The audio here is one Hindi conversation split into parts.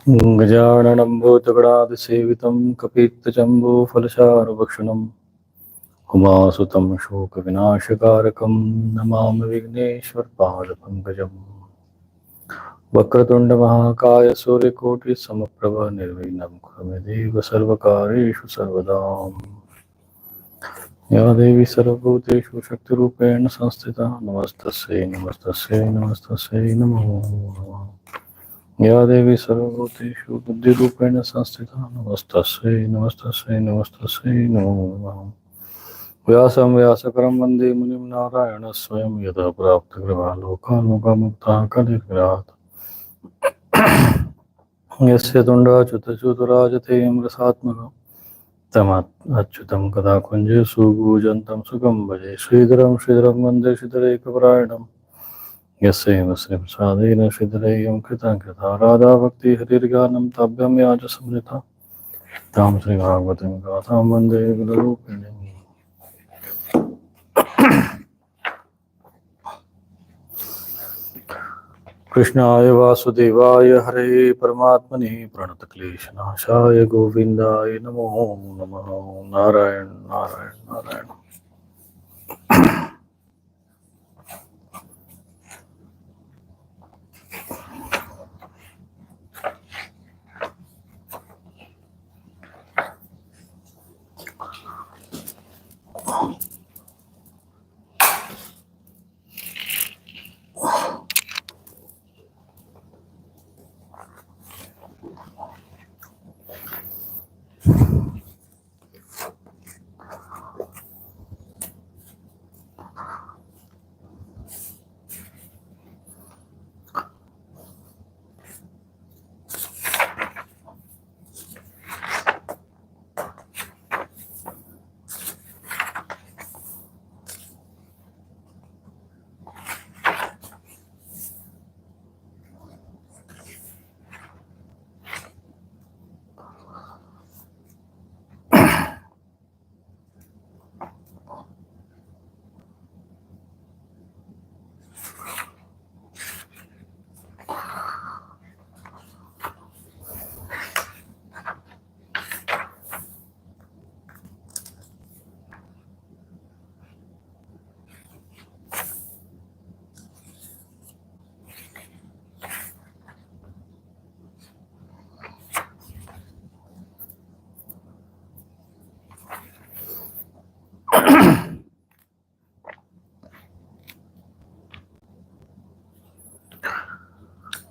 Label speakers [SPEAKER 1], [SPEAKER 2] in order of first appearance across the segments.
[SPEAKER 1] गजाननं भूतगणादिसेवितं कपित्तजम्बूफलसारभक्षणं उमासुतं शोकविनाशकारकं नमामि विघ्नेश्वरपादपङ्कजम्। वक्रतुण्डमहाकाय सूर्यकोटिसमप्रभ निर्विघ्नं कुरु मे देव सर्वकार्येषु सर्वदा। या देवी सर्वभूतेषु शक्तिरूपेण संस्थिता नमस्तस्यै नमस्तस्यै नमस्तस्यै नमो नमः। या देवी सर्वभूतेषु बुद्धिरूपेण संस्थिता नमस्तस्यै नमस्तस्यै नमस्तस्यै नमो नमः। व्यासं व्यासकरं वन्दे मुनिं नारायणः स्वयं यदा प्राप्तकृपालोकान् कलिग्रात् यस्य तुण्डच्युतचूतराजतेयं रसात्मकं तमच्युतं कदा कुञ्जे सुकूजन्तं सुखं भजे श्रीधरं श्रीधरं वन्दे श्रीधरैकपरायणम् यस्य साधेन श्रीधरैयं कृतं कृता राधा भक्ति हरिर्गानं ताभ्यं या च समृता तां श्रीभागवतीं गाथां वन्दे गुरुरूपिणीम्। कृष्णाय वासुदेवाय हरे परमात्मने प्रणतक्लेशनाशाय गोविन्दाय नमो नमः। नारायण नारायण नारायण।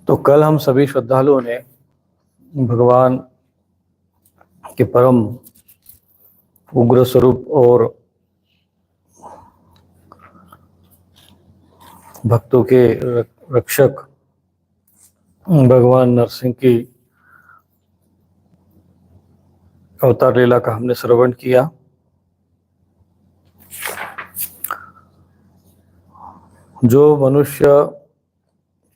[SPEAKER 1] तो कल हम सभी श्रद्धालुओं ने भगवान के परम उग्र स्वरूप और भक्तों के रक्षक भगवान नरसिंह की अवतार लीला का हमने श्रवण किया। जो मनुष्य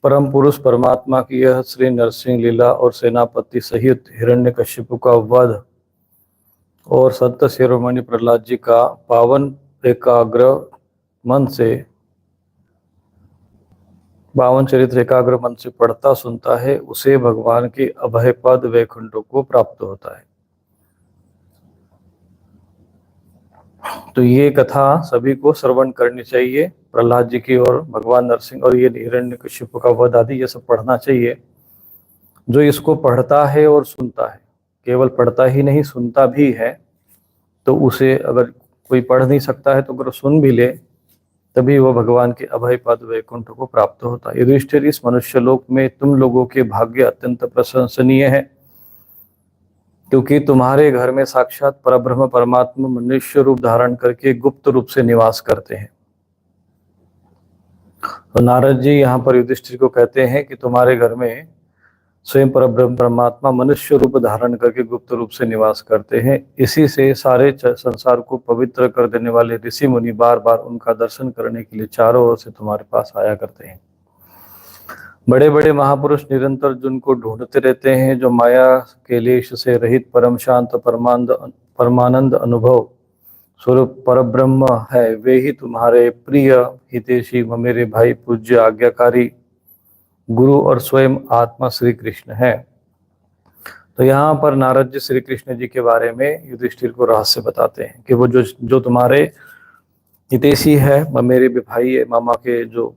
[SPEAKER 1] परम पुरुष परमात्मा की यह श्री नरसिंह लीला और सेनापति सहित हिरण्यकशिपु का वध और संत शिरोमणि प्रहलाद जी का पावन एकाग्र मन से पावन चरित्र एकाग्र मन से पढ़ता सुनता है, उसे भगवान के अभय पद वैकुंठ को प्राप्त होता है। तो ये कथा सभी को श्रवण करनी चाहिए। प्रहलाद जी की और भगवान नरसिंह और ये हिरण्यकशिपु का वध आदि ये सब पढ़ना चाहिए। जो इसको पढ़ता है और सुनता है, केवल पढ़ता ही नहीं सुनता भी है, तो उसे अगर कोई पढ़ नहीं सकता है तो अगर सुन भी ले तभी वह भगवान के अभय पद वैकुंठ को प्राप्त होता है। युधिष्ठिर, इस मनुष्य लोक में तुम लोगों के भाग्य अत्यंत प्रशंसनीय है, क्योंकि तुम्हारे घर में साक्षात परब्रह्म परमात्मा मनुष्य रूप धारण करके गुप्त रूप से निवास करते हैं। तो नारद जी यहाँ पर युधिष्ठिर को कहते हैं कि तुम्हारे घर में स्वयं परब्रह्म परमात्मा मनुष्य रूप धारण करके गुप्त रूप से निवास करते हैं। इसी से सारे संसार को पवित्र कर देने वाले ऋषि मुनि बार बार उनका दर्शन करने के लिए चारों ओर से तुम्हारे पास आया करते हैं। बड़े बड़े महापुरुष निरंतर जिनको ढूंढते रहते हैं, जो माया के लेश से रहित परम शांत परमानंद अनुभव स्वरूप परब्रह्म है, वे ही तुम्हारे प्रिय हितैषी मेरे भाई पूज्य आज्ञाकारी गुरु और स्वयं आत्मा श्री कृष्ण है। तो यहाँ पर नारद जी श्री कृष्ण जी के बारे में युधिष्ठिर को रहस्य बताते हैं कि वो जो जो तुम्हारे हितैषी है, मेरे भी भाई है, मामा के जो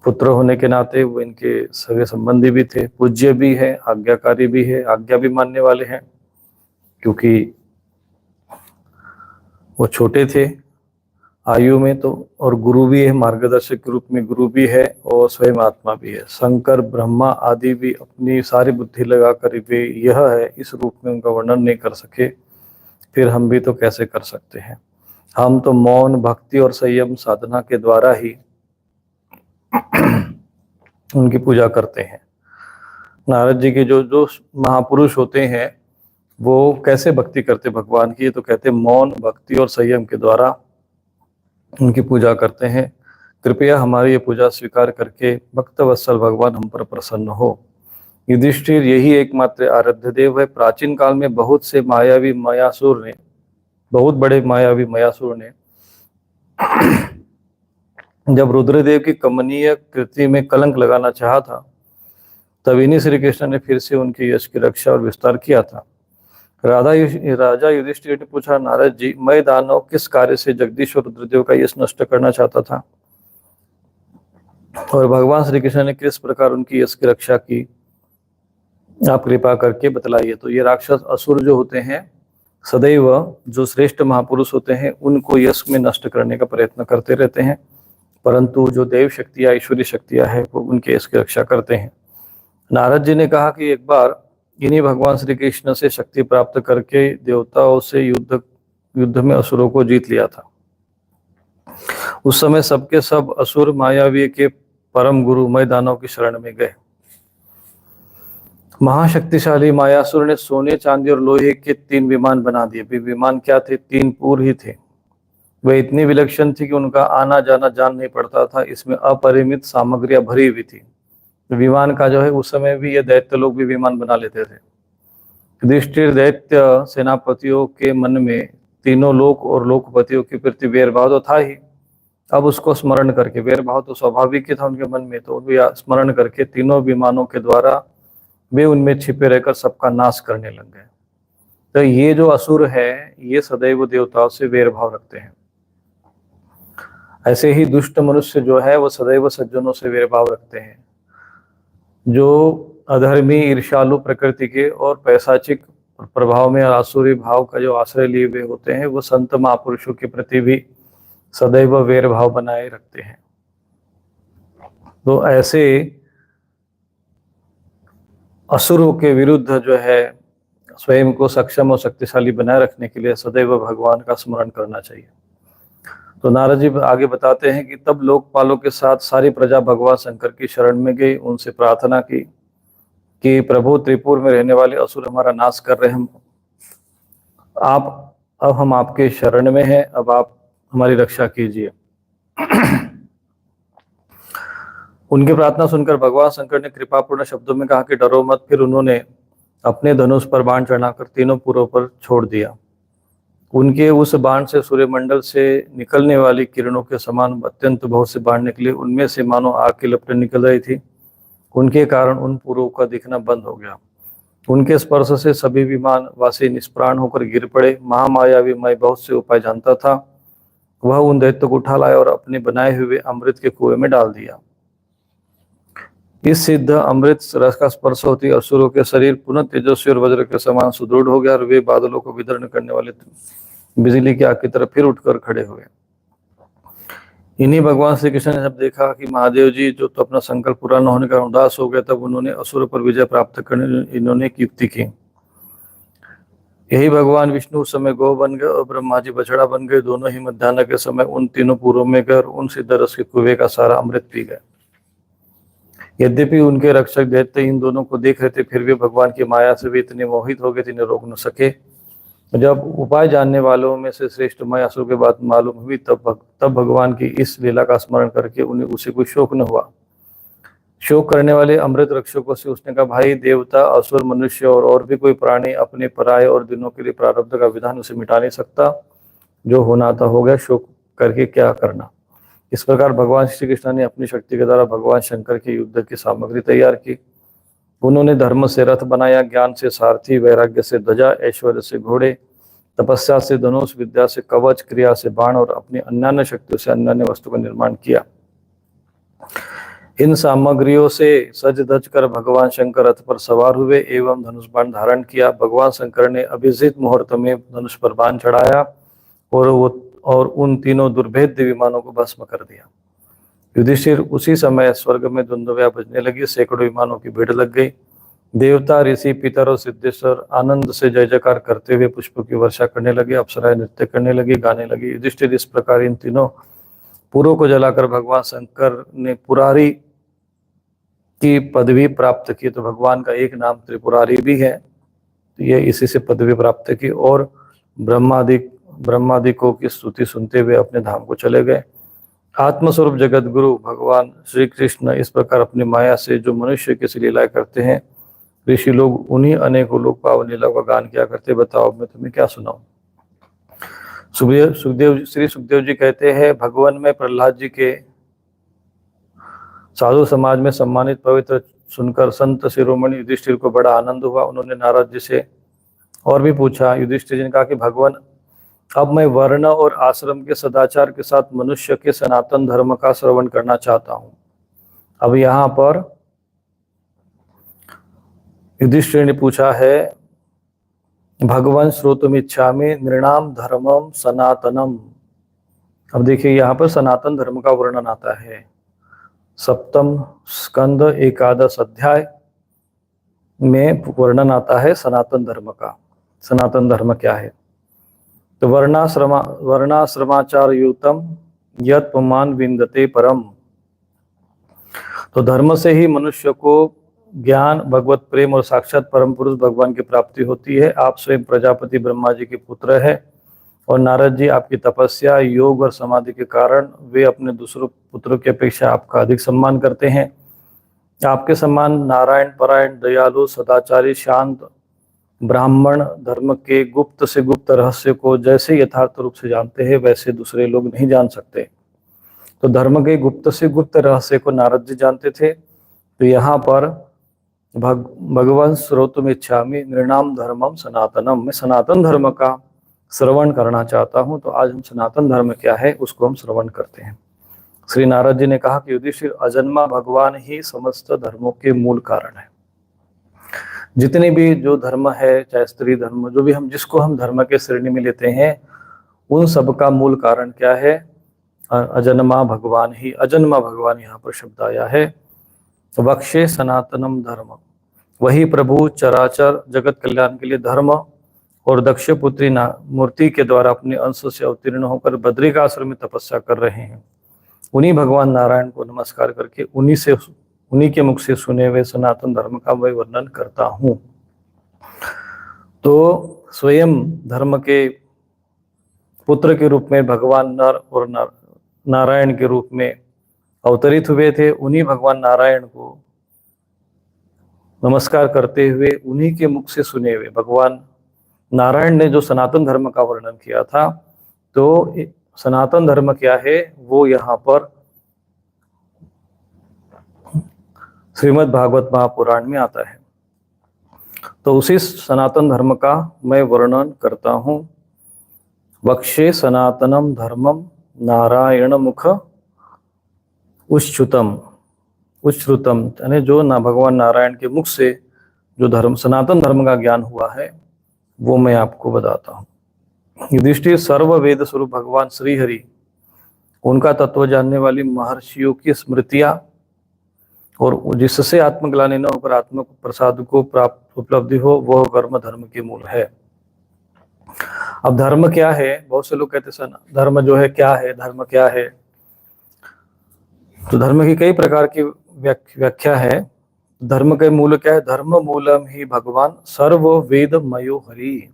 [SPEAKER 1] पुत्र होने के नाते वो इनके सगे संबंधी भी थे, पूज्य भी है, आज्ञाकारी भी है, आज्ञा भी मानने वाले हैं, क्योंकि वो छोटे थे आयु में तो, और गुरु भी है, मार्गदर्शक के रूप में गुरु भी है, और स्वयं आत्मा भी है। शंकर ब्रह्मा आदि भी अपनी सारी बुद्धि लगाकर वे यह है इस रूप में उनका वर्णन नहीं कर सके, फिर हम भी तो कैसे कर सकते हैं। हम तो मौन, भक्ति और संयम साधना के द्वारा ही उनकी पूजा करते हैं। नारद जी के जो जो महापुरुष होते हैं वो कैसे भक्ति करते भगवान की, तो कहते मौन, भक्ति और संयम के द्वारा उनकी पूजा करते हैं। कृपया हमारी ये पूजा स्वीकार करके भक्त वत्सल भगवान हम पर प्रसन्न हो। युधिष्ठिर यही एकमात्र आराध्य देव है। प्राचीन काल में बहुत से मायावी मायासुर ने, बहुत बड़े मायावी मायासुर ने जब रुद्रदेव की कमनीय कृति में कलंक लगाना चाहा था, तब इन्हीं श्री कृष्ण ने फिर से उनके यश की रक्षा और विस्तार किया था। राजा युधिष्ठिर ने पूछा, नारद जी, मैं दानव किस कार्य से जगदीश और रुद्रदेव का यश नष्ट करना चाहता था, और भगवान श्री कृष्ण ने किस प्रकार उनकी यश की रक्षा की, आप कृपा करके बतलाइए। तो ये राक्षस असुर जो होते हैं, सदैव जो श्रेष्ठ महापुरुष होते हैं उनको यश में नष्ट करने का प्रयत्न करते रहते हैं, परंतु जो देव शक्तियां, ईश्वरीय शक्तियां हैं, वो उनके यश की रक्षा करते हैं। नारद जी ने कहा कि एक बार इन्हीं भगवान श्री कृष्ण से शक्ति प्राप्त करके देवताओं से युद्ध में असुरों को जीत लिया था। उस समय सबके सब असुर मायावी के परम गुरु मय दानव की शरण में गए। महाशक्तिशाली मायासुर ने सोने, चांदी और लोहे के 3 विमान बना दिए। विमान क्या थे? 3 पूर ही थे। वे इतनी विलक्षण थी कि उनका आना जाना जान नहीं पड़ता था। इसमें अपरिमित सामग्रियां भरी हुई थी। विमान का जो है, उस समय भी ये दैत्य लोग भी विमान बना लेते थे। युधिष्ठिर दैत्य सेनापतियों के मन में तीनों लोक और लोकपतियों के प्रति वैरभाव तो था ही, अब उसको स्मरण करके, वैरभाव तो स्वाभाविक ही था उनके मन में, तो स्मरण करके तीनों विमानों के द्वारा वे उनमें छिपे रहकर सबका नाश करने लग गए। तो ये जो असुर है, ये सदैव देवताओं से वैरभाव रखते हैं। ऐसे ही दुष्ट मनुष्य जो है वो सदैव सज्जनों से वैरभाव रखते हैं। जो अधर्मी, ईर्ष्यालु प्रकृति के और पैशाचिक प्रभाव में आसुरी भाव का जो आश्रय लिए हुए होते हैं, वो संत महापुरुषों के प्रति भी सदैव वैर भाव बनाए रखते हैं। तो ऐसे असुरों के विरुद्ध जो है स्वयं को सक्षम और शक्तिशाली बनाए रखने के लिए सदैव भगवान का स्मरण करना चाहिए। तो नारद जी आगे बताते हैं कि तब लोकपालों के साथ सारी प्रजा भगवान शंकर की शरण में गई, उनसे प्रार्थना की कि प्रभु, त्रिपुर में रहने वाले असुर हमारा नाश कर रहे हैं, अब हम आपके शरण में हैं, अब आप हमारी रक्षा कीजिए। उनकी प्रार्थना सुनकर भगवान शंकर ने कृपापूर्ण शब्दों में कहा कि डरो मत। फिर उन्होंने अपने धनुष पर बाण चढ़ाकर तीनों पुरों पर छोड़ दिया। उनके उस बाण से सूर्यमंडल से निकलने वाली किरणों के समान अत्यंत बहुत से बाण निकले। उनमें से मानो आग की लपटें निकल रही थी। उनके कारण उन पुरों का दिखना बंद हो गया। उनके स्पर्श से सभी विमान वासी निष्प्राण होकर गिर पड़े। महामायावी मैं बहुत से उपाय जानता था, वह उन दैत्य को उठा लाया और अपने बनाए हुए अमृत के कुएं में डाल दिया। इस सिद्ध अमृत रस का स्पर्श होती असुरों के शरीर पुनः तेजस्वी और वज्र के समान सुदृढ़ हो गया, और वे बादलों को विदर्ण करने वाले बिजली की आग की तरफ फिर उठकर खड़े हुए। इन्हीं भगवान श्री कृष्ण ने जब देखा कि महादेव जी जो तो अपना संकल्प पूरा न होने का उदास हो गया, तब उन्होंने असुरों पर विजय प्राप्त करने इन्होंने एक युक्ति की। यही भगवान विष्णु उस समय गौ बन गए और ब्रह्मा जी बछड़ा बन गए। दोनों ही मध्याह्न के समय उन तीनों पुरों में गए और उन सिद्ध रस के कुएं का सारा अमृत पी गए। यद्यपि उनके रक्षक दैत्य इन दोनों को देख रहे थे, फिर भी भगवान की माया से भी इतने मोहित हो गए थे, इन्हें रोक न सके। जब उपाय जानने वालों में से श्रेष्ठ मायासुर के बात मालूम हुई, तब भगवान की इस लीला का स्मरण करके उन्हें उसे कोई शोक न हुआ। शोक करने वाले अमृत रक्षकों से उसने कहा, भाई, देवता, असुर, मनुष्य और भी कोई प्राणी अपने पराये और दिनों के लिए प्रारब्ध का विधान उसे मिटा नहीं सकता। जो होना था हो गया, शोक करके क्या करना। इस प्रकार भगवान श्री कृष्ण ने अपनी शक्ति के द्वारा भगवान शंकर के युद्ध की सामग्री तैयार की। उन्होंने धर्म से रथ बनाया, ज्ञान से सारथी, वैराग्य से ध्वजा, ऐश्वर्य से घोड़े, तपस्या से धनुष, विद्या से कवच, क्रिया से बाण और अपनी अन्यान्य शक्तियों से अन्यान्य वस्तु का निर्माण किया। इन सामग्रियों से सज धज कर भगवान शंकर रथ पर सवार हुए एवं धनुष बाण धारण किया। भगवान शंकर ने अभिजीत मुहूर्त में धनुष पर बाण चढ़ाया और उन तीनों दुर्भेद्य विमानों को भस्म कर दिया। युधिष्ठिर, उसी समय स्वर्ग में धुंधुवियां बजने लगी, सैकड़ों विमानों की भीड़ लग गई। देवता, ऋषि, पितर और सिद्धेश्वर आनंद से जय जयकार करते हुए पुष्पों की वर्षा करने लगे, अप्सराएं नृत्य करने लगी, गाने लगी। युधिष्ठिर, इस प्रकार इन तीनों पुरों को जलाकर भगवान शंकर ने पुरारी की पदवी प्राप्त की। तो भगवान का एक नाम त्रिपुरारी भी है, तो ये इसी से पदवी प्राप्त की। और ब्रह्मादिकों की स्तुति सुनते हुए अपने धाम को चले गए। आत्मस्वरूप जगत गुरु भगवान श्री कृष्ण इस प्रकार अपनी माया से जो मनुष्य की लीलाएं करते हैं, ऋषि लोग उन्हीं अनेकों लोग पावन लीला का गान किया करते। बताओ मैं तुम्हें क्या सुनाऊं। श्री सुखदेव जी कहते हैं, भगवान में प्रहलाद जी के साधु समाज में सम्मानित पवित्र सुनकर संत शिरोमणि युधिष्ठिर को बड़ा आनंद हुआ। उन्होंने नारद जी से और भी पूछा। युधिष्ठिर जी ने कहा कि भगवान, अब मैं वर्ण और आश्रम के सदाचार के साथ मनुष्य के सनातन धर्म का श्रवण करना चाहता हूं। अब यहाँ पर युधिष्ठिर ने पूछा है, भगवान श्रोतुमिच्छामि नृणाम धर्मम सनातनम। अब देखिए यहाँ पर सनातन धर्म का वर्णन आता है। सप्तम स्कंद एकादश अध्याय में वर्णन आता है सनातन धर्म का। सनातन धर्म क्या है? तो वर्णाश्रमाचार युतम यत् पुमान विंदते परम। तो धर्म से ही मनुष्य को ज्ञान, भगवत प्रेम और साक्षात परम पुरुष भगवान की प्राप्ति होती है। आप स्वयं प्रजापति ब्रह्मा जी के पुत्र है और नारद जी आपकी तपस्या, योग और समाधि के कारण वे अपने दूसरों पुत्रों की अपेक्षा आपका अधिक सम्मान करते हैं। आपके समान नारायण परायण, दयालु, सदाचारी, शांत ब्राह्मण धर्म के गुप्त से गुप्त रहस्य को जैसे यथार्थ रूप से जानते हैं, वैसे दूसरे लोग नहीं जान सकते। तो धर्म के गुप्त से गुप्त रहस्य को नारद जी जानते थे। तो यहाँ पर भगवान श्रोतुमिच्छामि नृणाम धर्मम सनातनम, मैं सनातन धर्म का श्रवण करना चाहता हूँ। तो आज हम सनातन धर्म क्या है उसको हम श्रवण करते हैं। श्री नारद जी ने कहा कि युधिष्ठिर, अजन्मा भगवान ही समस्त धर्मों के मूल कारण है। जितने भी जो धर्म है, चाहे स्त्री धर्म, जो भी हम जिसको हम धर्म के श्रेणी में लेते हैं, उन सब का मूल कारण क्या है? अजन्मा भगवान ही। अजन्मा भगवान यहाँ पर शब्द आया है। वक्षे सनातनम धर्म, वही प्रभु चराचर जगत कल्याण के लिए धर्म और दक्ष पुत्री मूर्ति के द्वारा अपने अंश से अवतीर्ण होकर बद्रिकाश्रम में तपस्या कर रहे हैं। उन्हीं भगवान नारायण को नमस्कार करके उन्हीं के मुख से सुने हुए सनातन धर्म का मैं वर्णन करता हूँ। तो स्वयं धर्म के पुत्र के रूप में भगवान नर और नारायण के रूप में अवतरित हुए थे। उन्हीं भगवान नारायण को नमस्कार करते हुए उन्हीं के मुख से सुने हुए भगवान नारायण ने जो सनातन धर्म का वर्णन किया था, तो सनातन धर्म क्या है वो यहाँ पर श्रीमद् भागवत महापुराण में आता है। तो उसी सनातन धर्म का मैं वर्णन करता हूँ। वक्षे सनातनम धर्मम नारायण मुख उच्छ्रुतम, यानी जो भगवान नारायण के मुख से जो धर्म सनातन धर्म का ज्ञान हुआ है वो मैं आपको बताता हूँ। युधिष्ठिर, सर्व वेद स्वरूप भगवान श्री हरि, उनका तत्व जानने वाली महर्षियों की स्मृतियां और जिससे आत्मग्लानि न होकर आत्म प्रसाद को प्राप्त उपलब्धि हो, वह कर्म धर्म के मूल है। अब धर्म क्या है? बहुत से लोग कहते हैं धर्म जो है क्या है, धर्म क्या है? तो धर्म की कई प्रकार की व्याख्या है। धर्म के मूल क्या है? धर्म मूलम ही भगवान सर्व वेद मयो हरि।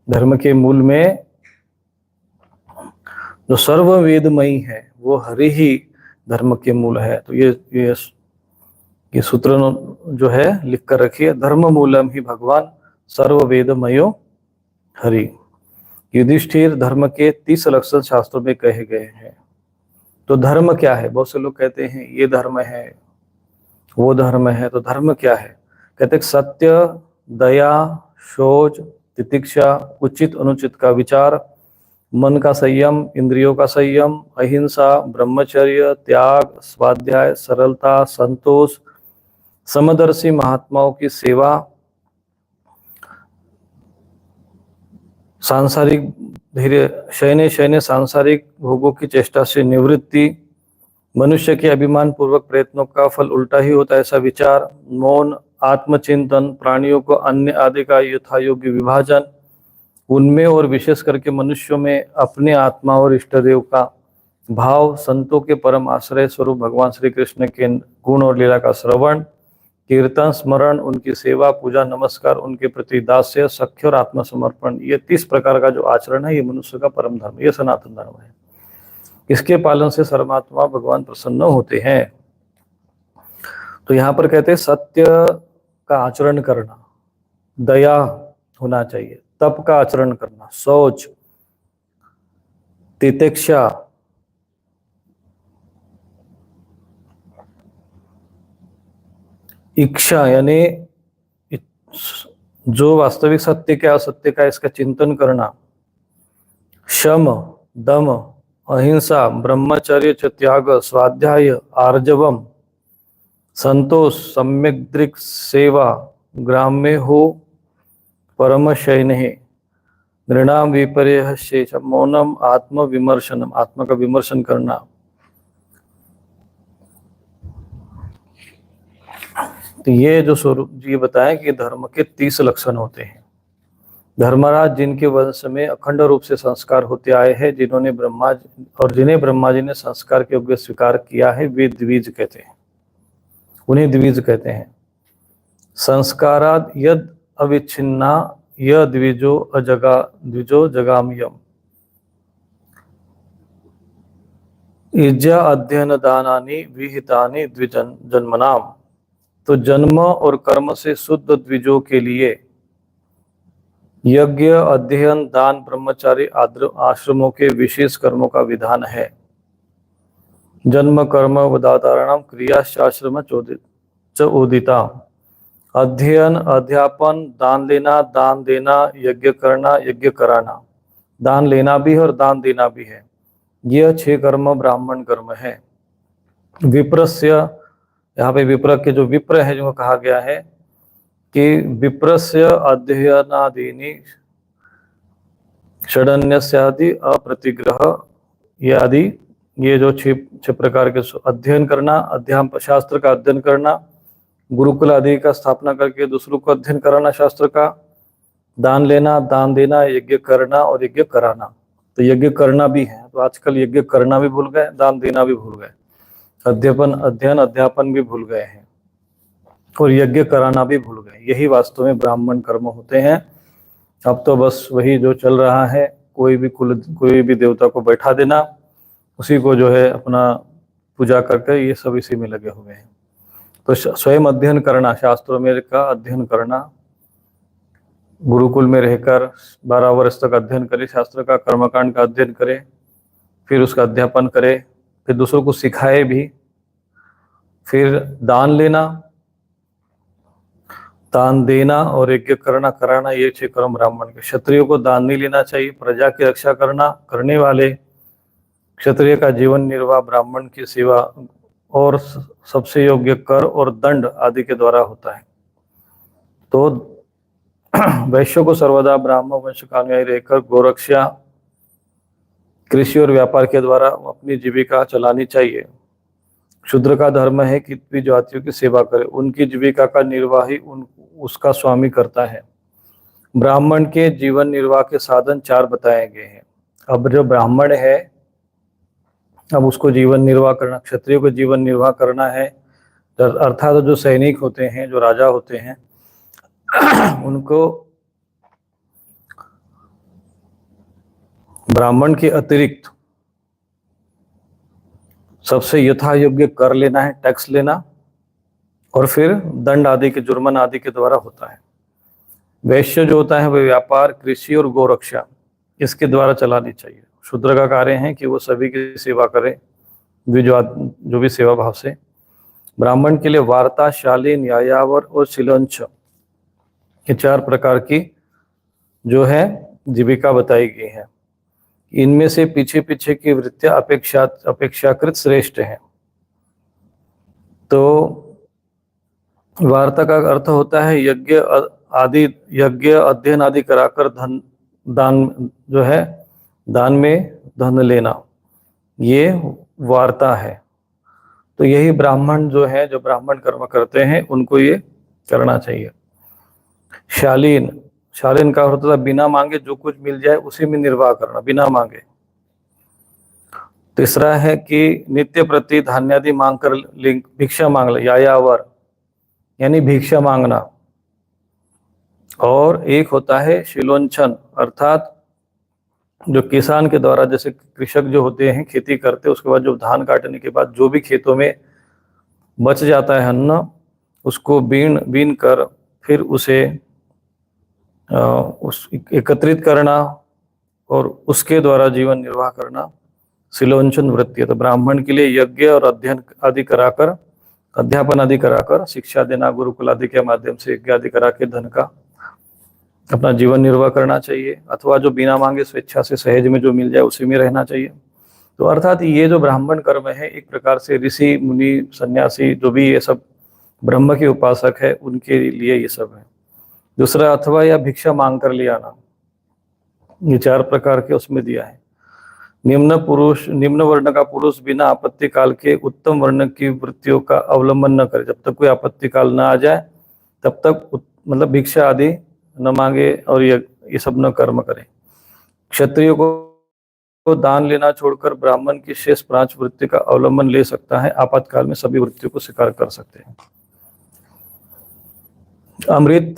[SPEAKER 1] धर्म के मूल में जो सर्व वेदमयी है वो हरि ही धर्म के मूल है। तो ये सूत्र जो है लिख कर रखिए, धर्म मूलम ही भगवान सर्व वेदमयो हरि। युधिष्ठिर, धर्म के 30 लक्षण शास्त्रों में कहे गए हैं। तो धर्म क्या है? बहुत से लोग कहते हैं ये धर्म है वो धर्म है। तो धर्म क्या है? कहते सत्य, दया, शौच, तितिक्षा, उचित अनुचित का विचार, मन का संयम, इंद्रियों का संयम, अहिंसा, ब्रह्मचर्य, त्याग, स्वाध्याय, सरलता, संतोष, समदर्शी महात्माओं की सेवा, सांसारिक धीरे शयने शयने सांसारिक भोगों की चेष्टा से निवृत्ति, मनुष्य के अभिमान पूर्वक प्रयत्नों का फल उल्टा ही होता है ऐसा विचार, मौन, आत्मचिंतन, प्राणियों को अन्य आदि का यथा योग्य विभाजन, उनमें और विशेष करके मनुष्यों में अपने आत्मा और इष्ट देव का भाव, संतों के परम आश्रय स्वरूप भगवान श्री कृष्ण के गुण और लीला का श्रवण, कीर्तन, स्मरण, उनकी सेवा, पूजा, नमस्कार, उनके प्रति दास्य, सख्य और आत्मसमर्पण, ये 30 प्रकार का जो आचरण है ये मनुष्य का परम धर्म, ये सनातन धर्म है। इसके पालन से सर्वात्मा भगवान प्रसन्न होते हैं। तो यहाँ पर कहते हैं सत्य का आचरण करना, दया होना चाहिए, तप का आचरण करना, शौच, तितिक्षा, इच्छा यानी जो वास्तविक सत्य क्या असत्य का इसका चिंतन करना, शम, दम, अहिंसा, ब्रह्मचर्य च त्याग, स्वाध्याय, आर्जवम, संतोष, सम्यक दृक् सेवा, ग्राम्य हो परम शयने, नृणाम विपर्य शेष, मौनम, आत्म विमर्शनम, आत्मा का विमर्शन करना। तो ये जो स्वरूप जी बताएं कि धर्म के 30 लक्षण होते हैं। धर्मराज जिनके वंश में अखंड रूप से संस्कार होते आए हैं, जिन्होंने जिन्हें ब्रह्मा जी ने संस्कार के योग्य स्वीकार किया है, वे द्विज कहते हैं, उन्हें द्विज कहते हैं। संस्काराद यद अविच्छिन्ना य द्विजो जगाम्यम, इज्जा अध्ययन दानानि विहितानि द्विजन जन्मनाम। तो जन्म और कर्म से शुद्ध द्विजों के लिए यज्ञ, अध्ययन, दान, ब्रह्मचारी आश्रमों के विशेष कर्मों का विधान है। जन्म कर्म वदातारणम क्रियाश्चाश्रम चोदिता, अध्ययन, अध्यापन, दान लेना, दान देना, यज्ञ करना, यज्ञ कराना, दान लेना भी है और दान देना भी है, यह 6 कर्म ब्राह्मण कर्म है। विप्रस्य, यहाँ पे विप्र के जो विप्र है जो कहा गया है कि विप्रस्य अध्ययनादीनि षडन्यस्यादि अप्रतिग्रह, ये आदि, ये जो 6 प्रकार के अध्ययन करना, अध्यापन शास्त्र का अध्ययन करना, गुरुकुल आदि का स्थापना करके दूसरों को अध्ययन कराना शास्त्र का, दान लेना, दान देना, यज्ञ करना और यज्ञ कराना। तो यज्ञ करना भी है, तो आजकल यज्ञ करना भी भूल गए, दान देना भी भूल गए, अध्ययन अध्यापन भी भूल गए हैं और यज्ञ कराना भी भूल गए। यही वास्तव में ब्राह्मण कर्म होते हैं। अब तो बस वही जो चल रहा है, कोई भी देवता को बैठा देना, उसी को जो है अपना पूजा करके, ये सब इसी में लगे हुए हैं। तो स्वयं अध्ययन करना, शास्त्रों में का अध्ययन करना, गुरुकुल में रहकर 12 वर्ष तक अध्ययन करे, शास्त्र का, कर्मकांड का अध्ययन करे, फिर उसका अध्यापन करे, फिर दूसरों को सिखाए भी, फिर दान लेना, दान देना और यज्ञ कराना, ये 6 कर्म ब्राह्मण के। क्षत्रियों को दान नहीं लेना चाहिए, प्रजा की रक्षा करने वाले क्षत्रिय का जीवन निर्वाह ब्राह्मण की सेवा और सबसे योग्य कर और दंड आदि के द्वारा होता है। तो वैश्य को सर्वदा ब्राह्मण वंश का अनुयायी रहकर गोरक्षा, कृषि और व्यापार के द्वारा अपनी जीविका चलानी चाहिए। शूद्र का धर्म है कि भी जातियों की सेवा करे, उनकी जीविका का निर्वाह ही उसका स्वामी करता है। ब्राह्मण के जीवन निर्वाह के साधन 4 बताए गए हैं। अब जो ब्राह्मण है, अब उसको जीवन निर्वाह करना, क्षत्रिय को जीवन निर्वाह करना है, अर्थात जो सैनिक होते हैं, जो राजा होते हैं, उनको ब्राह्मण के अतिरिक्त सबसे यथा योग्य कर लेना है, टैक्स लेना, और फिर दंड आदि के, जुर्माना आदि के द्वारा होता है। वैश्य जो होता है वह व्यापार, कृषि और गोरक्षा इसके द्वारा चलानी चाहिए। शूद्र का कार्य है कि वो सभी की सेवा करे, जो भी सेवा भाव से। ब्राह्मण के लिए वार्ता, शालीन, यायावर और शिलंच, ये 4 प्रकार की जो है जीविका बताई गई है। इनमें से पीछे पीछे की वृत्तियां अपेक्षाकृत श्रेष्ठ हैं। तो वार्ता का अर्थ होता है यज्ञ अध्ययन आदि कराकर दान जो है दान में धन लेना, ये वार्ता है। तो यही ब्राह्मण जो है, जो ब्राह्मण कर्म करते हैं, उनको ये करना चाहिए। शालीन का अर्थ होता है बिना मांगे जो कुछ मिल जाए उसी में निर्वाह करना, बिना मांगे। तीसरा है कि नित्य प्रति धान्यादि मांग कर भिक्षा मांग ले, यायावर यानी भिक्षा मांगना। और एक होता है शिलोंछन, अर्थात जो किसान के द्वारा, जैसे कृषक जो होते हैं खेती करते, उसके बाद जो धान काटने के बाद जो भी खेतों में बच जाता है अन्न, उसको बीन कर फिर उसे एकत्रित करना और उसके द्वारा जीवन निर्वाह करना शिलोंचन वृत्ति है। तो ब्राह्मण के लिए यज्ञ और अध्यापन आदि कराकर शिक्षा देना, गुरुकुल आदि के माध्यम से यज्ञ आदि करा के धन का अपना जीवन निर्वाह करना चाहिए, अथवा जो बिना मांगे स्वेच्छा से सहज में जो मिल जाए उसी में रहना चाहिए। तो अर्थात ये जो ब्राह्मण कर्म है, एक प्रकार से ऋषि मुनि सन्यासी जो भी ये सब ब्रह्म के उपासक है, उनके लिए ये सब है। दूसरा, अथवा या भिक्षा मांग कर ले आना, ये 4 प्रकार के उसमें दिया है। निम्न वर्ण का पुरुष बिना आपत्ति काल के उत्तम वर्ण की वृत्तियों का अवलंबन न करे। जब तक कोई आपत्ति काल न आ जाए तब तक मतलब भिक्षा आदि न मांगे और ये सब न कर्म करे। क्षत्रियो को दान लेना छोड़कर ब्राह्मण की शेष 5 वृत्ति का अवलंबन ले सकता है। आपातकाल में सभी वृत्तियों को स्वीकार कर सकते हैं। अमृत,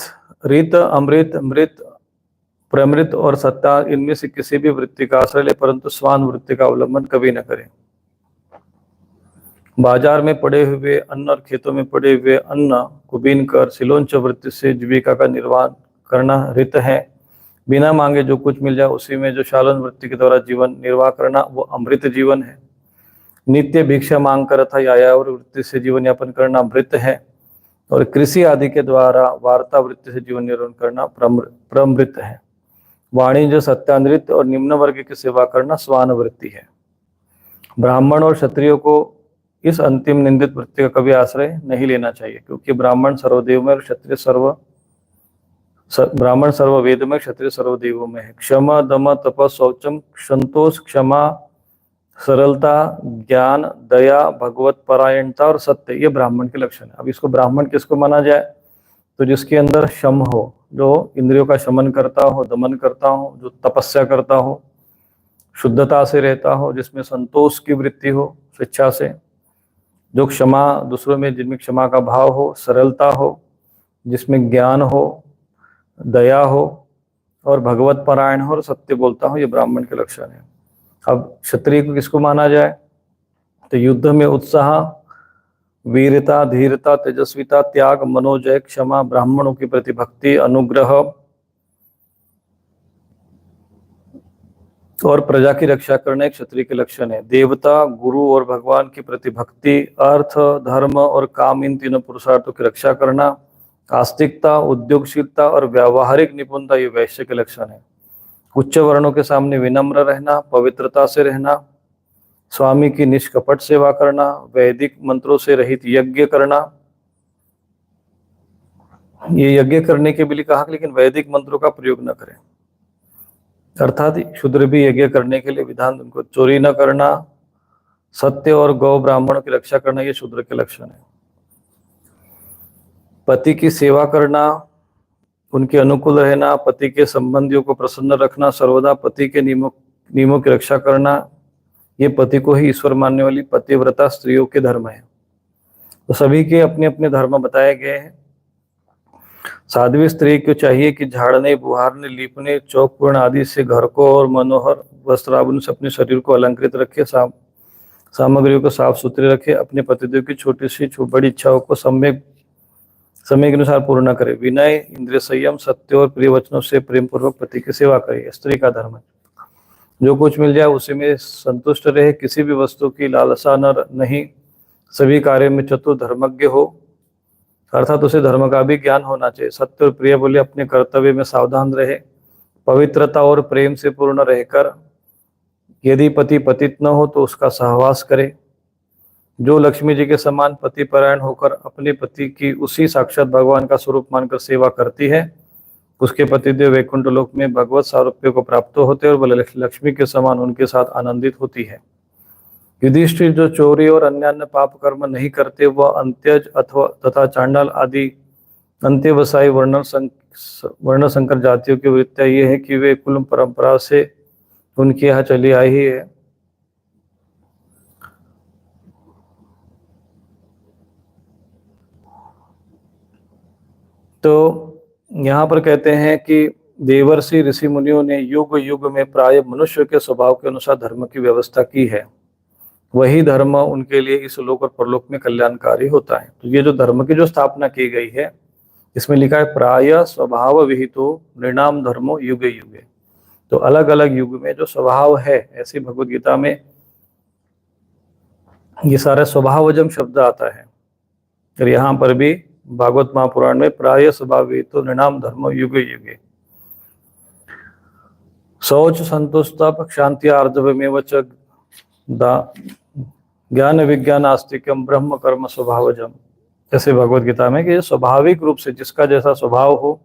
[SPEAKER 1] प्रमृत और सत्ता, इनमें से किसी भी वृत्ति का आश्रय ले, परंतु स्वान वृत्ति का अवलंबन कभी न करें। बाजार में पड़े हुए अन्न और खेतों में पड़े हुए अन्न को बीन कर शिलोंच वृत्ति से जीविका का निर्वाह करना रित है। बिना मांगे जो कुछ मिल जाए उसी में जो शालन वृत्ति के द्वारा जीवन निर्वाह करना, वो अमृत जीवन है। नित्य भिक्षा मांग कर अथा यायावर वृत्ति से जीवन यापन करना मृत है। और कृषि आदि के द्वारा वार्ता वृत्ति से जीवन निर्वाह करना प्रमृत है। वाणिज्य, सत्यानृत्य और निम्न वर्ग की सेवा करना स्वान वृत्ति है। ब्राह्मण और क्षत्रियो को इस अंतिम निंदित वृत्ति का कभी आश्रय नहीं लेना चाहिए, क्योंकि ब्राह्मण सर्वदेव में और ब्राह्मण सर्ववेद में, क्षत्रिय सर्वदेवों में है। क्षमा, दम, तप, शौचम, संतोष, क्षमा, सरलता, ज्ञान, दया, भगवत परायणता और सत्य, ये ब्राह्मण के लक्षण है। अब इसको ब्राह्मण किसको माना जाए? तो जिसके अंदर शम हो, जो इंद्रियों का शमन करता हो, दमन करता हो, जो तपस्या करता हो, शुद्धता से रहता हो, जिसमें संतोष की वृत्ति हो स्वेच्छा से, जो क्षमा, दूसरों में जिनमें क्षमा का भाव हो, सरलता हो, जिसमें ज्ञान हो, दया हो और भगवत परायण हो और सत्य बोलता हो, ये ब्राह्मण के लक्षण है। अब क्षत्रिय को किसको माना जाए? तो युद्ध में उत्साह, वीरता, धीरता, तेजस्विता, त्याग, मनोजय, क्षमा, ब्राह्मणों की प्रति भक्ति, अनुग्रह और प्रजा की रक्षा करना एक क्षत्रिय के लक्षण है। देवता, गुरु और भगवान की प्रति भक्ति, अर्थ, धर्म और काम, इन तीनों पुरुषार्थों की रक्षा करना, आस्तिकता, उद्योगशीलता और व्यावहारिक निपुणता, ये वैश्य के लक्षण है। उच्च वर्णों के सामने विनम्र रहना, पवित्रता से रहना, स्वामी की निष्कपट सेवा करना, वैदिक मंत्रों से रहित यज्ञ करना। ये यज्ञ करने के लिए कहा, लेकिन वैदिक मंत्रों का प्रयोग न करें। अर्थात शूद्र भी यज्ञ करने के लिए विधान, उनको चोरी न करना, सत्य और गौ ब्राह्मणों की रक्षा करना, ये शूद्र के लक्षण है। पति की सेवा करना, उनके अनुकूल रहना, पति के संबंधियों को प्रसन्न रखना, सर्वदा पति के नियमों की रक्षा करना, ये पति को ही ईश्वर मानने वाली पतिव्रता स्त्रियों के धर्म है। तो सभी के अपने अपने धर्म बताए गए हैं। साध्वी स्त्री को चाहिए कि झाड़ने, बुहारने, लीपने, चौक पूर्ण आदि से घर को और मनोहर वस्त्राभूषण से अपने शरीर को अलंकृत रखे, सामग्रियों को साफ सुथरे रखे, अपने पतिदेव की छोटी सी बड़ी इच्छाओं को समय के अनुसार पूर्ण करे, विनय, इंद्रिय संयम, सत्य और प्रिय वचनों से प्रेम पूर्वक पति की सेवा करे। स्त्री का धर्म है जो कुछ मिल जाए उसी में संतुष्ट रहे, किसी भी वस्तु की लालसा नहीं, सभी कार्य में चतुर धर्मज्ञ हो, अर्थात उसे धर्म का भी ज्ञान होना चाहिए। सत्य और प्रिय बोले अपने कर्तव्य में सावधान रहे, पवित्रता और प्रेम से पूर्ण रहकर, यदि पति पतित न हो तो उसका सहवास करे। जो लक्ष्मी जी के समान पतिपरायण होकर अपने पति की उसी साक्षात भगवान का स्वरूप मानकर सेवा करती है, उसके पतिदेव वैकुंठ लोक में भगवत सारूप्य को प्राप्त होते और बोले लक्ष्मी के समान उनके साथ आनंदित होती है। युधिष्ठिर जो चोरी और अन्यान्य पाप कर्म नहीं करते, वह अंत्यज अथवा तथा चांडाल आदि अंत्यवसायी वर्ण संकर जातियों की वृत्तियां ये है कि वे कुल परंपरा से उनके यहाँ चली आई ही है। तो यहाँ पर कहते हैं कि देवर्षि ऋषि मुनियों ने युग युग में प्राय मनुष्य के स्वभाव के अनुसार धर्म की व्यवस्था की है। वही धर्म उनके लिए इस लोक और परलोक में कल्याणकारी होता है। तो ये जो धर्म की जो स्थापना की गई है, इसमें लिखा है प्राय स्वभाव विहितो नृणाम धर्मो युगे युगे। तो अलग अलग युग में जो स्वभाव है, ऐसी भगवत गीता में ये सारा स्वभावजम शब्द आता है। और यहाँ पर भी भागवत महापुराण में प्राय स्वभाव विहितो नृणाम धर्मो युगे युगे। शौच संतुष्ट शांति आर्जवमेव च ज्ञान विज्ञान आस्तिक्यम ब्रह्म कर्म स्वभावजम। जैसे भगवत गीता में कि स्वाभाविक रूप से जिसका जैसा स्वभाव हो,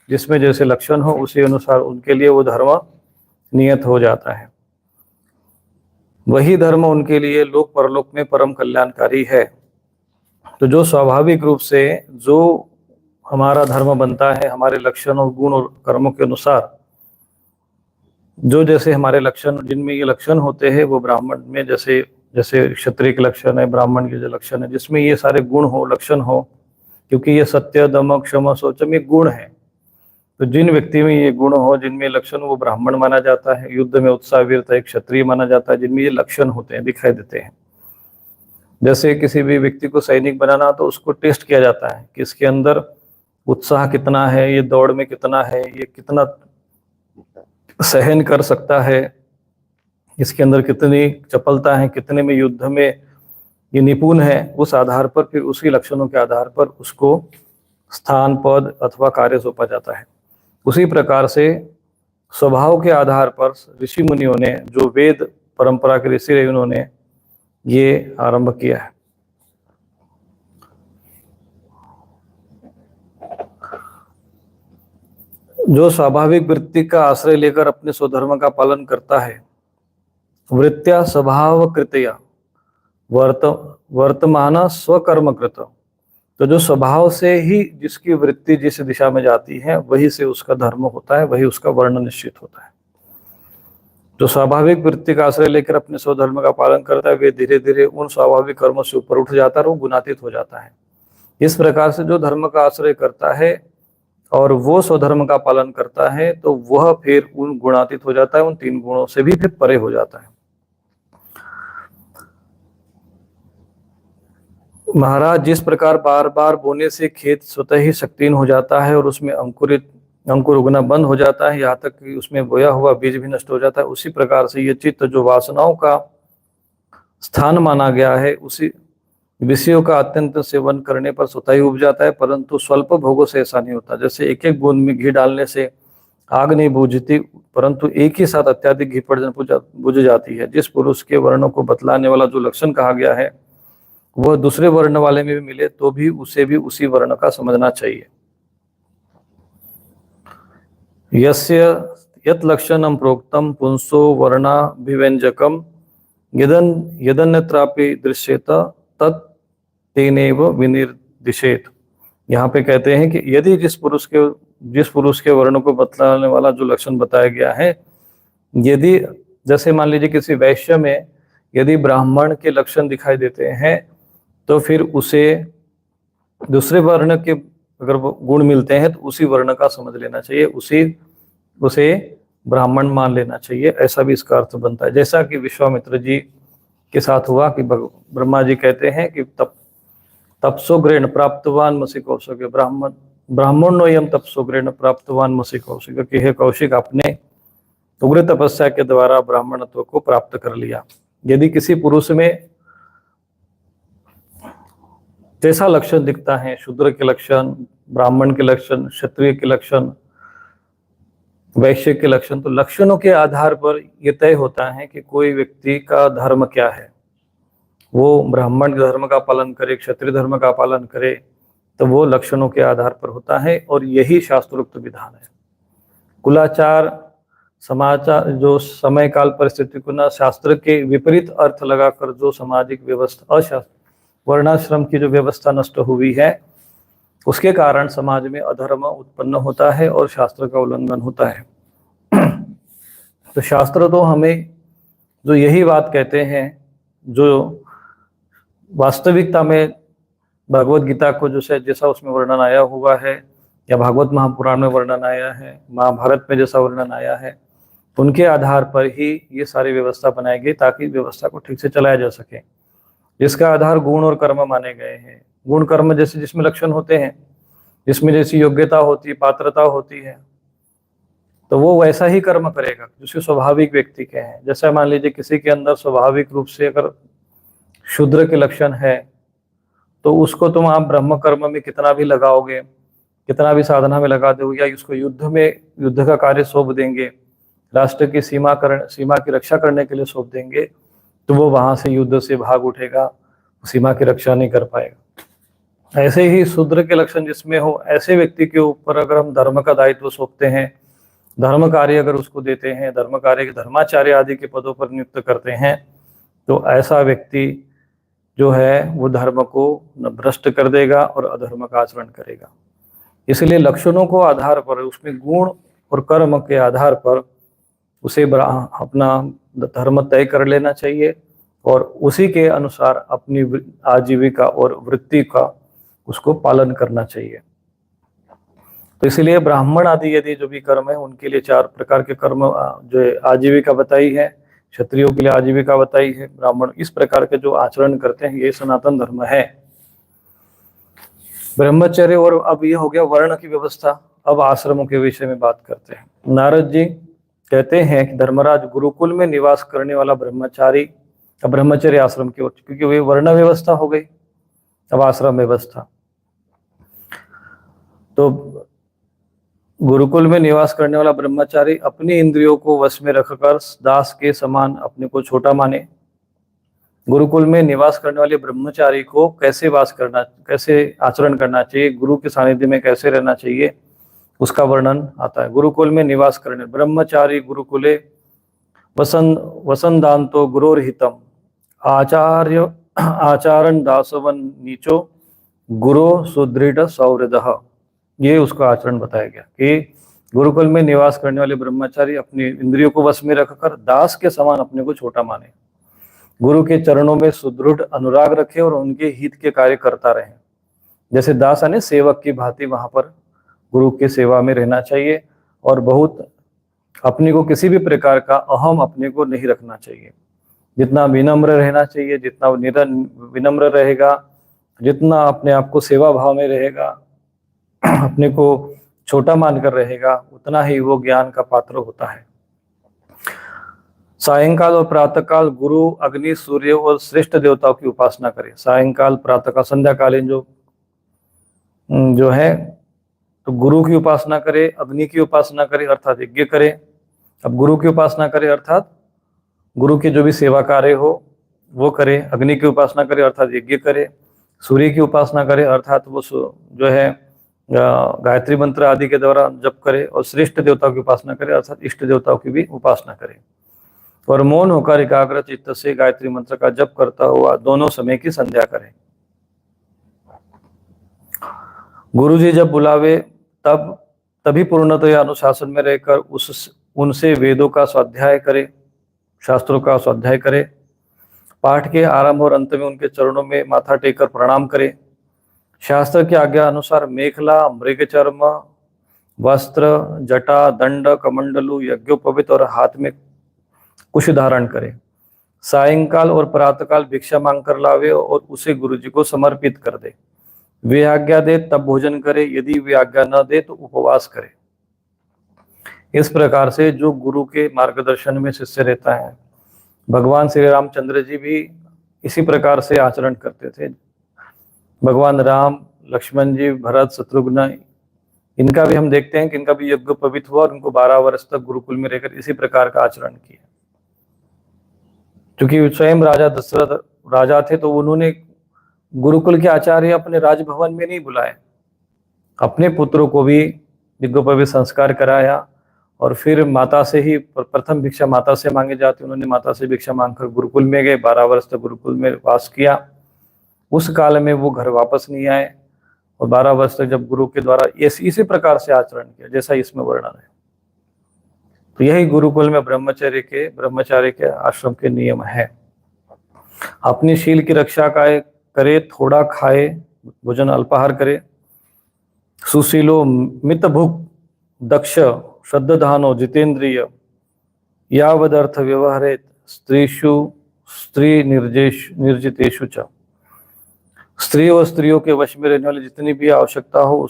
[SPEAKER 1] जिसमें जैसे लक्षण हो, उसी अनुसार उनके लिए वो धर्म नियत हो जाता है। वही धर्म उनके लिए लोक परलोक में परम कल्याणकारी है। तो जो स्वाभाविक रूप से जो हमारा धर्म बनता है, हमारे लक्षण और गुण और कर्मों के अनुसार, जो जैसे हमारे लक्षण, जिनमें ये लक्षण होते हैं, वो ब्राह्मण में जैसे जैसे क्षत्रिय के लक्षण है, ब्राह्मण के जो लक्षण है, जिसमें ये सारे गुण हो, लक्षण हो, क्योंकि ये सत्य दम क्षमा शौचम ये गुण है। तो जिन व्यक्ति में ये गुण हो, जिनमें लक्षण, वो ब्राह्मण माना जाता है। युद्ध में उत्साह वीरता एक क्षत्रिय माना जाता है, जिनमें ये लक्षण होते हैं, दिखाई देते हैं। जैसे किसी भी व्यक्ति को सैनिक बनाना, तो उसको टेस्ट किया जाता है कि इसके अंदर उत्साह कितना है, ये दौड़ में कितना है, ये कितना सहन कर सकता है, इसके अंदर कितनी चपलता है, कितने में युद्ध में ये निपुण है। उस आधार पर फिर उसी लक्षणों के आधार पर उसको स्थान, पद अथवा कार्य सौंपा जाता है। उसी प्रकार से स्वभाव के आधार पर ऋषि मुनियों ने, जो वेद परंपरा के ऋषि रहे, उन्होंने ये आरंभ किया है। जो स्वाभाविक वृत्ति का आश्रय लेकर अपने स्वधर्म का पालन करता है, वृत्त्या स्वभाव कृतया वर्तमान स्वकर्म कृत। तो जो स्वभाव से ही जिसकी वृत्ति जिस दिशा में जाती है, वही से उसका धर्म होता है, वही उसका वर्ण निश्चित होता है। जो स्वाभाविक वृत्ति का आश्रय लेकर अपने स्वधर्म का पालन करता है, वे धीरे धीरे उन स्वाभाविक कर्मों से ऊपर उठ जाता है और वो गुणातीत हो जाता है। इस प्रकार से जो धर्म का आश्रय करता है और वो स्वधर्म का पालन करता है, तो वह फिर उन गुणातीत हो जाता है, उन तीन गुणों से भी फिर परे हो जाता है। महाराज, जिस प्रकार बार बार बोने से खेत स्वतः ही शक्तिहीन हो जाता है और उसमें अंकुर उगना बंद हो जाता है, यहाँ तक कि उसमें बोया हुआ बीज भी नष्ट हो जाता है, उसी प्रकार से ये चित्त जो वासनाओं का स्थान माना गया है, उसी विषयों का अत्यंत सेवन करने पर स्वतः ही उग जाता है, परंतु स्वल्प भोगों से ऐसा नहीं होता। जैसे एक एक बूंद में घी डालने से आग नहीं बुझती, परंतु एक ही साथ अत्याधिक घी पड़ बुझ जाती है। जिस पुरुष के वर्णों को बतलाने वाला जो लक्षण कहा गया है, वह दूसरे वर्ण वाले में भी मिले तो भी उसे भी उसी वर्ण का समझना चाहिए। यस्य यत् लक्षणं प्रोक्तम पुंसो वर्णाभिव्यंजकम यदन्यत्रापि दृश्येत तत् तेनेव विनिर्दिशेत। यहाँ पे कहते हैं कि यदि जिस पुरुष के वर्ण को बतलाने वाला जो लक्षण बताया गया है, यदि जैसे मान लीजिए किसी वैश्य में यदि ब्राह्मण के लक्षण दिखाई देते हैं, तो फिर उसे दूसरे वर्ण के अगर गुण मिलते हैं तो उसी वर्ण का समझ लेना चाहिए, उसे ब्राह्मण मान लेना चाहिए। ऐसा भी इसका अर्थ बनता है। जैसा कि विश्वामित्र जी के साथ हुआ कि ब्रह्मा जी कहते हैं कि तपसोग्रेण प्राप्तवान मसी कौशिक, ब्राह्मणोयम तपसोग्रेण प्राप्तवान मसी कौशिक, कि हे कौशिक, आपने उग्र तपस्या के द्वारा ब्राह्मणत्व को प्राप्त कर लिया। यदि किसी पुरुष में जैसा लक्षण दिखता है, शूद्र के लक्षण, ब्राह्मण के लक्षण, क्षत्रिय के लक्षण, वैश्य के लक्षण, तो लक्षणों के आधार पर यह तय होता है कि कोई व्यक्ति का धर्म क्या है। वो ब्राह्मण धर्म का पालन करे, क्षत्रिय धर्म का पालन करे, तो वो लक्षणों के आधार पर होता है, और यही शास्त्रोक्त विधान है। कुलाचार, समाचार, जो समय काल परिस्थिति को न शास्त्र के विपरीत अर्थ लगाकर जो सामाजिक व्यवस्था, वर्णाश्रम की जो व्यवस्था नष्ट हुई है, उसके कारण समाज में अधर्म उत्पन्न होता है और शास्त्र का उल्लंघन होता है। तो शास्त्र तो हमें जो यही बात कहते हैं, जो वास्तविकता में भगवत गीता को जो जैसा उसमें वर्णन आया हुआ है, या भागवत महापुराण में वर्णन आया है, महाभारत में जैसा वर्णन आया है, उनके आधार पर ही ये सारी व्यवस्था बनाई गई, ताकि व्यवस्था को ठीक से चलाया जा सके, जिसका आधार गुण और कर्म माने गए हैं। गुण कर्म जैसे जिसमें लक्षण होते हैं, जिसमें जैसी योग्यता होती, पात्रता होती है, तो वो वैसा ही कर्म करेगा जिसके स्वाभाविक व्यक्ति के हैं। जैसे मान लीजिए किसी के अंदर स्वाभाविक रूप से अगर शूद्र के लक्षण है, तो उसको तुम आप ब्रह्म कर्म में कितना भी लगाओगे, कितना भी साधना में लगा दोगे, या उसको युद्ध का कार्य सौंप देंगे, राष्ट्र की सीमा की रक्षा करने के लिए सौंप देंगे, तो वो वहां से युद्ध से भाग उठेगा, सीमा की रक्षा नहीं कर पाएगा। ऐसे ही शूद्र के लक्षण जिसमें हो, ऐसे व्यक्ति के ऊपर अगर हम धर्म का दायित्व सौंपते हैं, धर्म कार्य अगर उसको देते हैं, धर्म कार्य के धर्माचार्य आदि के पदों पर नियुक्त करते हैं, तो ऐसा व्यक्ति जो है वो धर्म को भ्रष्ट कर देगा और अधर्म का आचरण करेगा। इसलिए लक्षणों को आधार पर, उसमें गुण और कर्म के आधार पर उसे अपना धर्म तय कर लेना चाहिए, और उसी के अनुसार अपनी आजीविका और वृत्ति का उसको पालन करना चाहिए। तो इसलिए ब्राह्मण आदि यदि जो भी कर्म है, उनके लिए 4 प्रकार के कर्म जो आजीविका बताई है, क्षत्रियों के लिए आजीविका बताई है, ब्राह्मण इस प्रकार के जो आचरण करते हैं, ये सनातन धर्म है। ब्रह्मचर्य, और अब ये हो गया वर्ण की व्यवस्था। अब आश्रमों के विषय में बात करते हैं। नारद जी कहते हैं कि धर्मराज, गुरुकुल में निवास करने वाला ब्रह्मचारी, अब ब्रह्मचर्य आश्रम की ओर, क्योंकि वे वर्ण व्यवस्था हो गई, अब आश्रम व्यवस्था। तो गुरुकुल में निवास करने वाला ब्रह्मचारी अपनी इंद्रियों को वश में रखकर दास के समान अपने को छोटा माने। गुरुकुल में निवास करने वाले ब्रह्मचारी को कैसे आचरण करना चाहिए, गुरु के सानिध्य में कैसे रहना चाहिए, उसका वर्णन आता है। गुरुकुल में निवास करने ब्रह्मचारी गुरुकुले वसंदांतो गुरोर्हितम आचारण दासवन नीचो गुरो सुदृढ़ सौहृदः। ये उसका आचरण बताया गया कि गुरुकुल में निवास करने वाले ब्रह्मचारी अपनी इंद्रियों को वश में रखकर दास के समान अपने को छोटा माने, गुरु के चरणों में सुदृढ़ अनुराग रखे और उनके हित के कार्य करता रहे। जैसे दास यानी सेवक की भांति वहां पर गुरु की सेवा में रहना चाहिए, और बहुत अपने को किसी भी प्रकार का अहम अपने को नहीं रखना चाहिए। जितना विनम्र रहना चाहिए, जितना विनम्र रहेगा, जितना अपने आप को सेवा भाव में रहेगा, अपने को छोटा मानकर रहेगा, उतना ही वो ज्ञान का पात्र होता है। सायंकाल और प्रातःकाल गुरु, अग्नि, सूर्य और श्रेष्ठ देवताओं की उपासना करें। सायंकाल, प्रातःकाल, संध्याकालीन जो है, तो गुरु की उपासना करे, अग्नि की उपासना करे अर्थात यज्ञ करे। अब गुरु की उपासना करे अर्थात गुरु के जो भी सेवा कार्य हो वो करे, अग्नि की उपासना करे अर्थात यज्ञ करे, सूर्य की उपासना करे अर्थात वो जो है गायत्री मंत्र आदि के द्वारा जप करे, और श्रेष्ठ देवताओं की उपासना करे अर्थात इष्ट देवताओं की भी उपासना करे, और मौन होकर एकाग्र चित्त से गायत्री मंत्र का जप करता हुआ दोनों समय की संध्या करे। गुरु जी जब बुलावे तभी पूर्णतया अनुशासन में रहकर उनसे वेदों का स्वाध्याय करे, शास्त्रों का स्वाध्याय करे। पाठ के आरंभ और अंत में उनके चरणों में माथा टेककर प्रणाम करे। शास्त्र की आज्ञा अनुसार मेखला, मृगचर्म, वस्त्र, जटा, दंड, कमंडलू, यज्ञोपवीत और हाथ में कुश धारण करे। सायंकाल और प्रातःकाल भिक्षा मांग कर लावे और उसे गुरु जी को समर्पित कर दे। वे आज्ञा दे तब भोजन करे, यदि वे आज्ञा न दे तो उपवास करे। इस प्रकार से जो गुरु के मार्गदर्शन में शिष्य रहता है, भगवान श्री रामचंद्र जी भी इसी प्रकार से आचरण करते थे। भगवान राम, लक्ष्मण जी, भरत, शत्रुघ्न, इनका भी हम देखते हैं कि इनका भी यज्ञ पवित्र हुआ और उनको 12 वर्ष तक गुरुकुल में रहकर इसी प्रकार का आचरण किया। क्योंकि स्वयं राजा दशरथ राजा थे तो उन्होंने गुरुकुल के आचार्य अपने राजभवन में नहीं बुलाए, अपने पुत्रों को भी यज्ञोपवीत संस्कार कराया और फिर माता से ही प्रथम भिक्षा माता से मांगे जाती, उन्होंने माता से भिक्षा मांगकर गुरुकुल में गए, 12 वर्ष तक गुरुकुल में वास किया। उस काल में वो घर वापस नहीं आए और 12 वर्ष तक जब गुरु के द्वारा इसी प्रकार से आचरण किया जैसा इसमें वर्णन है। तो यही गुरुकुल में ब्रह्मचार्य के आश्रम के नियम है। अपनी शील की रक्षा करे, थोड़ा खाए, भोजन अल्पाहार करे, सुशीलो मितभुक दक्ष श्रद्धानो जितेंद्रिय यावदर्थ व्यवहारेत स्त्रीषु स्त्री निर्जितेषु च। स्त्री और स्त्रियों के वश में रहने वाली जितनी भी आवश्यकता हो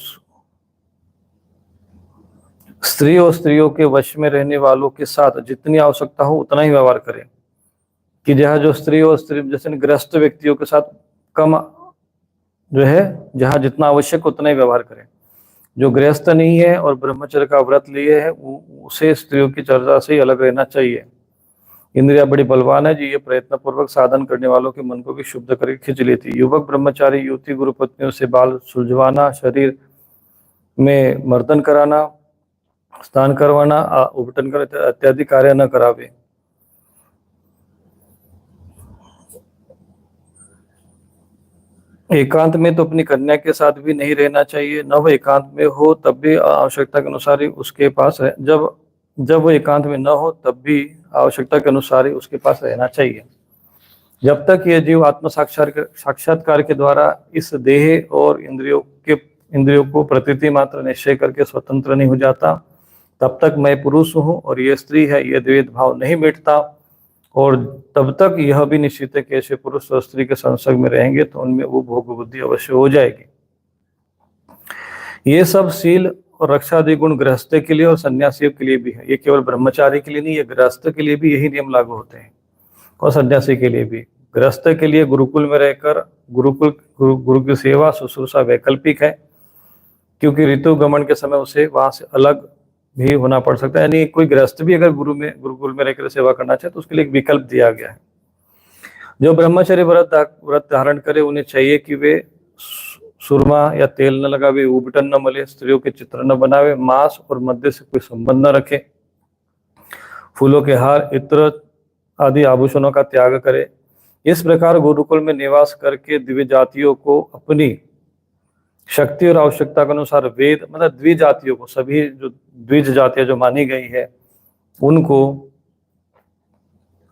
[SPEAKER 1] स्त्री और स्त्रियों के वश में रहने वालों के साथ जितनी आवश्यकता हो उतना ही व्यवहार करें। कि जो स्त्री और स्त्री जैसे गृहस्थ व्यक्तियों के साथ कम जो है, जहाँ जितना आवश्यक उतना ही व्यवहार करें। जो गृहस्थ नहीं है और ब्रह्मचर्य का व्रत लिए है उसे स्त्रियों की चर्चा से ही अलग रहना चाहिए। इंद्रिया बड़ी बलवान है जी, ये प्रयत्न पूर्वक साधन करने वालों के मन को भी शुद्ध करके खींच लेती। युवक ब्रह्मचारी युवती गुरु पत्नियों से बाल सुलझवाना, शरीर में मर्दन कराना, स्नान करवाना, उपटन कर इत्यादि कार्य न करावे। एकांत में तो अपनी कन्या के साथ भी नहीं रहना चाहिए, न वो एकांत में हो तब भी आवश्यकता के अनुसार ही उसके पास है, जब वो एकांत में न हो तब भी आवश्यकता के अनुसार ही उसके पास रहना चाहिए। जब तक ये जीव आत्म साक्षात्कार के द्वारा इस देह और इंद्रियों को प्रतीति मात्र निश्चय करके स्वतंत्र नहीं हो जाता, तब तक मैं पुरुष हूँ और ये स्त्री है, ये द्वैत भाव नहीं मिटता। और तब तक यह भी निश्चित है कि ऐसे पुरुष और स्त्री के संसर्ग में रहेंगे तो उनमें वो भोग बुद्धि अवश्य हो जाएगी। ये सब शील और रक्षादि गुण गृहस्थ के लिए और सन्यासियों के लिए भी है। ये केवल ब्रह्मचारी के लिए नहीं, ये गृहस्थ के लिए भी यही नियम लागू होते हैं और सन्यासी के लिए भी। गृहस्थ के लिए गुरुकुल में रहकर गुरु की सेवा शुश्रूषा वैकल्पिक है, क्योंकि ऋतु गमन के समय उसे वहां से अलग भी होना पड़ सकता है। यानी कोई गृहस्थ भी अगर गुरुकुल में रहकर सेवा करना चाहे तो उसके लिए एक विकल्प दिया गया है। जो ब्रह्मचर्य व्रत धारण करे उन्हें चाहिए कि वे सुरमा या तेल न लगावे, उबटन न मले, स्त्रियों के चित्र न बनावे, मांस और मद्य से कोई संबंध न रखे, फूलों के हार, इत्र आदि आभूषणों का त्याग करे। इस प्रकार गुरुकुल में निवास करके दिव्य जातियों को अपनी शक्ति और आवश्यकता के अनुसार वेद, मतलब द्विजातियों को, सभी जो द्विज जातियां जो मानी गई है उनको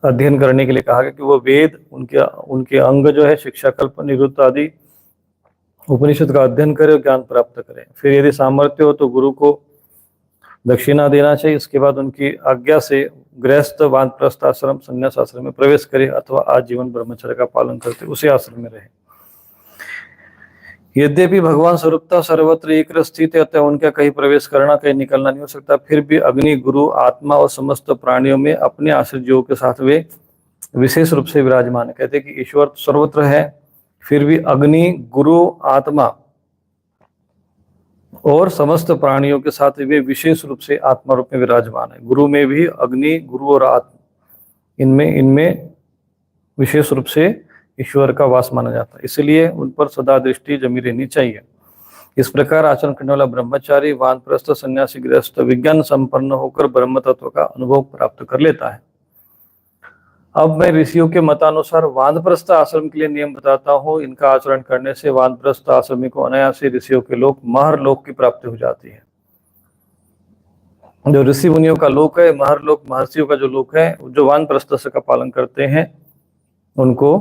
[SPEAKER 1] अध्ययन करने के लिए कहा गया कि वो वेद, उनके अंग जो है शिक्षा, कल्प, निरुक्त आदि उपनिषद का अध्ययन करे और ज्ञान प्राप्त करें। फिर यदि सामर्थ्य हो तो गुरु को दक्षिणा देना चाहिए। इसके बाद उनकी आज्ञा से गृहस्थ, वानप्रस्थ आश्रम, संन्यास आश्रम में प्रवेश करे अथवा आजीवन ब्रह्मचर्य का पालन करते उसी आश्रम में रहे। यद्यपि भगवान स्वरूपता सर्वत्र एक स्थित है, अतः उनका कहीं प्रवेश करना कहीं निकलना नहीं हो सकता, फिर भी अग्नि, गुरु, आत्मा और समस्त प्राणियों में अपने आश्रित जीवों के साथ वे विशेष रूप से विराजमान है। कहते हैं कि ईश्वर सर्वत्र है, फिर भी अग्नि, गुरु, आत्मा और समस्त प्राणियों के साथ वे विशेष रूप से आत्मा रूप में विराजमान है। गुरु में भी अग्नि, गुरु और आत्मा, इनमें विशेष रूप से ईश्वर का वास माना जाता है, इसलिए उन पर सदा दृष्टि जमी रहनी चाहिए। इस प्रकार आचरण करने वाला ब्रह्मचारी, वानप्रस्थ, सन्यासी, गृहस्थ विज्ञान संपन्न होकर ब्रह्म तत्व का अनुभव प्राप्त कर लेता है। अब मैं ऋषियों के मतानुसार वानप्रस्थ आश्रम के लिए नियम बताता हूँ। इनका आचरण करने से वानप्रस्थ आश्रमी को अनायास ऋषियों के लोक, महर लोक की प्राप्ति हो जाती है। जो ऋषि मुनियों का लोक है, महर लोक, महर्षियों का जो लोक है, जो वानप्रस्थ का पालन करते हैं उनको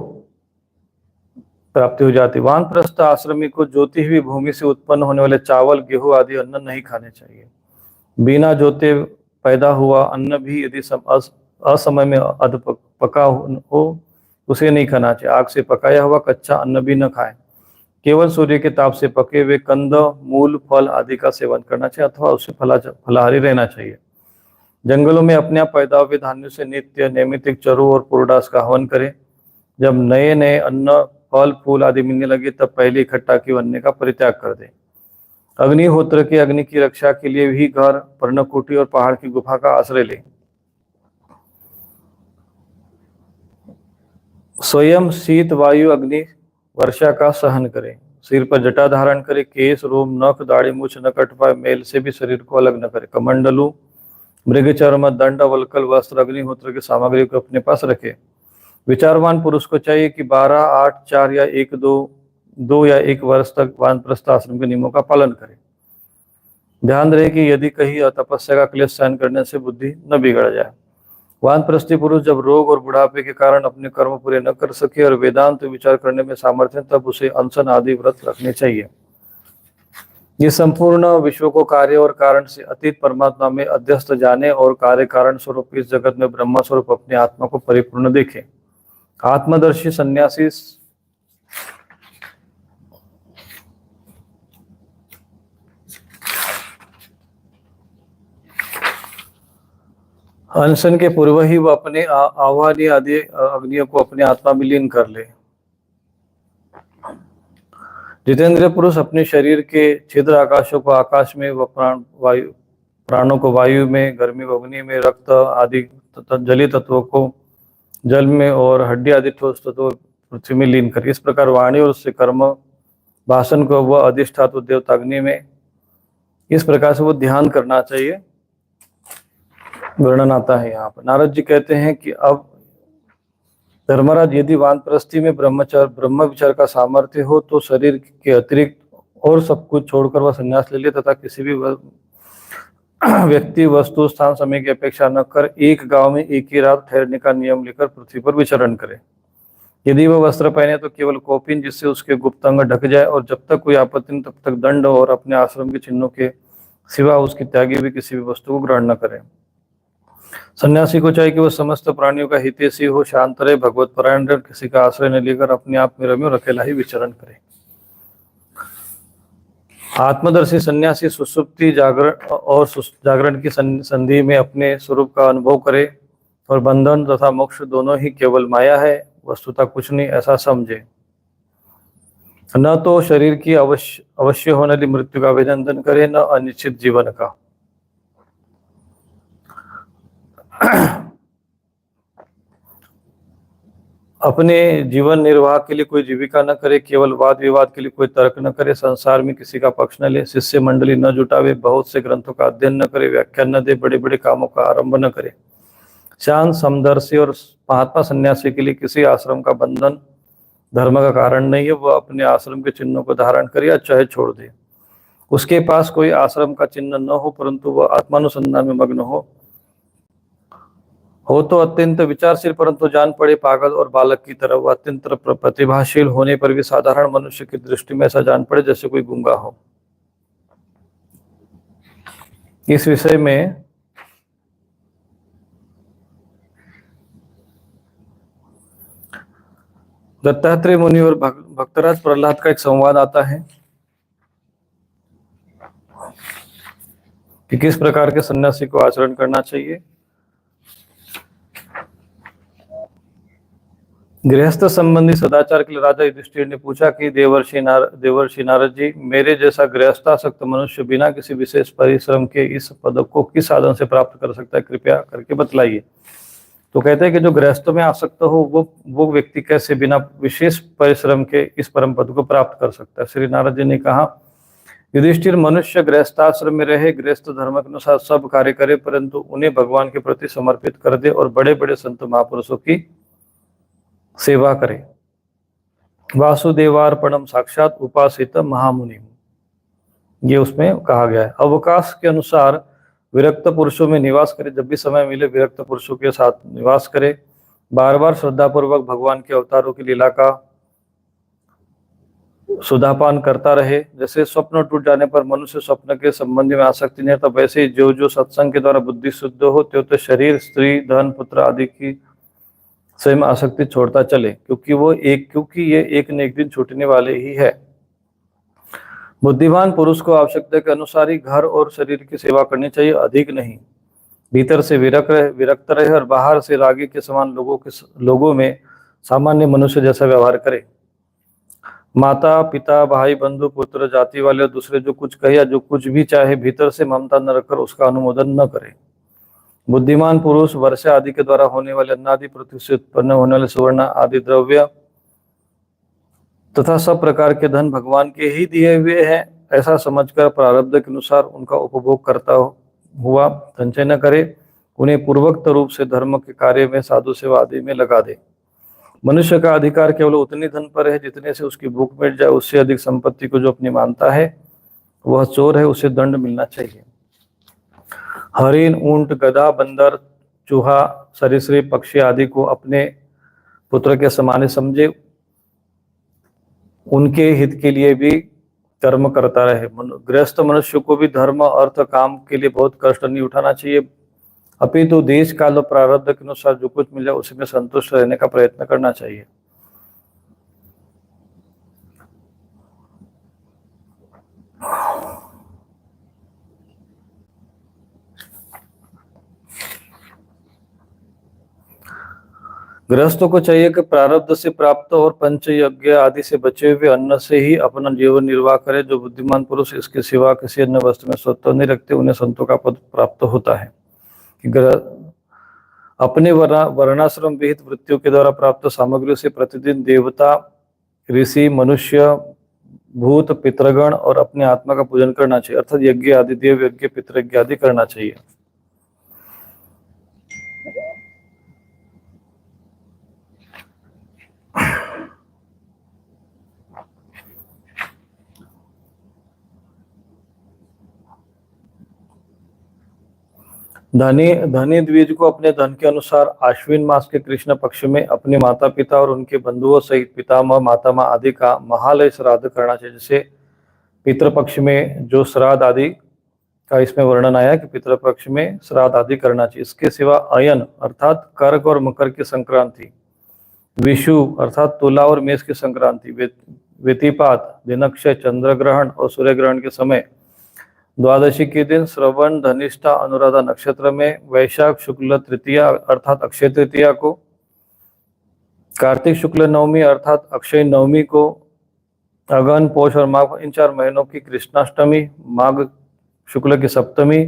[SPEAKER 1] प्राप्ति हो जाती है। वानप्रस्थ आश्रमी को जोती हुई भूमि से उत्पन्न होने वाले चावल, गेहूं आदि अन्न नहीं खाने चाहिए। बिना जोते पैदा हुआ अन्न भी यदि असमय में अध पका हो उसे नहीं खाना चाहिए। आग से पकाया हुआ कच्चा अन्न भी न खाएं। केवल सूर्य के ताप से पके हुए कंद, मूल, फल आदि का सेवन करना चाहिए अथवा उससे फलाहारी रहना चाहिए। जंगलों में अपने आप पैदा हुए धान्यों से नित्य नैमित्तिक चरु और पुरोडास का हवन करें। जब नए नए अन्न फल फूल आदि मिलने लगे तब पहले इकट्ठा किए अन्न का परित्याग कर दे। अग्निहोत्र के अग्नि की रक्षा के लिए भी घर, पर्णकुटी और पहाड़ की गुफा का आश्रय ले। स्वयं शीत वायु अग्नि वर्षा का सहन करे। सिर पर जटा धारण करे। केश रोम नख दाढ़ी मूछ न कट पाए। मेल से भी शरीर को अलग न करे। कमंडलू मृग चर्म दंड वल्कल वस्त्र अग्निहोत्र की सामग्री को अपने पास रखे। विचारवान पुरुष को चाहिए कि 12, 8, 4 या 1, 2 या 1 वर्ष तक वानप्रस्थ आश्रम के नियमों का पालन करे। ध्यान रहे कि यदि कहीं तपस्या का क्लेश सहन करने से बुद्धि न बिगड़ जाए। वानप्रस्थी पुरुष जब रोग और बुढ़ापे के कारण अपने कर्म पूरे न कर सके और वेदांत विचार करने में सामर्थ्य, तब उसे अनशन आदि व्रत रखने चाहिए। ये संपूर्ण विश्व को कार्य और कारण से अतीत परमात्मा में अध्यस्त जाने और कार्य कारण स्वरूप इस जगत में ब्रह्म स्वरूप अपने आत्मा को परिपूर्ण देखे। आत्मदर्शी सन्यासी अनशन के पूर्व ही वह अपने आह्वानी आदि अग्नियों को अपने आत्मा में लीन कर ले। जितेंद्रिय पुरुष अपने शरीर के छिद्र आकाशों को आकाश में, व प्राणों को वायु में, गर्मी को अग्नि में, रक्त आदि जलीय तत्वों को जल में और हड्डी आदि ठोस तत्वों पृथ्वी में लीन कर। इस प्रकार वाणी और उससे कर्म भाषण को वह अधिष्ठातु देवता अग्नि में, इस प्रकार से वो ध्यान करना चाहिए। वर्णन आता है यहाँ पर। नारद जी कहते हैं कि अब धर्मराज, यदि वानप्रस्थी में ब्रह्म विचार का सामर्थ्य हो तो शरीर के अतिरिक्त और सब कुछ छोड़कर वह संन्यास ले ले तथा किसी भी व्यक्ति, वस्तु, स्थान, समय की अपेक्षा न कर एक गांव में एक ही रात ठहरने का नियम लेकर पृथ्वी पर विचरण करे। यदि वह वस्त्र पहने तो केवल कौपीन, जिससे उसके गुप्त अंग ढक जाए, और जब तक कोई आपत्ति नहीं तब तक दंड, और अपने आश्रम के चिन्हों के सिवा उसकी त्यागी भी किसी भी वस्तु को ग्रहण न करे। सन्यासी को चाहिए कि वह समस्त प्राणियों का हितैषी हो, शांत रहे, भगवत परायण रहे, किसी का आश्रय न लेकर अपने आप में रमे और अकेला ही विचरण करे। आत्मदर्शी सन्यासी सुसुप्ति जागरण की संधि में अपने स्वरूप का अनुभव करे और बंधन तथा मोक्ष दोनों ही केवल माया है, वस्तुतः कुछ नहीं, ऐसा समझे। न तो शरीर की अवश्य होने वाली मृत्यु का अभिनंदन करे, न अनिश्चित जीवन का। अपने जीवन निर्वाह के लिए कोई जीविका न करे, केवल वाद विवाद के लिए कोई तर्क न करे, संसार में किसी का पक्ष न ले, शिष्य मंडली न जुटावे, बहुत से ग्रंथों का अध्ययन न करे, व्याख्यान न दे, बड़े बड़े कामों का आरंभ न करे। शांत, समदर्शी और महात्मा सन्यासी के लिए किसी आश्रम का बंधन धर्म का कारण नहीं है। वह अपने आश्रम के चिन्हों को धारण करे या चाहे छोड़ दे। उसके पास कोई आश्रम का चिन्ह न हो, परंतु वह आत्मानुसंधान में मग्न हो तो अत्यंत विचारशील, परंतु जान पड़े पागल और बालक की तरह। वह अत्यंत प्रतिभाशील होने पर भी साधारण मनुष्य की दृष्टि में ऐसा जान पड़े जैसे कोई गूंगा हो। इस विषय में दत्तात्रेय मुनि और भक्तराज प्रहलाद का एक संवाद आता है कि किस प्रकार के सन्यासी को आचरण करना चाहिए। गृहस्थ संबंधी सदाचार के लिए राजा युधिष्ठिर ने पूछा कि देवर्षि नारद जी, मेरे जैसा गृहस्थासक्त मनुष्य बिना किसी विशेष परिश्रम के इस पद को किस साधन से प्राप्त कर सकता है, कृपया करके बतलाइए। तो कहते हैं कि जो गृहस्थ में आसक्त हो वो व्यक्ति कैसे बिना विशेष परिश्रम के इस परम पद को प्राप्त कर सकता है। श्री नारद जी ने कहा, युधिष्ठिर, मनुष्य गृहस्थाश्रम में रहे, गृहस्थ धर्म के अनुसार सब कार्य करे, परंतु उन्हें भगवान के प्रति समर्पित कर दे और बड़े बड़े संत महापुरुषों की सेवा करे। वासुदेवार्पणम साक्षात उपासित महामुनि, ये उसमें कहा गया है। अवकाश के अनुसार विरक्त पुरुषों में निवास करे, जब भी समय मिले विरक्त पुरुषों के साथ निवास करे। बार बार श्रद्धापूर्वक भगवान के अवतारों की लीला का सुधापान करता रहे। जैसे स्वप्न टूट जाने पर मनुष्य स्वप्न के संबंध में आसक्ति नहीं, तब वैसे जो सत्संग के द्वारा बुद्धि शुद्ध हो तो शरीर, स्त्री, धन, पुत्र आदि की स्वयं आसक्ति छोड़ता चले, क्योंकि ये एक न एक दिन छूटने वाले ही है। बुद्धिमान पुरुष को आवश्यकता के अनुसार ही घर और शरीर की सेवा करनी चाहिए, अधिक नहीं। भीतर से विरक्त रहे और बाहर से रागी के समान लोगों में सामान्य मनुष्य जैसा व्यवहार करे। माता पिता भाई बंधु पुत्र जाति वाले और दूसरे जो कुछ कहे या जो कुछ भी चाहे, भीतर से ममता न रखकर उसका अनुमोदन न करे। बुद्धिमान पुरुष वर्षा आदि के द्वारा होने वाले अन्न आदि, पृथ्वी से उत्पन्न होने वाले सुवर्ण आदि द्रव्य तथा सब प्रकार के धन भगवान के ही दिए हुए हैं, ऐसा समझकर प्रारब्ध के अनुसार उनका उपभोग करता हुआ संचय न करे, उन्हें पूर्वोक्त रूप से धर्म के कार्य में, साधु सेवा आदि में लगा दे। मनुष्य का अधिकार केवल उतनी धन पर है जितने से उसकी भूख मिट जाए। उससे अधिक संपत्ति को जो अपनी मानता है वह चोर है, उसे दंड मिलना चाहिए। हरिण, ऊंट, गधा, बंदर, चूहा, सरीसृप, पक्षी आदि को अपने पुत्र के समान समझे, उनके हित के लिए भी कर्म करता रहे। गृहस्थ मनुष्य को भी धर्म अर्थ काम के लिए बहुत कष्ट नहीं उठाना चाहिए, अपितु देश काल और प्रारब्ध के अनुसार जो कुछ मिले उसी में संतुष्ट रहने का प्रयत्न करना चाहिए। गृहस्थों को चाहिए कि प्रारब्ध से प्राप्त और पंच यज्ञ आदि से बचे हुए अन्न से ही अपना जीवन निर्वाह करे। जो बुद्धिमान पुरुष इसके सिवा किसी अन्य वस्तु में स्वतः नहीं रखते, उन्हें संतों का पद प्राप्त होता है। अपने वर्णाश्रम विहित वृत्तियों के द्वारा प्राप्त सामग्रियों से प्रतिदिन देवता, ऋषि, मनुष्य, भूत, पितृगण और अपने आत्मा का पूजन करना चाहिए, अर्थात यज्ञ आदि, देव यज्ञ, पितृयज्ञ आदि करना चाहिए। धनी द्विज को अपने धन के अनुसार आश्विन मास के कृष्ण पक्ष में अपने माता पिता और उनके बंधुओं सहित पितामह मातामह आदि का महालय श्राद्ध करना चाहिए। जैसे पितृपक्ष में जो श्राद्ध आदि का इसमें वर्णन आया कि पितृपक्ष में श्राद्ध आदि करना चाहिए। इसके सिवा अयन अर्थात कर्क और मकर की संक्रांति, विषु अर्थात तुला और मेष की संक्रांति, व्यतिपात, दिनक्षय, चंद्र ग्रहण और सूर्य ग्रहण के समय, द्वादशी के दिन, श्रवण, धनिष्ठा, अनुराधा नक्षत्र में, वैशाख शुक्ल तृतीया अर्थात अक्षय तृतीया को, कार्तिक शुक्ल नवमी अर्थात अक्षय नवमी को, अगन, पौष और माघ इन 4 महीनों की कृष्णाष्टमी, माघ शुक्ल की सप्तमी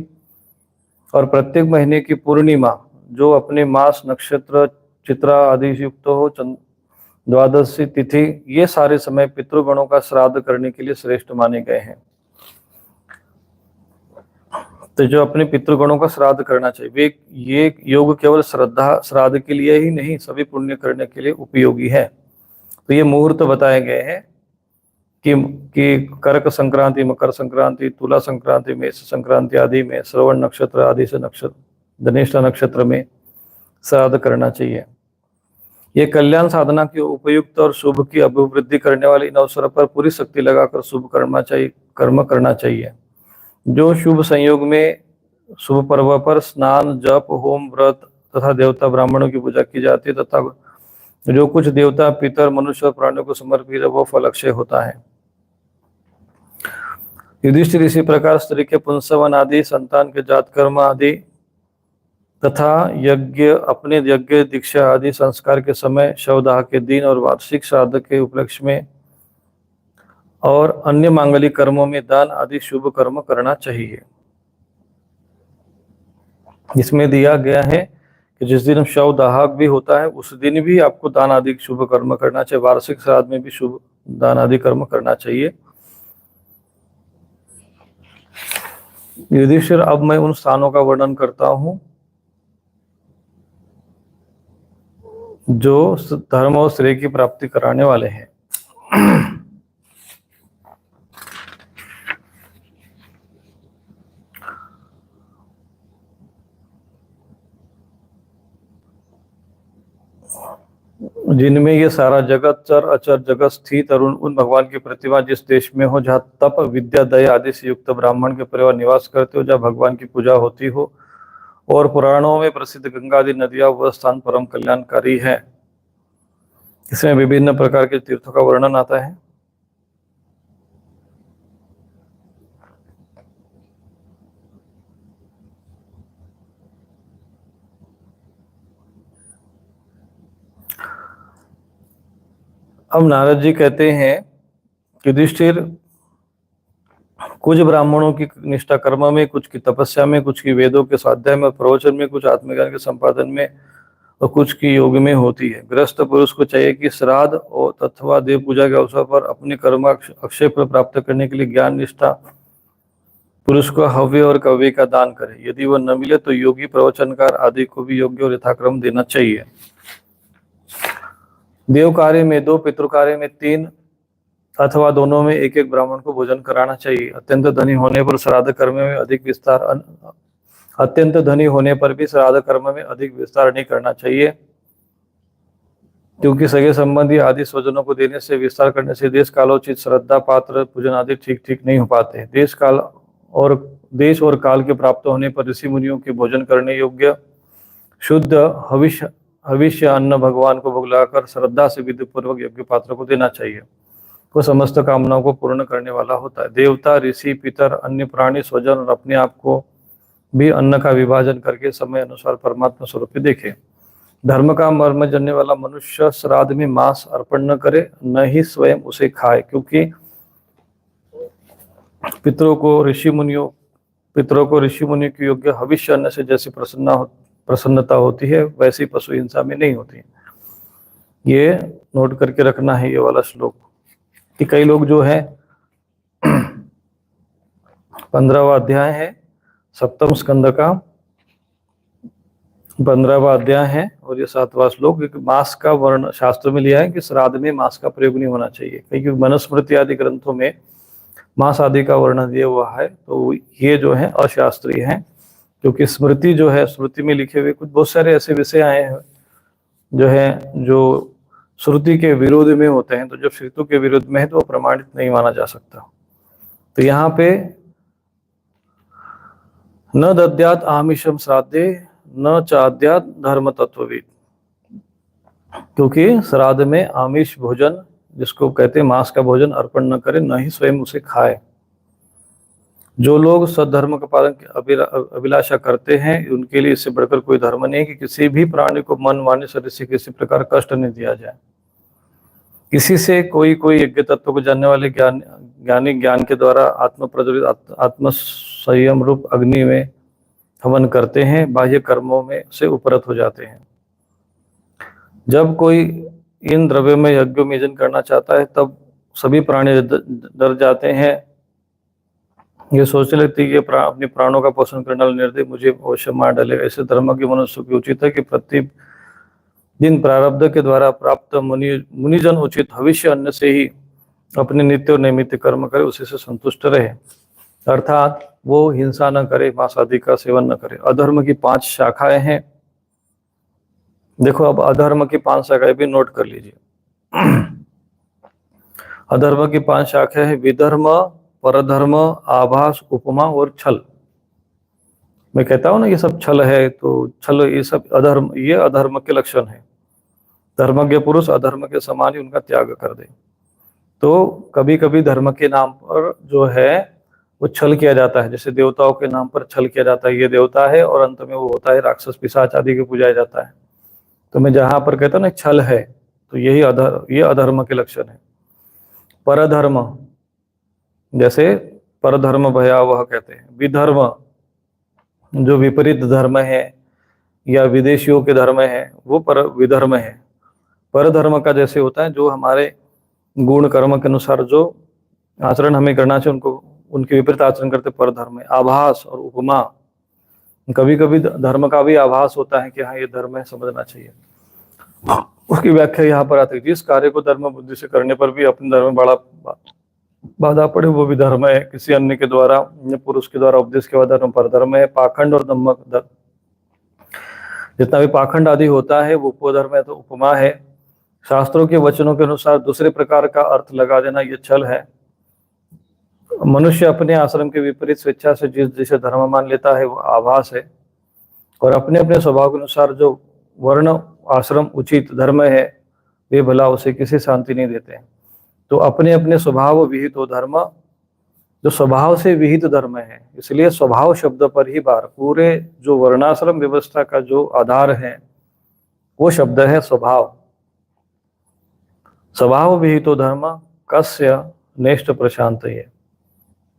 [SPEAKER 1] और प्रत्येक महीने की पूर्णिमा जो अपने मास नक्षत्र चित्रा आदि युक्त हो, द्वादशी तिथि, ये सारे समय पितृगणों का श्राद्ध करने के लिए श्रेष्ठ माने गए हैं। तो जो अपने पितृगणों का श्राद्ध करना चाहिए, वे ये योग केवल श्रद्धा श्राद्ध के लिए ही नहीं, सभी पुण्य करने के लिए उपयोगी है। तो ये मुहूर्त बताए गए हैं कि कर्क संक्रांति, मकर संक्रांति, तुला संक्रांति, मेष संक्रांति आदि में, श्रवण नक्षत्र आदि से धनिष्ठा नक्षत्र में श्राद्ध करना चाहिए। ये कल्याण साधना की उपयुक्त और शुभ की अभिवृद्धि करने वाले इन अवसरों पर पूरी शक्ति लगाकर शुभ कर्म करना चाहिए। जो शुभ संयोग में शुभ पर्व पर स्नान, जप, होम, व्रत तथा देवता ब्राह्मणों की पूजा की जाती है तथा जो कुछ देवता, पितर, मनुष्य और प्राणियों को समर्पित है वो फल अक्षय होता है। युधिष्ठिर इसी प्रकार स्त्री के पुंसवन आदि, संतान के जात कर्म आदि तथा यज्ञ, अपने यज्ञ दीक्षा आदि संस्कार के समय, शवदाह के दिन और वार्षिक श्राद्ध के उपलक्ष्य में और अन्य मांगलिक कर्मों में दान आदि शुभ कर्म करना चाहिए। इसमें दिया गया है कि जिस दिन शव दाह भी होता है उस दिन भी आपको दान आदि शुभ कर्म करना चाहिए। वार्षिक श्राद्ध में भी शुभ दान आदि कर्म करना चाहिए। युधिष्ठिर, अब मैं उन स्थानों का वर्णन करता हूं जो धर्म और श्रेय की प्राप्ति कराने वाले हैं। जिनमें ये सारा जगत, चर अचर जगत स्थित और उन भगवान की प्रतिमा जिस देश में हो, जहाँ तप, विद्या, दया आदि से युक्त ब्राह्मण के परिवार निवास करते हो, जहाँ भगवान की पूजा होती हो और पुराणों में प्रसिद्ध गंगा आदि नदियां, वह स्थान परम कल्याणकारी है। इसमें विभिन्न प्रकार के तीर्थों का वर्णन आता है। अब नारद जी कहते हैं युधिष्ठिर कुछ ब्राह्मणों की निष्ठा कर्म में, कुछ की तपस्या में, कुछ की वेदों के स्वाध्याय में, प्रवचन में, कुछ आत्मज्ञान के संपादन में और कुछ की योग में होती है। गृहस्थ पुरुष को चाहिए कि श्राद्ध और अथवा देव पूजा के अवसर पर अपने कर्म अक्षय फल प्राप्त करने के लिए ज्ञान निष्ठा पुरुष को हव्य और कव्य का दान करे। यदि वह न मिले तो योगी प्रवचनकार आदि को भी योग्य और यथाक्रम देना चाहिए। देव कार्य में 2, पितृ कार्य में 3 अथवा दोनों में एक ब्राह्मण को भोजन कराना चाहिए। अत्यंत धनी होने पर श्राद्ध कर्म में अधिक विस्तार अत्यंत धनी होने पर भी श्राद्ध कर्म में अधिक विस्तार नहीं करना चाहिए, क्योंकि सगे संबंधी आदि स्वजनों को देने से, विस्तार करने से देश कालोचित श्रद्धा पात्र पूजन आदि ठीक ठीक नहीं हो पाते। देश और काल के प्राप्त होने पर ऋषि मुनियों के भोजन करने योग्य शुद्ध हविष्य अन्न भगवान को भुगलाकर श्रद्धा से विधि पूर्वक यज्ञ पात्र को देना चाहिए। वो समस्त कामनाओं को पूर्ण करने वाला होता है। देवता, ऋषि, पितर, अन्य प्राणी, स्वजन और अपने आप को भी अन्न का विभाजन करके समय अनुसार परमात्मा स्वरूप देखे। धर्म का मर्म जानने वाला मनुष्य श्राद्ध में मांस अर्पण न करे, न ही स्वयं उसे खाए, क्योंकि पितरों को ऋषि मुनियों की योग्य हविष्य अन्न से जैसी प्रसन्नता होती है, वैसी पशु हिंसा में नहीं होती। ये नोट करके रखना है ये वाला श्लोक, कि कई लोग जो है 15वां अध्याय है, सप्तम स्कंद का 15वां अध्याय है और ये 7वां श्लोक। मांस का वर्ण शास्त्र में लिया है कि श्राद्ध में मांस का प्रयोग नहीं होना चाहिए, क्योंकि मनुस्मृति आदि ग्रंथों में मांस आदि का वर्णन दिया हुआ है, तो ये जो है अशास्त्रीय है। क्योंकि स्मृति जो है, स्मृति में लिखे हुए कुछ बहुत सारे ऐसे विषय आए हैं जो श्रुति के विरोध में होते हैं, तो जब श्रुति के विरोध में है तो वो प्रमाणित नहीं माना जा सकता। तो यहाँ पे न दद्यात् आमिषम श्राद्धे न चाद्यात् धर्म तत्वविद, क्योंकि श्राद्ध में आमिष भोजन, जिसको कहते हैं मांस का भोजन, अर्पण न करे, न ही स्वयं उसे खाए। जो लोग सद्धर्म का पालन की अभिलाषा करते हैं, उनके लिए इससे बढ़कर कोई धर्म नहीं कि किसी भी प्राणी को मन, वाणी, शरीर से किसी प्रकार कष्ट नहीं दिया जाए। किसी से कोई यज्ञ तत्व को जानने वाले ज्ञानी ज्ञान के द्वारा आत्म प्रज्वलित आत्म संयम रूप अग्नि में हवन करते हैं, बाह्य कर्मों में से उपरत हो जाते हैं। जब कोई इन द्रव्य में यज्ञ में यजन करना चाहता है, तब सभी प्राणी डर जाते हैं। ये सोचने लगती है कि अपने प्राणों का पोषण करने वाला निर्दय मुझे अवश्य मार डालेगा। ऐसे धर्म की मनुष्य की उचित है कि प्रति दिन प्रारब्ध के द्वारा प्राप्त मुनिजन उचित भविष्य अन्न से ही अपने नित्य और नैमित्य कर्म करे, उसी से संतुष्ट रहे। अर्थात वो हिंसा न करे, मांस आदि का सेवन न करे। अधर्म की 5 शाखाएं हैं। देखो, अब अधर्म की 5 शाखाएं भी नोट कर लीजिए। अधर्म की 5 शाखाएं है विधर्म, परधर्म, आभास, उपमा और छल। मैं कहता हूं ना ये सब छल है, तो छल ये सब अधर्म, ये अधर्म के लक्षण है। धर्मज्ञ पुरुष अधर्म के समान ही उनका त्याग कर दे। तो कभी कभी धर्म के नाम पर जो है वो छल किया जाता है, जैसे देवताओं के नाम पर छल किया जाता है, ये देवता है और अंत में वो होता है राक्षस पिशाच आदि के पूजाया जाता है। तो मैं जहां पर कहता हूँ ना छल है, तो यही ये अधर्म के लक्षण है। परधर्म, जैसे परधर्म भयावह कहते हैं। विधर्म, जो विपरीत धर्म है या विदेशियों के धर्म है, वो विधर्म है। परधर्म का जैसे होता है जो हमारे गुण कर्म के अनुसार जो आचरण हमें करना चाहिए, उनके विपरीत आचरण करते परधर्म है। आभास और उपमा, कभी कभी धर्म का भी आभास होता है कि हाँ ये धर्म है, समझना चाहिए। उसकी व्याख्या यहाँ पर आती है, जिस कार्य को धर्म बुद्धि से करने पर भी अपने धर्म में बड़ा बाधा पड़े वो भी धर्म है। किसी अन्य के द्वारा, पुरुष के द्वारा उपदेश के बाद धर्म पर धर्म है। पाखंड और दम्भक, जितना भी पाखंड आदि होता है वो उपधर्म है, तो उपमा है। शास्त्रों के वचनों के अनुसार दूसरे प्रकार का अर्थ लगा देना ये छल है। मनुष्य अपने आश्रम के विपरीत स्वेच्छा से जिसे धर्म मान लेता है वो आभास है। और अपने अपने स्वभाव के अनुसार जो वर्ण आश्रम उचित धर्म है वे भला उसे किसी शांति नहीं देते हैं। तो अपने अपने स्वभाव विहित हो धर्म, जो स्वभाव से विहित धर्म है, इसलिए स्वभाव शब्द पर ही बार, पूरे जो वर्णाश्रम व्यवस्था का जो आधार है वो शब्द है स्वभाव। स्वभाव विहितो धर्म कस्य नेष्ट प्रशांत ये।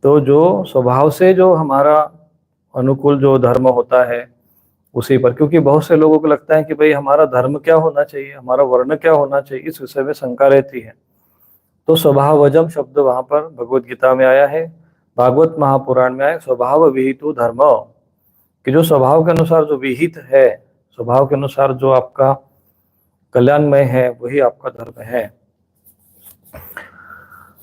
[SPEAKER 1] तो जो स्वभाव से जो हमारा अनुकूल जो धर्म होता है उसी पर, क्योंकि बहुत से लोगों को लगता है कि भाई हमारा धर्म क्या होना चाहिए, हमारा वर्ण क्या होना चाहिए, इस विषय में शंका रहती है। तो स्वभावजम शब्द वहां पर भगवत गीता में आया है, भागवत महापुराण में आया, स्वभाव विहितो धर्म, कि जो स्वभाव के अनुसार जो विहित है, स्वभाव के अनुसार जो आपका कल्याणमय है, वही आपका धर्म है।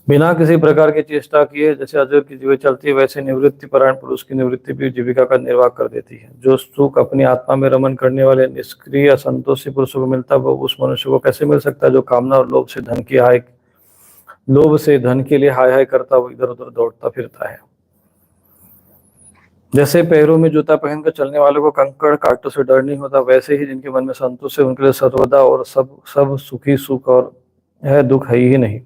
[SPEAKER 1] बिना किसी प्रकार की चेष्टा किए जैसे अजर की जीवन चलती है, वैसे निवृत्ति परायण पुरुष की निवृत्ति भी जीविका का निर्वाह कर देती है। जो सुख अपनी आत्मा में रमन करने वाले निष्क्रिय असंतोषी पुरुषों को मिलता है, वो उस मनुष्य को कैसे मिल सकता है जो कामना और लोभ से धन के लिए हाय हाय करता हुआ इधर उधर दौड़ता फिरता है। जैसे पैरों में जूता पहनकर चलने वालों को कंकड़ कांटों से डर नहीं होता, वैसे ही जिनके मन में संतोष है उनके लिए सर्वदा और सब सुखी सुख और है, दुख है ही नहीं।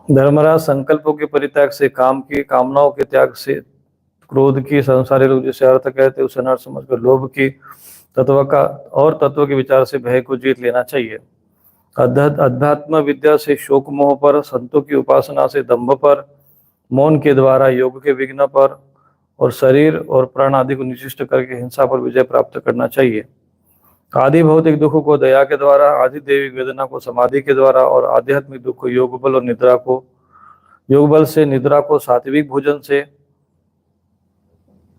[SPEAKER 1] धर्मराज संकल्पों के परित्याग से, काम की कामनाओं के त्याग से, क्रोध की, संसारी लोग जिसे अर्थ कहते उसे नर समझकर, लोभ की, तत्व के विचार से भय को जीत लेना चाहिए। अध्यात्म विद्या से शोक मोह पर, संतों की उपासना से दंभ पर, मौन के द्वारा योग के विघ्न पर, और शरीर और प्राण आदि को निशिष्ट करके हिंसा पर विजय प्राप्त करना चाहिए। आदि भौतिक दुख को दया के द्वारा, आदि दैविक वेदना को समाधि के द्वारा, और आध्यात्मिक दुख को योग बल और योग बल से, निद्रा को सात्विक भोजन से।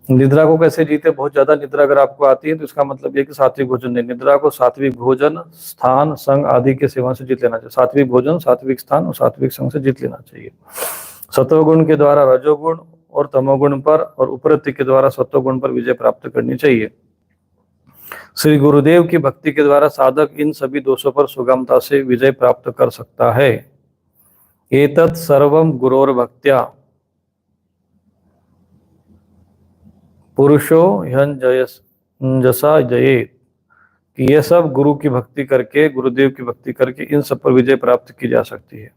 [SPEAKER 1] निद्रा को कैसे जीते? बहुत ज्यादा निद्रा अगर आपको आती है तो इसका मतलब ये कि सात्विक भोजन नहीं, निद्रा को सात्विक भोजन, स्थान, संग आदि के सेवन से जीत लेना चाहिए। सात्विक भोजन, सात्विक स्थान और सात्विक संग से जीत लेना चाहिए। सत्वगुण के द्वारा रजोगुण और तमोगुण पर, और उपरति के द्वारा सत्वगुण पर विजय प्राप्त करनी चाहिए। श्री गुरुदेव की भक्ति के द्वारा साधक इन सभी दोषों पर सुगमता से विजय प्राप्त कर सकता है। एतत् सर्वम गुरोर भक्त्या पुरुषो जसा जयेत, कि यह सब गुरु की भक्ति करके, गुरुदेव की भक्ति करके इन सब पर विजय प्राप्त की जा सकती है।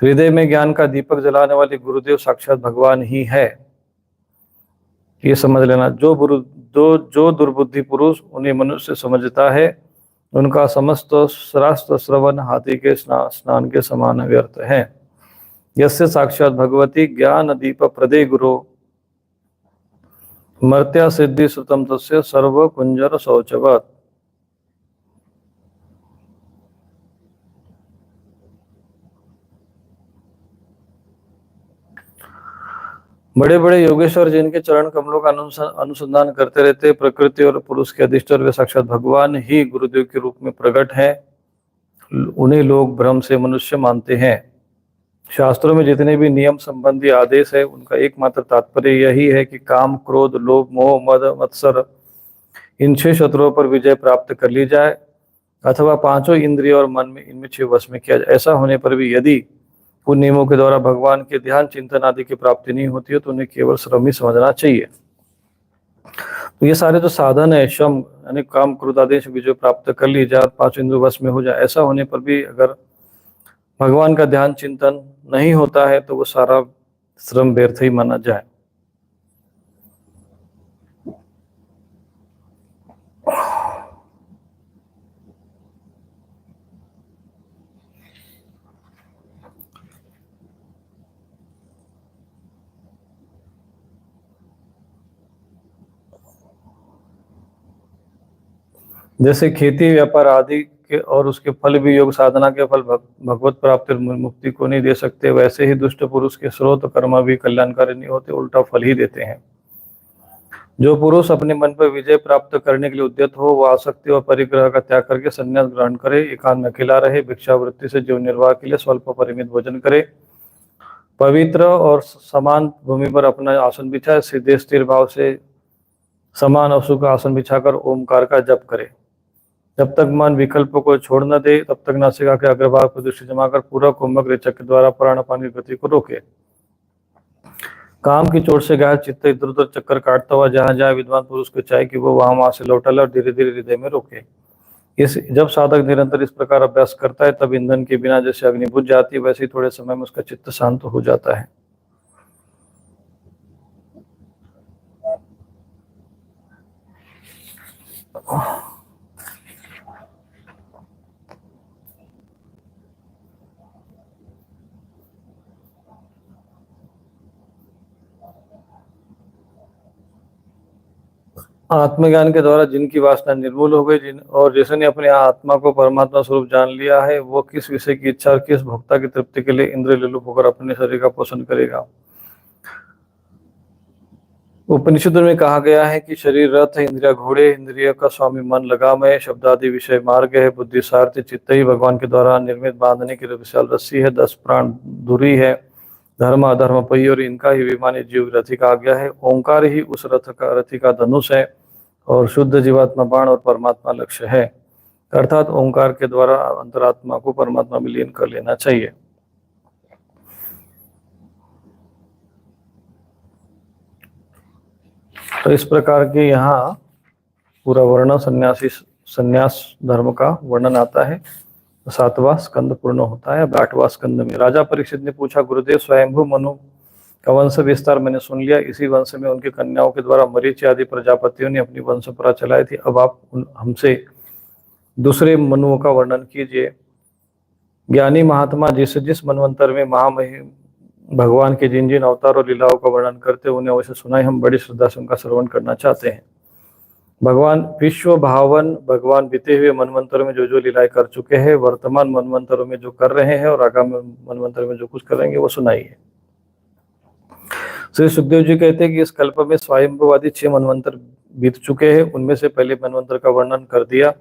[SPEAKER 1] हृदय में ज्ञान का दीपक जलाने वाले गुरुदेव साक्षात भगवान ही है, ये समझ लेना। जो दुर्बुद्धि पुरुष उन्हें मनुष्य समझता है, उनका समस्त शास्त्र श्रवण हाथी के स्नान के समान व्यर्थ है। यस्य साक्षात भगवती ज्ञान दीप प्रदे गुरु मर्त्या सिद्धि श्रुतम तस्य सर्व कुंजर शौचवत। बड़े बड़े योगेश्वर जिनके चरण कमलों का अनुसंधान करते रहते, प्रकृति और पुरुष के अधिष्ठान वे साक्षात भगवान ही गुरुदेव के रूप में प्रकट है, उन्हें लोग भ्रम से मनुष्य मानते हैं। शास्त्रों में जितने भी नियम संबंधी आदेश है, उनका एकमात्र तात्पर्य यही है कि काम, क्रोध, लोभ, मोह, मद, मत्सर, इन 6 शत्रुओं पर विजय प्राप्त कर ली जाए, अथवा 5 इंद्रिय और मन में इनमें 6 वश में किया जाए। ऐसा होने पर भी यदि उन नियमों के द्वारा भगवान के ध्यान चिंतन आदि की प्राप्ति नहीं होती है, तो उन्हें केवल श्रम ही समझना चाहिए। तो ये सारे जो साधन है, श्रम यानी काम, क्रोध आदि से विजय प्राप्त कर ली जाए, 5 इंद्रिय वश में हो जाए, ऐसा होने पर भी अगर भगवान का ध्यान चिंतन नहीं होता है तो वो सारा श्रम व्यर्थ ही माना जाए। जैसे खेती, व्यापार आदि के और उसके फल भी योग साधना के फल भगवत प्राप्ति मुक्ति को नहीं दे सकते, वैसे ही दुष्ट पुरुष के स्रोत कर्म भी कल्याणकारी नहीं होते, उल्टा फल ही देते हैं। जो पुरुष अपने मन पर विजय प्राप्त करने के लिए उद्यत हो, वह आसक्ति और परिग्रह का त्याग करके संन्यास ग्रहण करे, एकांत में अकेला रहे, भिक्षावृत्ति से जीवन निर्वाह के लिए स्वल्प परिमित भोजन करे, पवित्र और समान भूमि पर अपना आसन बिछाए, सीधे स्थिर भाव से समान और सुख आसन बिछाकर ओमकार का जप करे। जब तक मन विकल्पों को छोड़ न दे, तब तक नासिका के अग्रभाग पर दृष्टि जमाकर पूरा कुंभक रेचक के द्वारा प्राणापान की गति को रोके। काम की चोट से घायल चित्त इधर उधर चक्कर काटता हुआ जहां जाए, विद्वान पुरुष को चाहे कि वो वहां से लौटा ले और धीरे धीरे हृदय में रोके। जब साधक निरंतर इस प्रकार अभ्यास करता है, तब ईंधन के बिना जैसे अग्नि बुझ जाती है, वैसे ही थोड़े समय में उसका चित्त शांत हो जाता है। आत्मज्ञान के द्वारा जिनकी वासना निर्मूल हो गई, और जिसने अपने आत्मा को परमात्मा स्वरूप जान लिया है, वो किस विषय की इच्छा और किस भोक्ता की तृप्ति के लिए इंद्रिय लोलुप होकर अपने शरीर का पोषण करेगा। उपनिषदों में कहा गया है कि शरीर रथ है, इंद्रिया घोड़े, इंद्रिय का स्वामी मन लगाम है, शब्द आदि विषय मार्ग है, बुद्धि सारथी, चित्त ही भगवान के द्वारा निर्मित बांधने की विशाल रस्सी है, 10 प्राण धुरी है, धर्म अधर्म पहिए और इनका ही विमान जीव रथी का आज्ञा है। ओंकार ही उस रथी का धनुष है और शुद्ध जीवात्मा बाण और परमात्मा लक्ष्य है। अर्थात ओंकार के द्वारा अंतरात्मा को परमात्मा में लीन कर लेना चाहिए। तो इस प्रकार के यहाँ पूरा वर्ण संन्यास धर्म का वर्णन आता है। 7वां स्कंद पूर्ण होता है। 8वां स्कंद में राजा परीक्षित ने पूछा, गुरुदेव, स्वयंभू मनु का वंश विस्तार मैंने सुन लिया। इसी वंश में उनकी कन्याओं के द्वारा मरीचि आदि प्रजापतियों ने अपनी वंशपरा चलाई थी। अब आप हमसे दूसरे मनुओं का वर्णन कीजिए। ज्ञानी महात्मा जिस जिस मनवंतर में महामहिम भगवान के जिन जिन अवतार और लीलाओं का वर्णन करते उन्हें अवश्य सुनाई, हम बड़ी श्रद्धा से उनका श्रवण करना चाहते हैं। भगवान विश्व भावन भगवान बीते हुए मनवंतरों में जो जो लीलाएं कर चुके हैं, वर्तमान मनवंतरों में जो कर रहे हैं और आगामी मनवंतर में जो कुछ करेंगे वो सुनाइए। श्री सुखदेव जी कहते हैं कि इस कल्प में स्वयंभुवादी 6 मनवंतर बीत चुके हैं। उनमें से पहले मनवंतर का वर्णन कर दिया,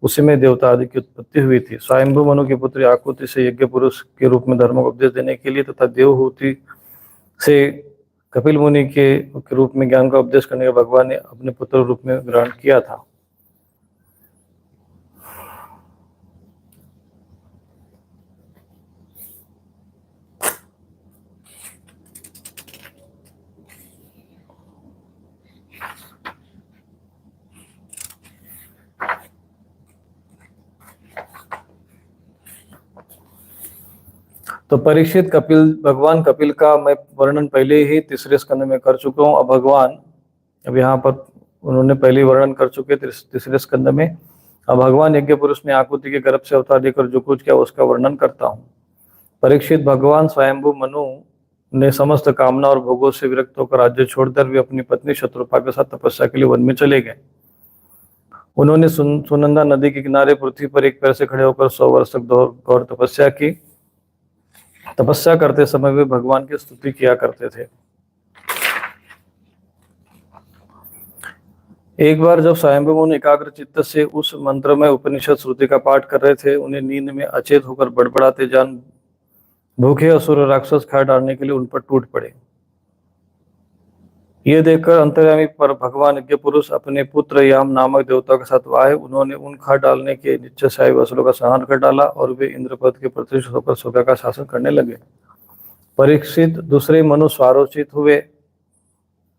[SPEAKER 1] उसी में देवता आदि की उत्पत्ति हुई थी। स्वयंभू मनु की पुत्री आकुति से यज्ञ पुरुष के रूप में धर्म को उपदेश देने के लिए तथा देवहूति से कपिल मुनि के रूप में ज्ञान का उपदेश करने के भगवान ने अपने पुत्र रूप में ग्रहण किया था। तो परीक्षित, भगवान कपिल का मैं वर्णन पहले ही तीसरे स्कंद में कर चुका हूँ। अब यहाँ पर उन्होंने पहले वर्णन कर चुके तीसरे स्कंद में। अब भगवान यज्ञ पुरुष ने आकुति के गर्भ से अवतार लेकर जो कुछ किया उसका वर्णन करता हूँ। परीक्षित, भगवान स्वयंभू मनु ने समस्त कामना और भोगों से विरक्त होकर राज्य छोड़कर वे अपनी पत्नी शत्रुपा के साथ तपस्या के लिए वन में चले गए। उन्होंने सुनंदा नदी के किनारे पृथ्वी पर एक पैर से खड़े होकर 100 वर्ष तक घोर तपस्या की। तपस्या करते समय वे भगवान की स्तुति किया करते थे। एक बार जब स्वयंभू मुनि एकाग्र चित्त से उस मंत्र में उपनिषद श्रुति का पाठ कर रहे थे, उन्हें नींद में अचेत होकर बड़बड़ाते जान भूखे असुर राक्षस खा डालने के लिए उन पर टूट पड़े। ये देखकर अंतर्यामी पर भगवान यज्ञ पुरुष अपने पुत्र याम नामक देवता के साथ आए। उन्होंने उन खा डालने के निश्चयशाही असुरों का संहार कर डाला और वे इंद्रपद के प्रतिष्ठित होकर स्वर्ग का शासन करने लगे। परीक्षित, दूसरे मनु स्वारोचित हुए।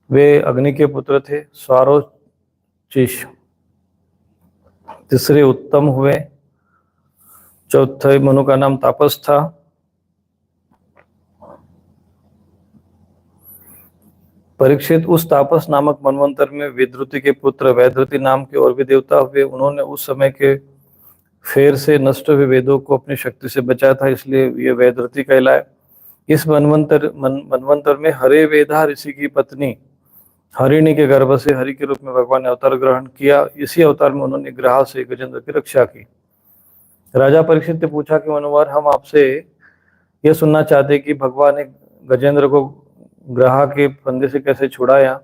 [SPEAKER 1] वे अग्नि के पुत्र थे। स्वारोचिष। तीसरे उत्तम हुए। चौथे मनु का नाम तापस था। परीक्षित, उस तापस नामक मनवंतर में विद्रुति के पुत्र वैद्रुति नाम के और भी देवता हुए। उन्होंने उस समय के फेर से नष्ट हुए वेदों को अपनी शक्ति से बचाया था, इसलिए ये वैद्रुति कहलाए। इस मनवंतर में हरे वेदा ऋषि की पत्नी हरिणी के गर्भ से हरि के रूप में भगवान ने अवतार ग्रहण किया। इसी अवतार में उन्होंने ग्रह से गजेंद्र की रक्षा की। राजा परीक्षित ने पूछा कि मनोवर, हम आपसे यह सुनना चाहते कि भगवान ने गजेंद्र को ग्रह के फंदे से कैसे छुड़ाया।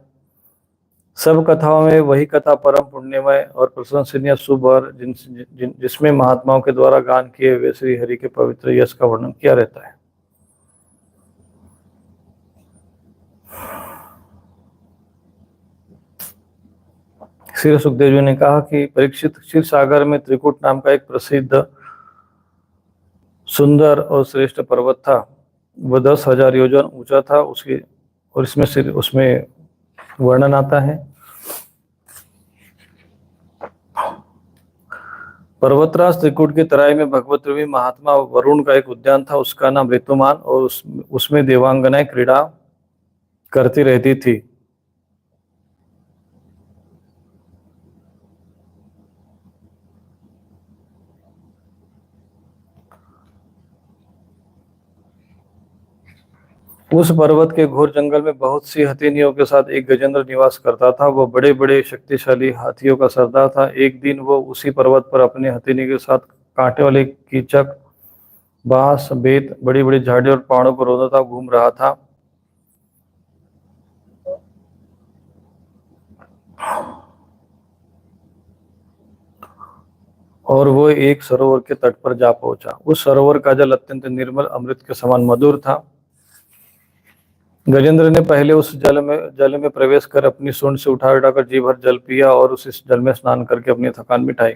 [SPEAKER 1] सब कथाओं में वही कथा परम पुण्यमय और प्रशंसनीय शुभ और जिसमें महात्माओं के द्वारा गान किए हुए श्री हरि के पवित्र यश का वर्णन किया रहता है। श्री सुखदेव जी ने कहा कि परीक्षित, क्षीर सागर में त्रिकुट नाम का एक प्रसिद्ध सुंदर और श्रेष्ठ पर्वत था। वह 10,000 योजन ऊंचा था। उसमें वर्णन आता है। पर्वतराज त्रिकुट की तराई में भगवत रूपी महात्मा वरुण का एक उद्यान था। उसका नाम ऋतुमान और उसमें देवांगनाएं क्रीड़ा करती रहती थी। उस पर्वत के घोर जंगल में बहुत सी हथिनियों के साथ एक गजेंद्र निवास करता था। वह बड़े बड़े शक्तिशाली हाथियों का सरदार था। एक दिन वो उसी पर्वत पर अपनी हथिनी के साथ कांटे वाले कीचक, बांस, बेत, बड़ी बड़ी झाड़ियों और पहाड़ों पर रोता था घूम रहा था। और वो एक सरोवर के तट पर जा पहुंचा। उस सरोवर का जल अत्यंत निर्मल, अमृत के समान मधुर था। गजेंद्र ने पहले उस जल में प्रवेश कर अपनी सूंड से उठाकर जी भर जल पिया और उस जल में स्नान करके अपनी थकान मिटाई।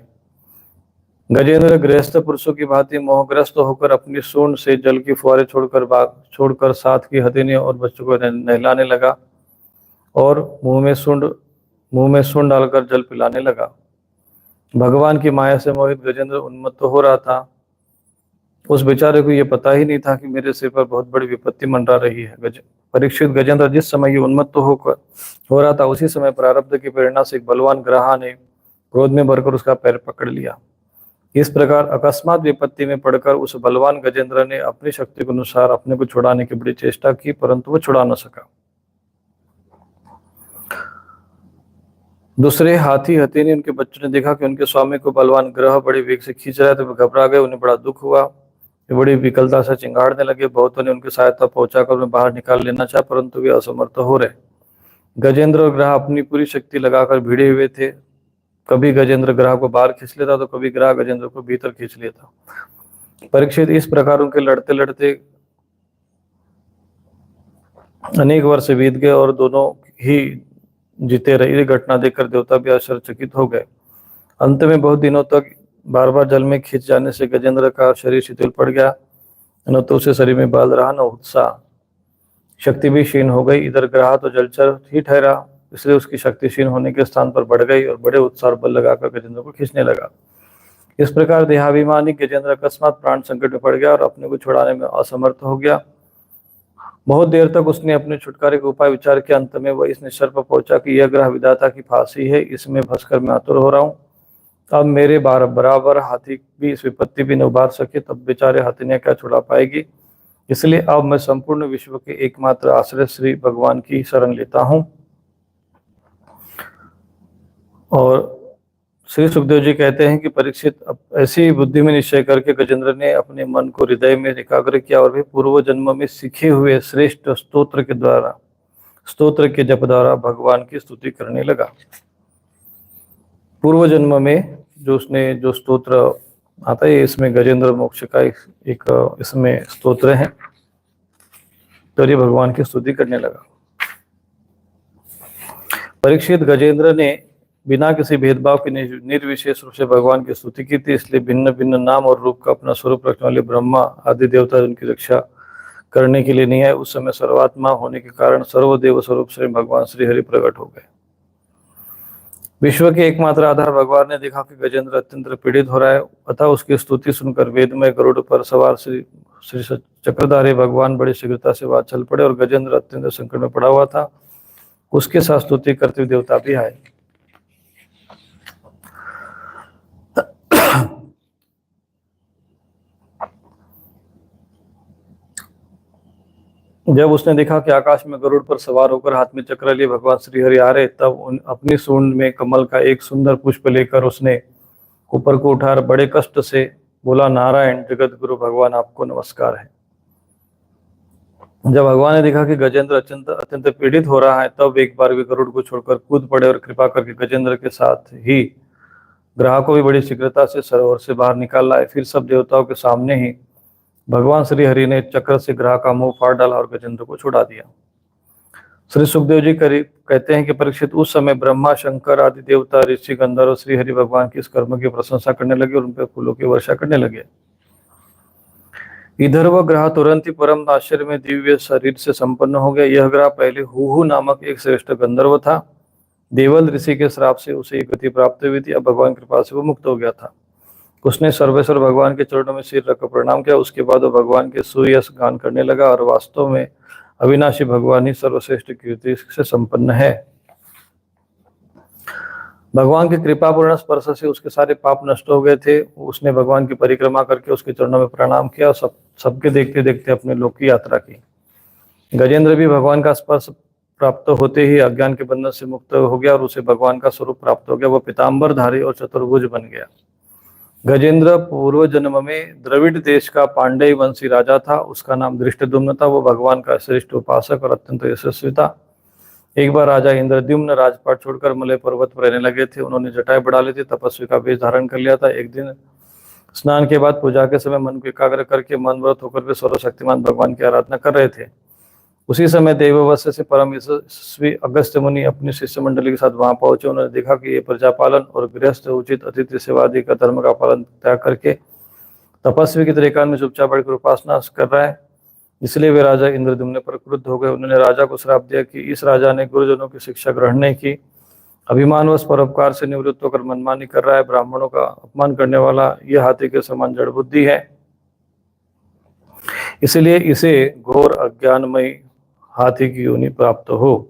[SPEAKER 1] गजेंद्र गृहस्थ पुरुषों की भांति मोहग्रस्त होकर अपनी सूंड से जल की फुहारें छोड़कर साथ की हथिनी और बच्चों को नहलाने लगा और मुंह में सूंड डालकर जल पिलाने लगा। भगवान की माया से मोहित गजेंद्र उन्मत्त हो रहा था। उस बेचारे को यह पता ही नहीं था कि मेरे सिर पर बहुत बड़ी विपत्ति मंडरा रही है। परीक्षित, गजेंद्र जिस समय ये उन्मत्त हो रहा था, उसी समय प्रारब्ध की प्रेरणा से एक बलवान ग्राह ने क्रोध में भरकर उसका पैर पकड़ लिया। इस प्रकार अकस्मात विपत्ति में पड़कर उस बलवान गजेंद्र ने अपनी शक्ति के अनुसार अपने को छुड़ाने की बड़ी चेष्टा की, परंतु वह छुड़ा न सका। दूसरे हाथी हथिनी उनके बच्चों ने देखा कि उनके स्वामी को बलवान ग्रह बड़े वेग से खींच रहा है, तो वे घबरा गए। उन्हें बड़ा दुख हुआ। वे बड़ी विकलता से चिंगाड़ने लगे। बहुतों ने उनकी सहायता पहुंचाकर उन्हें बाहर निकाल लेना चाहा, परंतु वे असमर्थ हो रहे। गजेंद्र और ग्रह अपनी पूरी शक्ति लगाकर भिड़े हुए थे। कभी गजेंद्र ग्रह को बाहर खींच लेता तो कभी ग्रह गजेंद्र को भीतर खींच लेता। परीक्षित, इस प्रकार उनके लड़ते लड़ते अनेक वर्ष बीत गए और दोनों ही जीते रहे। ये घटना देखकर देवता भी आश्चर्यचकित हो गए। अंत में बहुत दिनों तक बार बार जल में खींच जाने से गजेंद्र का शरीर शिथिल पड़ गया। न तो उसे शरीर में बल रहा, न उत्साह, शक्ति भी क्षीण हो गई। इधर ग्रह तो जलचर ही ठहरा, इसलिए उसकी शक्ति क्षीण होने के स्थान पर बढ़ गई और बड़े उत्साह बल लगाकर गजेंद्र को खींचने लगा। इस प्रकार देहाभिमानी गजेंद्र अकस्मात प्राण संकट में पड़ गया और अपने को छुड़ाने में असमर्थ हो गया। बहुत देर तक उसने अपने छुटकारे का उपाय विचार किया। अंत में वह इस निश्चय पर पहुंचा कि यह ग्रह विधाता की फांसी है, इसमें फंसकर मैं आतुर हो रहा हूँ। अब मेरे बराबर हाथी भी इस विपत्ति भी न उबार सके, तब बेचारे हाथी ने क्या छुड़ा पाएगी। इसलिए अब मैं संपूर्ण विश्व के एकमात्र आश्रय श्री भगवान की शरण लेता हूँ। और श्री सुखदेव जी कहते हैं कि परीक्षित, ऐसी बुद्धि में निश्चय करके गजेंद्र ने अपने मन को हृदय में एकाग्र किया और भी पूर्व जन्म में सीखे हुए श्रेष्ठ स्तोत्र के जप द्वारा भगवान की स्तुति करने लगा। पूर्व जन्म में जो स्तोत्र आता है, इसमें गजेंद्र मोक्ष का एक इसमें स्तोत्र है, तो ये भगवान की स्तुति करने लगा। परीक्षित, गजेंद्र ने बिना किसी भेदभाव के निर्विशेष रूप से भगवान की स्तुति की थी, इसलिए भिन्न भिन्न नाम और रूप का अपना स्वरूप रखने वाले ब्रह्मा आदि देवता उनकी रक्षा करने के लिए नहीं आए। उस समय सर्वात्मा होने के कारण सर्वदेव स्वरूप से भगवान श्री हरि प्रकट हो गए। विश्व के एकमात्र आधार भगवान ने देखा कि गजेंद्र अत्यंत पीड़ित हो रहा है, अतः उसकी स्तुति सुनकर वेदमय गरुड़ पर सवार श्री चक्रधारी भगवान बड़ी शीघ्रता से वहां चल पड़े और गजेंद्र अत्यंत संकट में पड़ा हुआ था। उसके साथ स्तुति करते हुए देवता भी आए। जब उसने देखा कि आकाश में गरुड़ पर सवार होकर हाथ में चक्र लिए भगवान श्री हरि आ रहे, तब अपनी सूंड में कमल का एक सुंदर पुष्प लेकर उसने ऊपर को उठा बड़े कष्ट से बोला, नारायण जगत गुरु भगवान, आपको नमस्कार है। जब भगवान ने देखा कि गजेंद्र अत्यंत पीड़ित हो रहा है, तब एक बार वे गरुड़ को छोड़कर कूद पड़े और कृपा करके गजेंद्र के साथ ही ग्रह को भी बड़ी शीघ्रता से सरोवर से बाहर निकाल लाए। फिर सब देवताओं के सामने ही भगवान श्री हरि ने चक्र से ग्रह का मुंह फाड़ डाला और गजेंद्र को छुड़ा दिया। श्री सुखदेव जी कहते हैं कि परीक्षित, उस समय ब्रह्मा, शंकर आदि देवता, ऋषि, गंधर्व श्री हरि भगवान की इस कर्म की प्रशंसा करने लगे और उन पर फूलों की वर्षा करने लगे। इधर वह ग्रह तुरंत ही परम आश्चर्य में दिव्य शरीर से संपन्न हो गया। यह ग्रह पहले हुहु नामक एक श्रेष्ठ गंधर्व था। देवल ऋषि के श्राप से उसे एक गति प्राप्त हुई थी। अब भगवान की कृपा से वो मुक्त हो गया था। उसने सर्वेश्वर भगवान के चरणों में सिर रखकर प्रणाम किया। उसके बाद वो भगवान के सूर्यस गान करने लगा और वास्तव में अविनाशी भगवान ही सर्वश्रेष्ठ कीर्ति से संपन्न है। भगवान की कृपापूर्ण स्पर्श से उसके सारे पाप नष्ट हो गए थे। उसने भगवान की परिक्रमा करके उसके चरणों में प्रणाम किया और सबके देखते देखते अपने लोक की यात्रा की। गजेंद्र भी भगवान का स्पर्श प्राप्त होते ही अज्ञान के बंधन से मुक्त हो गया और उसे भगवान का स्वरूप प्राप्त हो गया। वह पीताम्बरधारी और चतुर्भुज बन गया। गजेंद्र पूर्व जन्म में द्रविड़ देश का पांडेय वंशी राजा था। उसका नाम धृष्टद्युम्न था। वो भगवान का श्रेष्ठ उपासक और अत्यंत यशस्वी था। एक बार राजा इंद्रद्युम्न राजपाट छोड़कर मलय पर्वत पर रहने लगे थे। उन्होंने जटाएं बढ़ा ली थी, तपस्वी का वेश धारण कर लिया था। एक दिन स्नान के बाद पूजा के समय मन को एकाग्र करके मनव्रत होकर वे सर्वशक्तिमान भगवान की आराधना कर रहे थे। उसी समय देववश्य से परम यशस्वी अगस्त्य मुनि अपनी शिष्य मंडली के साथ वहां पहुंचे। उन्होंने देखा कि ये प्रजापालन और गृहस्थ उचित अतिथि सेवा आदि का धर्म का पालन त्याग करके तपस्वी की तरह एकांत में चुपचाप बैठकर उपासना कर रहा है। इसलिए वे राजा इंद्रद्युम्न पर क्रुद्ध हो गए। उन्होंने राजा को श्राप दिया कि इस राजा ने गुरुजनों की शिक्षा ग्रहण नहीं की, अभिमानवश परोपकार से निवृत्त होकर मनमानी कर रहा है, ब्राह्मणों का अपमान करने वाला यह हाथी के समान जड़ बुद्धि है, इसलिए इसे घोर अज्ञानमय हाथी की योनि प्राप्त हो।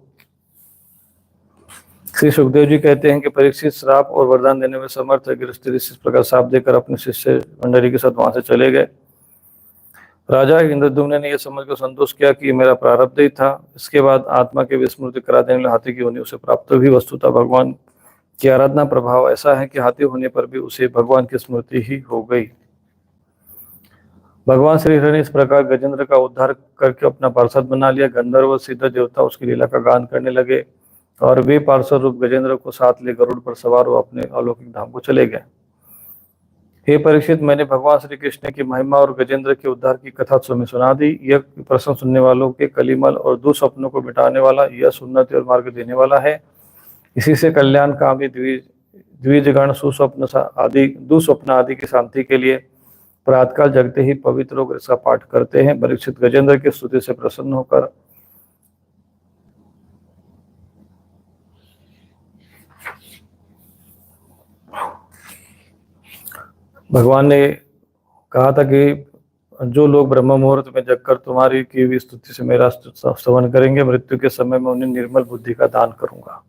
[SPEAKER 1] श्री सुखदेव जी कहते हैं कि परीक्षित श्राप और वरदान देने में समर्थ है। गृहस्थ इस प्रकार श्राप देकर अपने शिष्य मंडली के साथ वहां से चले गए। राजा इंद्रद्युम्न ने यह समझकर संतोष किया कि मेरा प्रारब्ध ही था। इसके बाद आत्मा के विस्मृति करा देने वाले हाथी की योनि उसे प्राप्त हुई। वस्तुतः भगवान की आराधना प्रभाव ऐसा है कि हाथी होने पर भी उसे भगवान की स्मृति ही हो गई। भगवान श्री हरि ने इस प्रकार गजेंद्र का उद्धार करके अपना पार्षद बना लिया। गंधर्व और सिद्ध देवता उसकी लीला का गान करने लगे और वे पार्षद रूप गजेंद्र को साथ ले गरुड़ पर सवार हो अपने अलौकिक धाम को चले गए। हे परीक्षित, मैंने भगवान श्री कृष्ण की महिमा और गजेंद्र के उद्धार की कथा तुम्हें सुना दी। यह प्रश्न सुनने वालों के कलिमल और दुस्वप्नों को मिटाने वाला, यह सुन्नति और मार्ग देने वाला है। इसी से कल्याण कामी द्विजगण सुस्वप्न आदि दुस्वप्न आदि की शांति के लिए प्रातःकाल जगते ही पवित्र होकर इसका पाठ करते हैं। परीक्षित गजेंद्र की स्तुति से प्रसन्न होकर भगवान ने कहा था कि जो लोग ब्रह्म मुहूर्त में जगकर तुम्हारी की हुई स्तुति से मेरा स्तवन करेंगे, मृत्यु के समय में उन्हें निर्मल बुद्धि का दान करूंगा।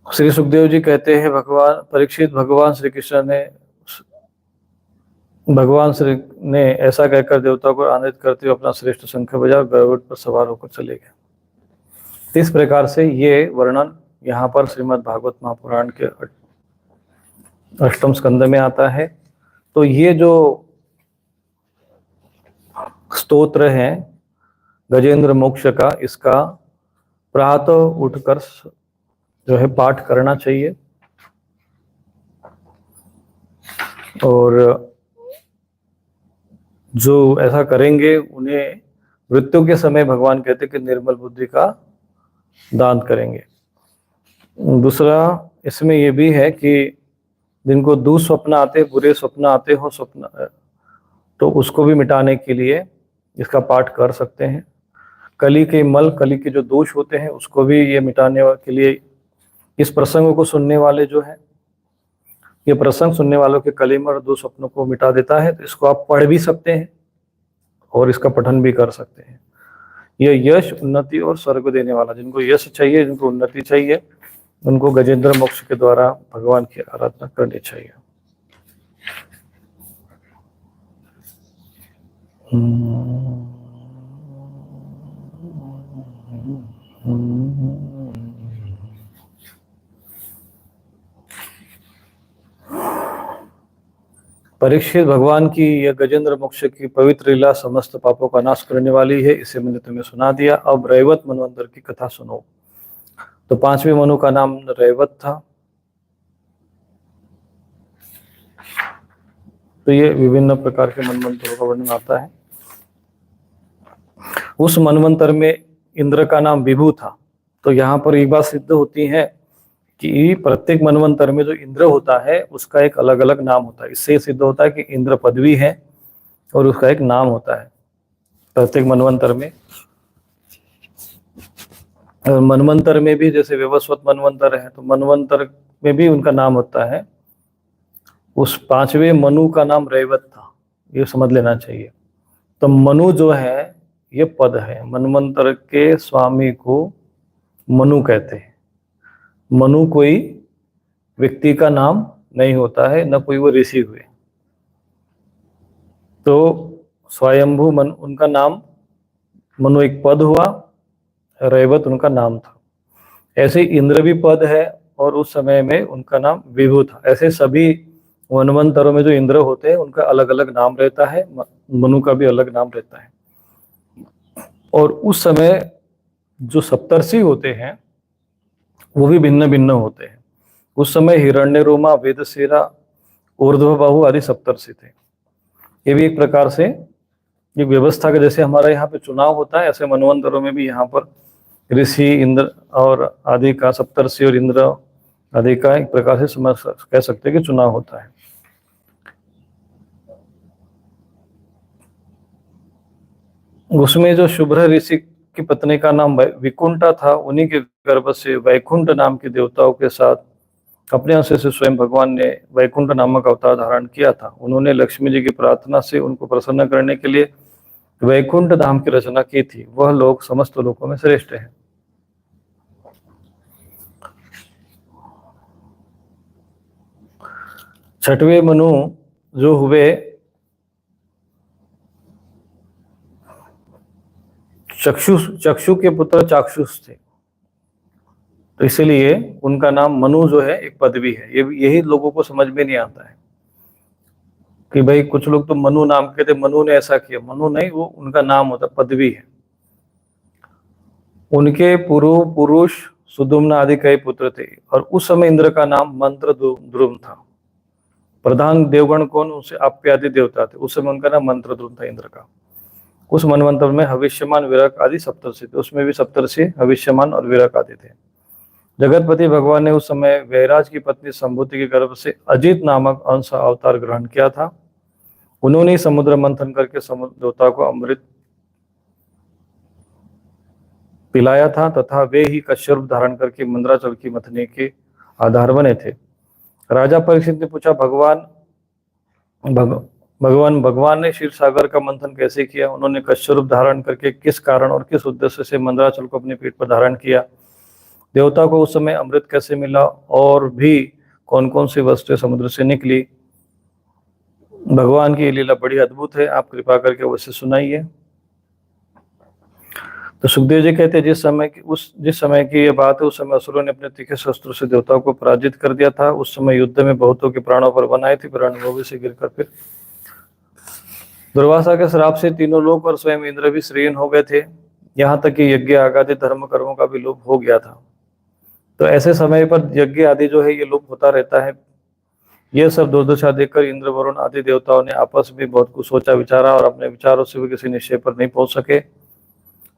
[SPEAKER 1] श्री सुखदेव जी कहते हैं, भगवान परीक्षित, भगवान श्री ने ऐसा कहकर देवताओं को आनंदित करते हुए अपना श्रेष्ठ शंख बजा गरुड़ पर सवार होकर चले गए। इस प्रकार से ये वर्णन यहाँ पर श्रीमद् भागवत महापुराण के 8वें स्कंद में आता है। तो ये जो स्तोत्र है गजेंद्र मोक्ष का, इसका प्रातः उठकर जो है पाठ करना चाहिए। और जो ऐसा करेंगे उन्हें मृत्यु के समय भगवान कहते कि निर्मल बुद्धि का दान करेंगे। दूसरा इसमें यह भी है कि जिनको दुस्वप्न आते, बुरे स्वप्न आते हो स्वप्न, तो उसको भी मिटाने के लिए इसका पाठ कर सकते हैं। कली के मल, कली के जो दोष होते हैं उसको भी ये मिटाने के लिए इस प्रसंगों को सुनने वाले जो है, ये प्रसंग सुनने वालों के कलिमल और दुस्वप्नों को मिटा देता है। तो इसको आप पढ़ भी सकते हैं और इसका पठन भी कर सकते हैं। यह यश, उन्नति और स्वर्ग देने वाला, जिनको यश चाहिए, जिनको उन्नति चाहिए, उनको गजेंद्र मोक्ष के द्वारा भगवान की आराधना करनी चाहिए। परीक्षित, भगवान की यह गजेंद्र मोक्ष की पवित्र लीला समस्त पापों का नाश करने वाली है। इसे मैंने तुम्हें सुना दिया। अब रैवत मनवंतर की कथा सुनो। तो 5वें मनु का नाम रैवत था। तो ये विभिन्न प्रकार के मनवंतरों का वर्णन आता है। उस मनवंतर में इंद्र का नाम विभु था। तो यहाँ पर एक बात सिद्ध होती है कि प्रत्येक मनवंतर में जो इंद्र होता है उसका एक अलग अलग नाम होता है। इससे सिद्ध होता है कि इंद्र पदवी है और उसका एक नाम होता है प्रत्येक मनवंतर में। मनवंतर में भी जैसे विवस्वत मनवंतर है, तो मनवंतर में भी उनका नाम होता है। उस 5वें मनु का नाम रैवत था, ये समझ लेना चाहिए। तो मनु जो है ये पद है। मनवंतर के स्वामी को मनु कहते हैं। मनु कोई व्यक्ति का नाम नहीं होता है, न कोई वो ऋषि हुए। तो स्वयंभू मन उनका नाम मनु एक पद हुआ, रैवत उनका नाम था। ऐसे इंद्र भी पद है और उस समय में उनका नाम विभु था। ऐसे सभी वनवंतरों में जो इंद्र होते हैं उनका अलग अलग नाम रहता है, मनु का भी अलग नाम रहता है। और उस समय जो सप्तर्षि होते हैं वो भी भिन्न भिन्न होते हैं। उस समय हिरण्यरोमा, वेदसेरा, ऊर्ध्वबाहु आदि सप्तर्षि थे। ये भी एक प्रकार से एक व्यवस्था का, जैसे हमारे यहाँ पे चुनाव होता है, ऐसे मनवंतरों में भी यहाँ पर ऋषि, इंद्र और आदि का, सप्तर्षि और इंद्र आदि का एक प्रकार से समझ कह सकते हैं कि चुनाव होता है। उसमें जो शुभ्र ऋषि की पत्नी का नाम विकुंठा था, उन्हीं के गर्भ से वैकुंठ नाम के देवताओं के साथ अपने अंश से स्वयं भगवान ने वैकुंठ नामक अवतार धारण किया था। उन्होंने लक्ष्मी जी की प्रार्थना से उनको प्रसन्न करने के लिए वैकुंठ धाम की रचना की थी। वह लोग समस्त लोकों में श्रेष्ठ है। छठवें मनु जो हुए चक्षु के पुत्र चाक्षुष थे, तो इसलिए उनका नाम मनु जो है एक पदवी है। ये यही लोगों को समझ में नहीं आता है कि भाई कुछ लोग तो मनु नाम के थे, मनु ने ऐसा किया। मनु नहीं, वो उनका नाम होता, पदवी है। उनके पूर्व पुरुष सुदुम्न आदि कई पुत्र थे और उस समय इंद्र का नाम मंत्र ध्रुव था। प्रधान देवगण कौन? उनसे आप्य आदि देवता थे। उस समय उनका नाम मंत्र ध्रुव था इंद्र का। उस मनवंतर में हविष्यमान, विरक आदि सप्तर्षि थे। उसमें भी सप्तर्षि हविष्यमान और विरक आदि थे। जगतपति भगवान ने उस समय वैराज की पत्नी संभूति के गर्भ से अजित नामक अंश अवतार ग्रहण किया था। उन्होंने समुद्र मंथन करके समुद्र देवता को अमृत पिलाया था तथा वे ही कश्यप धारण करके मंद्राचल की मथने के आधार बने थे। राजा परीक्षित ने पूछा, भगवान ने क्षीर सागर का मंथन कैसे किया? उन्होंने कश्यप धारण करके किस कारण और किस उद्देश्य से मंद्राचल को अपने पीठ पर धारण किया? देवता को उस समय अमृत कैसे मिला? और भी कौन कौन सी वस्तुएं समुद्र से निकली? भगवान की लीला बड़ी अद्भुत है, आप कृपा करके उसे सुनाइए। तो सुखदेव जी कहते हैं, जिस समय की ये बात है, उस समय असुरों ने अपने तीखे शस्त्रों से देवताओं को पराजित कर दिया था। उस समय युद्ध में बहुतों के प्राणों पर बनाए थे, पर अनुभवी से गिरकर फिर दुर्वासा के श्राप से तीनों लोग और स्वयं इंद्र भी श्रीहीन हो गए थे। यहाँ तक कि यज्ञ आदि धर्म कर्मों का भी लोप हो गया था। तो ऐसे समय पर यज्ञ आदि जो है ये लोप होता रहता है। ये सब दुर्दशा देखकर इंद्र, वरुण आदि देवताओं ने आपस में बहुत कुछ सोचा विचारा और अपने विचारों से भी किसी निश्चय पर नहीं पहुंच सके।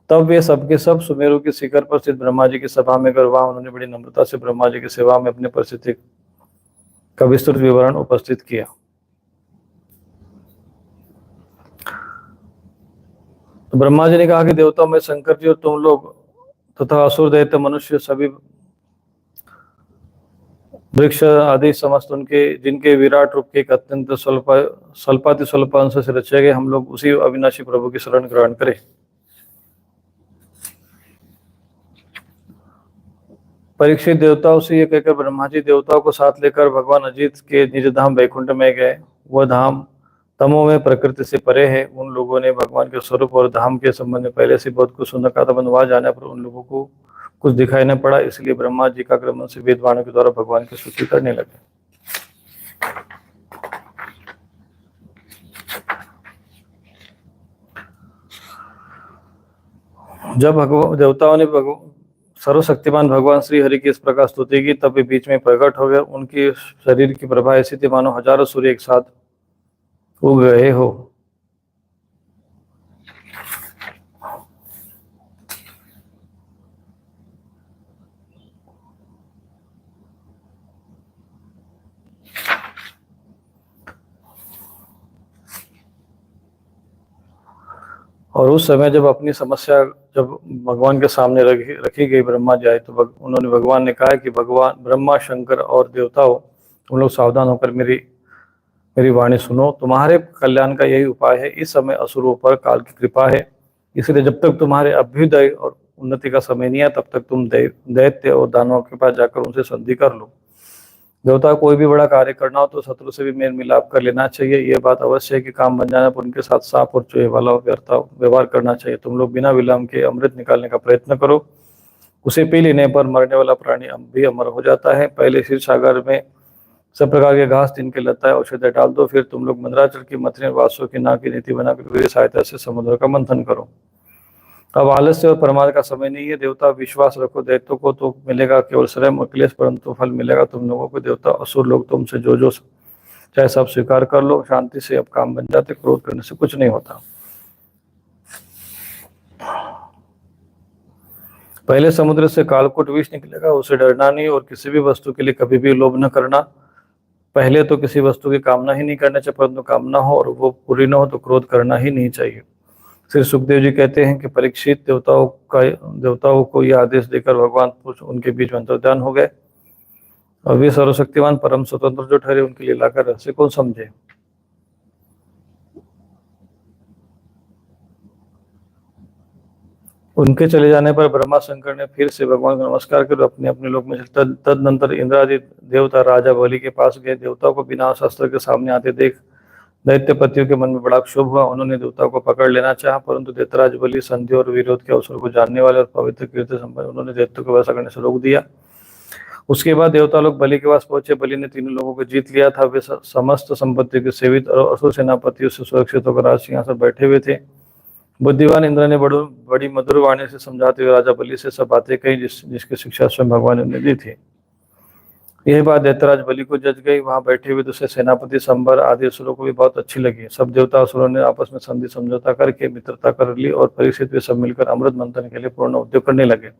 [SPEAKER 1] तब वे सबके सब सुमेरु के शिखर पर स्थित ब्रह्मा जी की सभा में गए। वहां उन्होंने बड़ी नम्रता से ब्रह्मा जी की सेवा में अपनी परिस्थिति का विस्तृत विवरण उपस्थित किया। तो ब्रह्मा जी ने कहा कि देवताओं में शंकर जी और तुम लोग तथा असुर, दैत्य, मनुष्य सभी वृक्ष आदि समस्त उनके, जिनके विराट रूप के एक अत्यंत स्वल्पाति स्वल्प अंश से रचे गए, हम लोग उसी अविनाशी प्रभु की शरण ग्रहण करें। परीक्षित देवताओं से ये कहकर ब्रह्मा जी देवताओं को साथ लेकर भगवान अजित के निज धाम वैकुंठ में गए। वह धाम तमो में प्रकृति से परे है। उन लोगों ने भगवान के स्वरूप और धाम के संबंध में पहले से बहुत कुछ सुन रखा था। वहां जाने पर उन लोगों को कुछ दिखाई न पड़ा, इसलिए ब्रह्मा जी का क्रम से वेदवाणों के द्वारा भगवान की स्तुति करने लगे। जब देवताओं ने सर्वशक्तिमान भगवान श्री हरि की इस प्रकार स्तुति की, तब वे बीच में प्रकट हो गए। उनकी शरीर की प्रभा ऐसी थी मानो हजारों सूर्य एक साथ उग गए हो। और उस समय जब अपनी समस्या जब भगवान के सामने रखी गई, ब्रह्मा जी आए, तो भगवान ने कहा कि भगवान ब्रह्मा, शंकर और देवताओं, तुम लोग सावधान होकर मेरी वाणी सुनो। तुम्हारे कल्याण का यही उपाय है। इस समय असुरों पर काल की कृपा है, इसलिए जब तक तुम्हारे अभ्युदय और उन्नति का समय नहीं है, तब तक तुम दैत्य और दानवों के पास जाकर उनसे संधि कर लो। देवता कोई भी बड़ा कार्य करना हो तो शत्रु से भी मेल मिलाप कर लेना चाहिए। यह बात अवश्य है कि काम बन जाने पर उनके साथ सांप और चूहे वाला व्यवहार करना चाहिए। तुम लोग बिना विलंब के अमृत निकालने का प्रयत्न करो। उसे पी लेने पर मरने वाला प्राणी भी अमर हो जाता है। पहले शीर्ष सागर में सब प्रकार के घास, तिनके लता औषधि डाल दो। फिर तुम लोग मंदराचल की मथने वासुओं की नाक की नीति बनाकर वीर सहायता से समुद्र का मंथन करो। अब आलस्य और प्रमाद का समय नहीं है। देवता विश्वास रखो, दैत्यों को तो मिलेगा केवल श्रम और क्लेश, परंतु फल मिलेगा तुम लोगों को। देवता असुर लोग तुमसे जो जो चाहे सब स्वीकार कर लो। शांति से अब काम बन जाते, क्रोध करने से कुछ नहीं होता। पहले समुद्र से कालकूट विष निकलेगा, उसे डरना नहीं और किसी भी वस्तु के लिए कभी भी लोभ न करना। पहले तो किसी वस्तु की कामना ही नहीं करना चाहिए, परंतु कामना हो और वो पूरी न हो तो क्रोध करना ही नहीं चाहिए। श्री सुखदेव जी कहते हैं कि परीक्षित, देवताओं को यह आदेश देकर भगवान उनके बीच में अंतर्ध्यान हो गए और वे सर्वशक्तिमान परम स्वतंत्र जो ठहरे उनकी लीला का रहस्य कौन समझे। उनके चले जाने पर ब्रह्मा शंकर ने फिर से भगवान को नमस्कार कर अपने अपने लोक में तदनंतर इंद्रादि देवता राजा बलि के पास गए। देवताओं को बिना शस्त्र के सामने आते देख दैत्यपतियों के मन में बड़ा क्षोभ हुआ। उन्होंने देवताओं को पकड़ लेना चाहा, परंतु दैत्यराज बलि संधि और विरोध के अवसर को जानने वाले और पवित्र कीर्ति संपन्न, उन्होंने दैत्यों को वैसा करने से रोक दिया। उसके बाद देवता लोग बलि के पास पहुंचे। बलि ने तीनों लोगों को जीत लिया था। वे समस्त संपत्ति के सेवित और असुर सेनापतियों से सुरक्षित होकर राज सिंहासन बैठे हुए थे। बुद्धिमान इंद्र ने बड़ी मधुर वाणी से समझाते हुए राजा बलि से सब बातें कही जिसकी शिक्षा स्वयं भगवान ने उन्हें दी थी। यह बात दैत्यराज बलि को जच गई। वहां बैठे हुए दूसरे सेनापति संबर आदि असुरों को भी बहुत अच्छी लगी। सब देवता असुरों ने आपस में संधि समझौता करके मित्रता कर ली और परीक्षित वे सब मिलकर अमृत मंथन के लिए पूर्ण उद्योग करने लगे।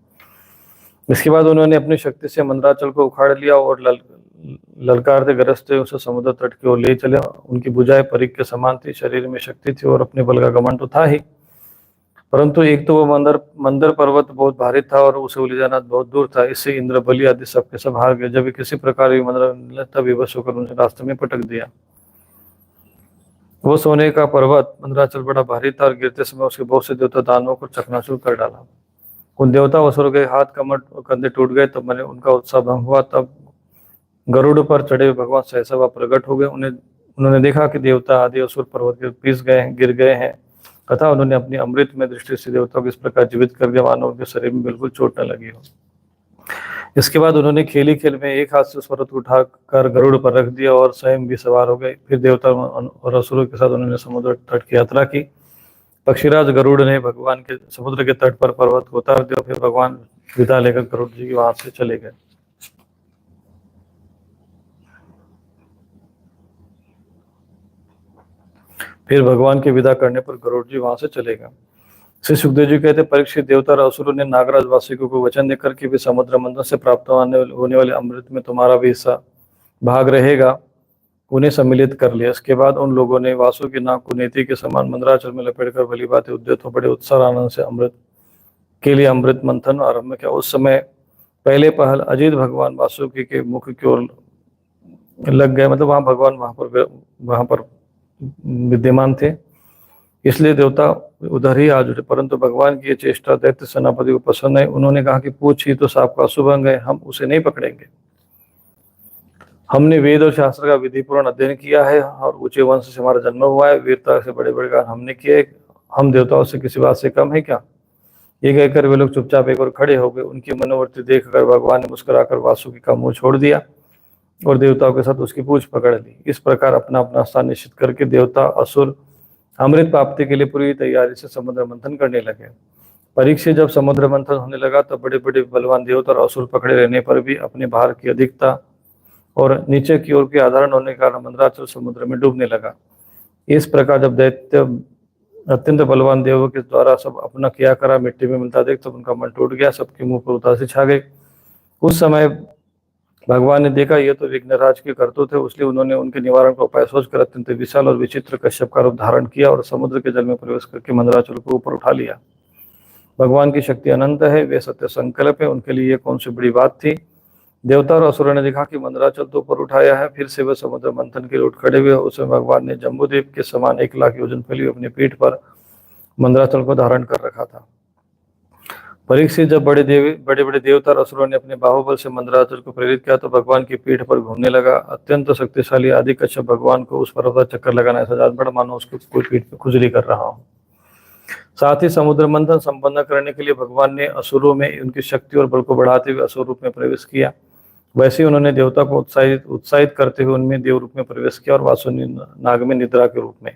[SPEAKER 1] इसके बाद उन्होंने अपनी शक्ति से मंदराचल को उखाड़ लिया और ललकारते गरजते उसे समुद्र तट की ओर ले चले। उनकी भुजाएं परिघ के समान थी, शरीर में शक्ति थी और अपने बल का घमंड तो था ही, परंतु एक तो वो मंदर पर्वत बहुत भारी था और उसे ले जाना बहुत दूर था। इससे इंद्र, बलि आदि सबके सब हार गए। जब किसी प्रकार मंदर तब विवश होकर उनसे रास्ते में पटक दिया। वो सोने का पर्वत मंदराचल बड़ा भारी था और गिरते समय उसके बहुत से देवता दानवों को चकनाचूर कर डाला। उन देवता असुरों के हाथ, कमर और कंधे टूट गए। तब मैंने उनका उत्साह भंग हुआ। तब गरुड़ पर चढ़े हुए भगवान सहसा वह प्रकट हो गए। उन्होंने देखा कि देवता आदि असुर पर्वत के गिर गए हैं तथा उन्होंने अपनी अमृत में दृष्टि से देवताओं को इस प्रकार जीवित कर दिया मानो उनके शरीर में बिल्कुल चोट न लगी हो। इसके बाद उन्होंने खेली खेल में एक हाथ से उस पर्वत को उठाकर गरुड़ पर रख दिया और स्वयं भी सवार हो गए। फिर देवता और असुरों के साथ उन्होंने समुद्र तट की यात्रा की। पक्षीराज गरुड़ ने भगवान के समुद्र के तट पर पर्वत को उतार दिया। फिर भगवान विदा लेकर गरुड़ जी वहां से चले गए। फिर भगवान की विदा करने पर गरुड़ जी वहां से चले गए। श्री सुखदेव जी कहते, परीक्षित, देवता और असुरों ने नागराज वासियों को वचन देकर कि वे समुद्र मंथन से प्राप्त होने वाले अमृत में तुम्हारा भी हिस्सा भाग रहेगा, उन्हें सम्मिलित कर लिया। इसके बाद उन लोगों ने वासु की नाक को नेति के समान मंदराचल में लपेटकर भली बातें उद्यत हो बड़े उत्साह आनंद से अमृत के लिए अमृत मंथन आरंभ किया। उस समय पहले पहल अजित भगवान वासुकी के मुख की ओर लग गए, मतलब भगवान वहां पर विद्यमान थे, इसलिए देवता उधर ही आ जुटे। परंतु भगवान की ये चेष्टा दैत्य सेनापति को पसंद है। उन्होंने कहा कि पूछ ही तो सांप का अशुभ अंग है, हम उसे नहीं पकड़ेंगे। हमने वेद और शास्त्र का विधिपूर्ण अध्ययन किया है और ऊंचे वंश से हमारा जन्म हुआ है। वीरता से बड़े बड़े काम हमने किए, हम देवताओं से किसी बात से कम है क्या? ये कहकर वे लोग चुपचाप एक और खड़े हो गए। उनकी मनोवृत्ति देखकर भगवान ने मुस्कुराकर वासुकी का मुंह छोड़ दिया और देवताओं के साथ उसकी पूंछ पकड़ ली। इस प्रकार अपना अपना स्थान निश्चित करके देवता असुर अमृत प्राप्ति के लिए पूरी तैयारी से समुद्र मंथन करने लगे। परीक्षित, जब समुद्र मंथन होने लगा तब बड़े बड़े बलवान देवता और असुर पकड़े रहने पर भी अपने भार की अधिकता और नीचे की ओर के आधारण होने के कारण मंदराचल समुद्र में डूबने लगा। इस प्रकार जब दैत्य अत्यंत बलवान देवों के द्वारा सब अपना किया करा मिट्टी में मिलता देख तब उनका मन टूट गया, सबके मुंह पर उदासी छा गई। उस समय भगवान ने देखा ये तो विघ्नराज के करतूत है, इसलिए उन्होंने उनके निवारण का उपाय सोचकर अत्यंत विशाल और विचित्र कश्यप का रूप धारण किया और समुद्र के जल में प्रवेश करके मंदराचल को ऊपर उठा लिया। भगवान की शक्ति अनंत है, वे सत्य संकल्प है, उनके लिए कौन सी बड़ी बात थी। देवता और असुरों ने देखा कि मंदराचल तो ऊपर उठाया है। फिर से वह समुद्र मंथन के लिए उठ खड़े हुए। उसमें भगवान ने जम्बूद्वीप के समान 1 लाख योजन फैली अपनी पीठ पर मंदराचल को धारण कर रखा था। परीक्षित, जब बड़े बड़े देवता और असुरों ने अपने बाहुबल से मंदराचल को प्रेरित किया तो भगवान की पीठ पर घूमने लगा। अत्यंत शक्तिशाली आदि कश्यप भगवान को उस पर्वत पर चक्कर लगाना ऐसा जान पड़ा मानो उसको कोई पीठ पे खुजली कर रहा हो। साथ ही समुद्र मंथन संपन्न करने के लिए भगवान ने असुरों में उनकी शक्ति और बल को बढ़ाते हुए असुर रूप में प्रवेश किया। वैसे ही उन्होंने देवता को उत्साहित उत्साहित करते हुए उनमें देव रूप में प्रवेश किया और वासुनी नाग में निद्रा के रूप में।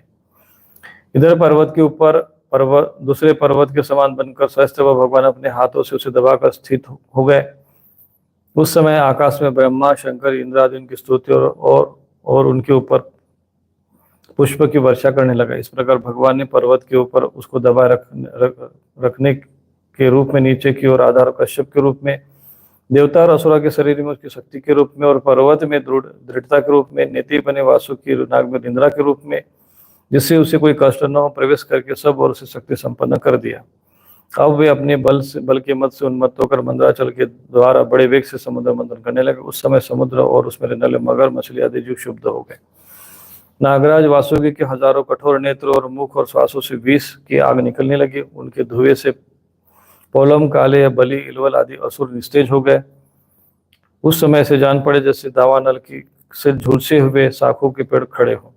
[SPEAKER 1] इधर पर्वत के ऊपर पर्वत दूसरे पर्वत के समान बनकर सहस्त्र भगवान अपने हाथों से उसे दबाकर स्थित हो गए। उस समय आकाश में ब्रह्मा, शंकर, इंद्र आदि उनकी स्तुति और उनके ऊपर पुष्प की वर्षा करने लगा। इस प्रकार भगवान ने पर्वत के ऊपर उसको दबाए रखने के रूप में नीचे की ओर आधार कश्यप के रूप में, देवता और असुरा के शरीर में उसकी शक्ति के रूप में और पर्वत में दृढ़ता के रूप में, नेति बने वासुकी नाग में इंद्रा के रूप में, जिससे उसे कोई कष्ट न हो, प्रवेश करके सब और उसे शक्ति संपन्न कर दिया। अब वे अपने बल के मत से उन्मत्त होकर मंदराचल के द्वारा बड़े वेग से समुद्र मंथन करने लगे। उस समय समुद्र और उसमें रहने वाले मगर, मछली आदि जीव क्षुब्ध हो गए। नागराज वासुकी के हजारों कठोर नेत्र और मुख और श्वासों से विष की आग निकलने लगी। उनके धुएं से पौलम, काले या बलि, इलवल आदि असुर निस्तेज हो गए। उस समय से जान पड़े जैसे दावानल की से झुलसे हुए शाखों के पेड़ खड़े हो।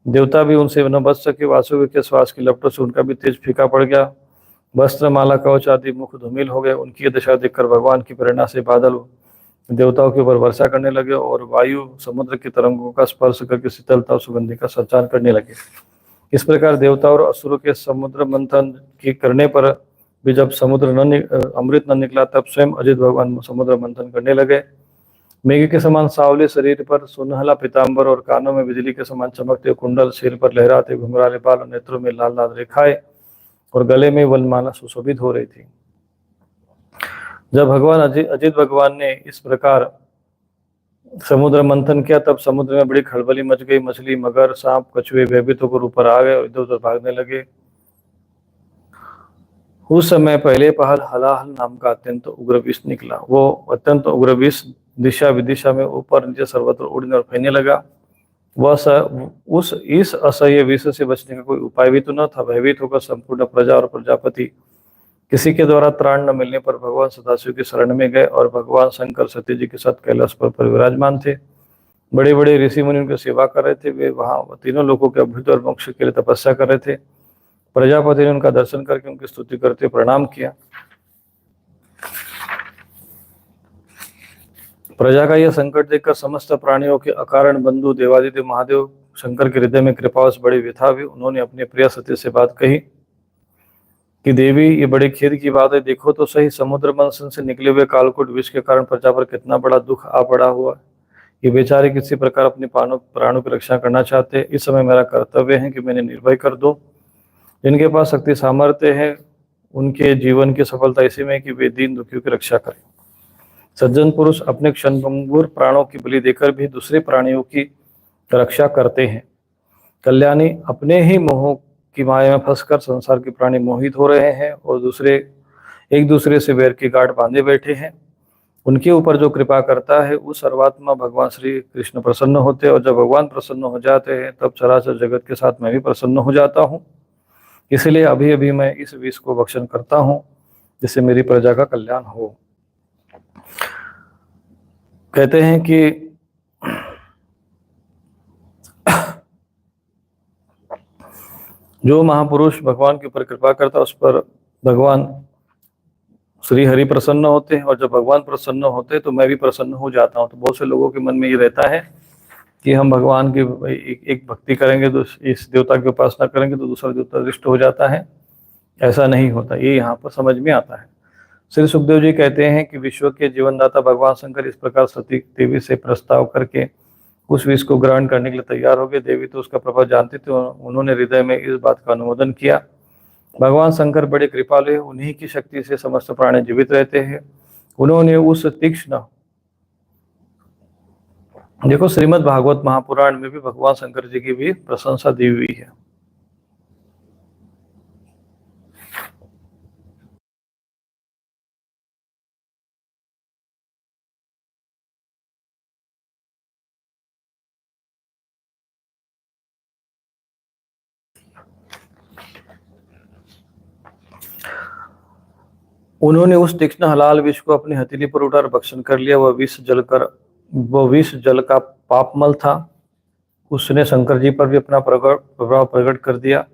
[SPEAKER 1] देवता भी उनसे न बच सके। वासुकी के श्वास की लपटों से उनका भी तेज फीका पड़ गया। वस्त्र, माला, कवच आदि मुख धूमिल हो गए। उनकी दशा देखकर भगवान की प्रेरणा से बादल देवताओं के ऊपर वर्षा करने लगे और वायु समुद्र की तरंगों का स्पर्श करके शीतलता और सुगंधि का संचार करने लगे। इस प्रकार देवता और असुरों के समुद्र मंथन के करने पर भी जब अमृत न निकला तब स्वयं अजित भगवान समुद्र मंथन करने लगे। मेघ के समान सावले शरीर पर सुनहला पीताम्बर और कानों में बिजली के समान चमकते कुंडल, सिर पर लहराते घुंघराले बाल और नेत्रों में लाल लाल रेखाएं और गले में वनमाला सुशोभित हो रही थी। जब भगवान अजित भगवान ने इस प्रकार समुद्र मंथन किया तब समुद्र में बड़ी खलबली मच गई। मछली, मगर, सांप, कछुए भयभीत होकर ऊपर आ गए और इधर उधर भागने लगे। उस समय पहले पहल हलाहल नाम का अत्यंत उग्र विष निकला। वो अत्यंत उग्र विष दिशा विदिशा में ऊपर नीचे सर्वत्र उड़ने और फैलने लगा। इस असह्य विष से बचने का कोई उपाय भी तो न था। भयभीत होकर संपूर्ण प्रजा और प्रजापति किसी के द्वारा त्राण न मिलने पर भगवान सदाशिव की शरण में गए और भगवान शंकर सत्य जी के साथ कैलाश पर विराजमान थे। बड़े बड़े ऋषि मुनि उनकी सेवा कर रहे थे। वे वहां तीनों लोगों के अभ्युदय और मोक्ष के लिए तपस्या कर रहे थे। प्रजापति ने उनका दर्शन करके उनकी स्तुति करते प्रणाम किया। प्रजा का यह संकट देखकर समस्त प्राणियों के अकारण बंधु देवादिदेव महादेव शंकर के हृदय में कृपावश बड़ी व्यथा हुई। उन्होंने अपने प्रिय सती से बात कही कि देवी, ये बड़े खेद की बात है। देखो तो सही, समुद्र मंथन से निकले हुए कालकूट विष के कारण प्रजा पर कितना बड़ा दुख आ पड़ा हुआ। ये बेचारे किसी प्रकार अपने प्राणों की रक्षा करना चाहते हैं। इस समय मेरा कर्तव्य है कि मैंने निर्भय कर दूं। जिनके पास शक्ति सामर्थ्य है उनके जीवन की सफलता इसी में कि वे दीन दुखियों की रक्षा करें। सज्जन पुरुष अपने क्षणभंगुर प्राणों की बलि देकर भी दूसरे प्राणियों की रक्षा करते हैं। कल्याणी, अपने ही मोह की माया में फंसकर संसार के प्राणी मोहित हो रहे हैं और एक दूसरे से वैर की गांठ बांधे बैठे हैं। उनके ऊपर जो कृपा करता है उस सर्वात्मा भगवान श्री कृष्ण प्रसन्न होते हैं और जब भगवान प्रसन्न हो जाते हैं तब चराचर जगत के साथ मैं भी प्रसन्न हो जाता हूँ। इसलिए अभी अभी मैं इस विष को भक्षण करता हूँ जिससे मेरी प्रजा का कल्याण हो। कहते हैं कि जो महापुरुष भगवान के ऊपर कृपा करता है उस पर भगवान श्री हरि प्रसन्न होते हैं और जब भगवान प्रसन्न होते हैं तो मैं भी प्रसन्न हो जाता हूँ। तो बहुत से लोगों के मन में ये रहता है कि हम भगवान की एक भक्ति करेंगे तो इस देवता की उपासना करेंगे तो दूसरा देवता दृष्ट हो जाता है। ऐसा नहीं होता, ये यहाँ पर समझ में आता है। श्री सुखदेव जी कहते हैं कि विश्व के जीवनदाता भगवान शंकर इस प्रकार सती देवी से प्रस्ताव करके उस विष को ग्रहण करने के लिए तैयार हो गए। देवी तो उसका प्रभाव जानती थी, उन्होंने हृदय में इस बात का अनुमोदन किया। भगवान शंकर बड़े कृपालु हैं, उन्हीं की शक्ति से समस्त प्राणी जीवित रहते हैं। उन्होंने उस तीक्ष्ण देखो श्रीमद् भागवत महापुराण में भी भगवान शंकर जी की भी प्रशंसा दी हुई है। उन्होंने उस तीक्ष्ण हलाल विष को अपनी हथेली पर उठाकर भक्षण कर लिया। वह विष जल का पापमल था। उसने शंकर जी पर भी अपना प्रभाव प्रकट कर दिया।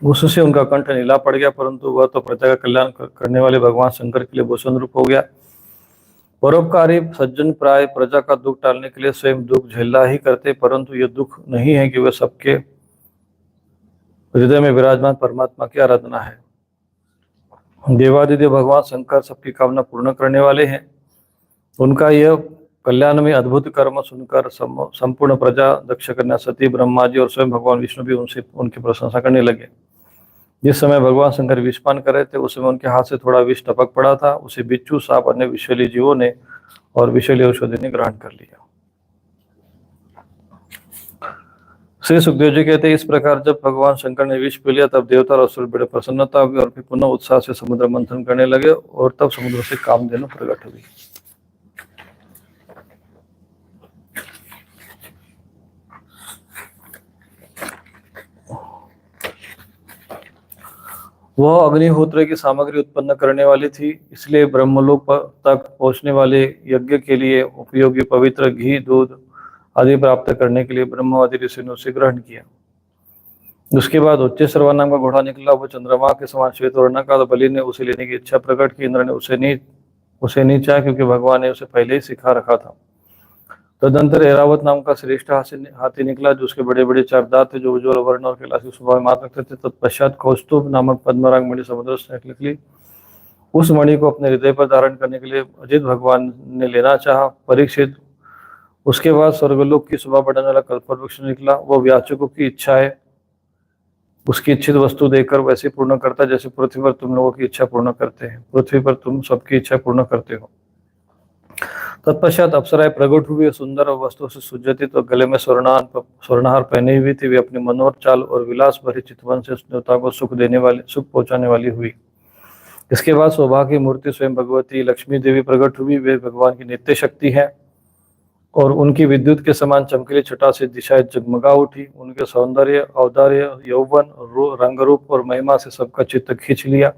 [SPEAKER 1] उससे उनका कंठ नीला पड़ गया, परंतु वह तो प्रजा का कल्याण करने वाले भगवान शंकर के लिए भूषण रूप हो गया। परोपकारी सज्जन प्राय प्रजा का दुख टालने के लिए स्वयं दुख झेला ही करते, परंतु यह दुख नहीं है कि वह सबके हृदय में विराजमान परमात्मा की आराधना है। देवादिदेव भगवान शंकर सबकी कामना पूर्ण करने वाले हैं। उनका यह कल्याण में अद्भुत कर्म सुनकर संपूर्ण प्रजा, दक्ष कन्या सती, ब्रह्मा जी और स्वयं भगवान विष्णु भी उनकी प्रशंसा करने लगे। जिस समय भगवान शंकर विषपान कर रहे थे, उस समय उनके हाथ से थोड़ा विष टपक पड़ा था। उसे बिच्छू, सांप, अन्य विषैले जीवों ने और विषैली औषधि ने ग्रहण कर लिया। श्री सुखदेव जी कहते हैं, इस प्रकार जब भगवान शंकर ने विष पी लिया, तब देवता और असुर बड़े प्रसन्नता हुई और फिर पुनः उत्साह से समुद्र मंथन करने लगे और तब समुद्र से कामधेनु प्रकट हुई। वह अग्निहोत्र की सामग्री उत्पन्न करने वाली थी, इसलिए ब्रह्मलोक तक पहुंचने वाले यज्ञ के लिए उपयोगी पवित्र घी, दूध आदि प्राप्त करने के लिए ब्रह्मवादी ऋषि ने उसे ग्रहण किया। उसके बाद उच्च सर्वा नाम का घोड़ा निकला। वो चंद्रमा के समान श्वेत वर्ण का। तो बलि ने उसे लेने की इच्छा प्रकट की। इंद्र ने उसे नहीं चाहा, क्योंकि भगवान ने उसे पहले ही सिखा रखा था। तदंतर ऐरावत नाम का श्रेष्ठ हाथी निकला, जो उसके बड़े बड़े चार दांत थे, जो उज्ज्वल वर्ण और कैलाश स्वभाव में मात्र रखते थे। तत्पश्चात कौस्तुभ नामक पद्मराग मणि समुद्र से निकली। उस मणि को अपने हृदय पर धारण करने के लिए अजित भगवान ने लेना चाहा। परीक्षित, उसके बाद स्वर्गलोक की शोभा बढ़ाने वाला कल्पवृक्ष निकला। वो व्याचकों की इच्छा है उसकी इच्छित वस्तु देकर वैसे पूर्ण करता, जैसे पृथ्वी पर तुम लोगों की इच्छा पूर्ण करते हैं। पृथ्वी पर तुम सबकी इच्छा पूर्ण करते हो। तत्पश्चात अप्सराएं प्रकट हुई। सुंदर वस्तु से सुज्जित, तो गले में स्वर्णहार पहने हुई थी। वे अपनी मनोहर चाल और विलास भरी चितवन से देवता को सुख पहुंचाने वाली हुई। इसके बाद शोभा की मूर्ति स्वयं भगवती लक्ष्मी देवी प्रकट हुई। वे भगवान की नित्य शक्ति है और उनकी विद्युत के समान चमकीली छटा से दिशाएं जगमगा उठी। उनके सौंदर्य, औदार्य, यौवन, रंग रूप और महिमा से सबका चित्त खींच लिया।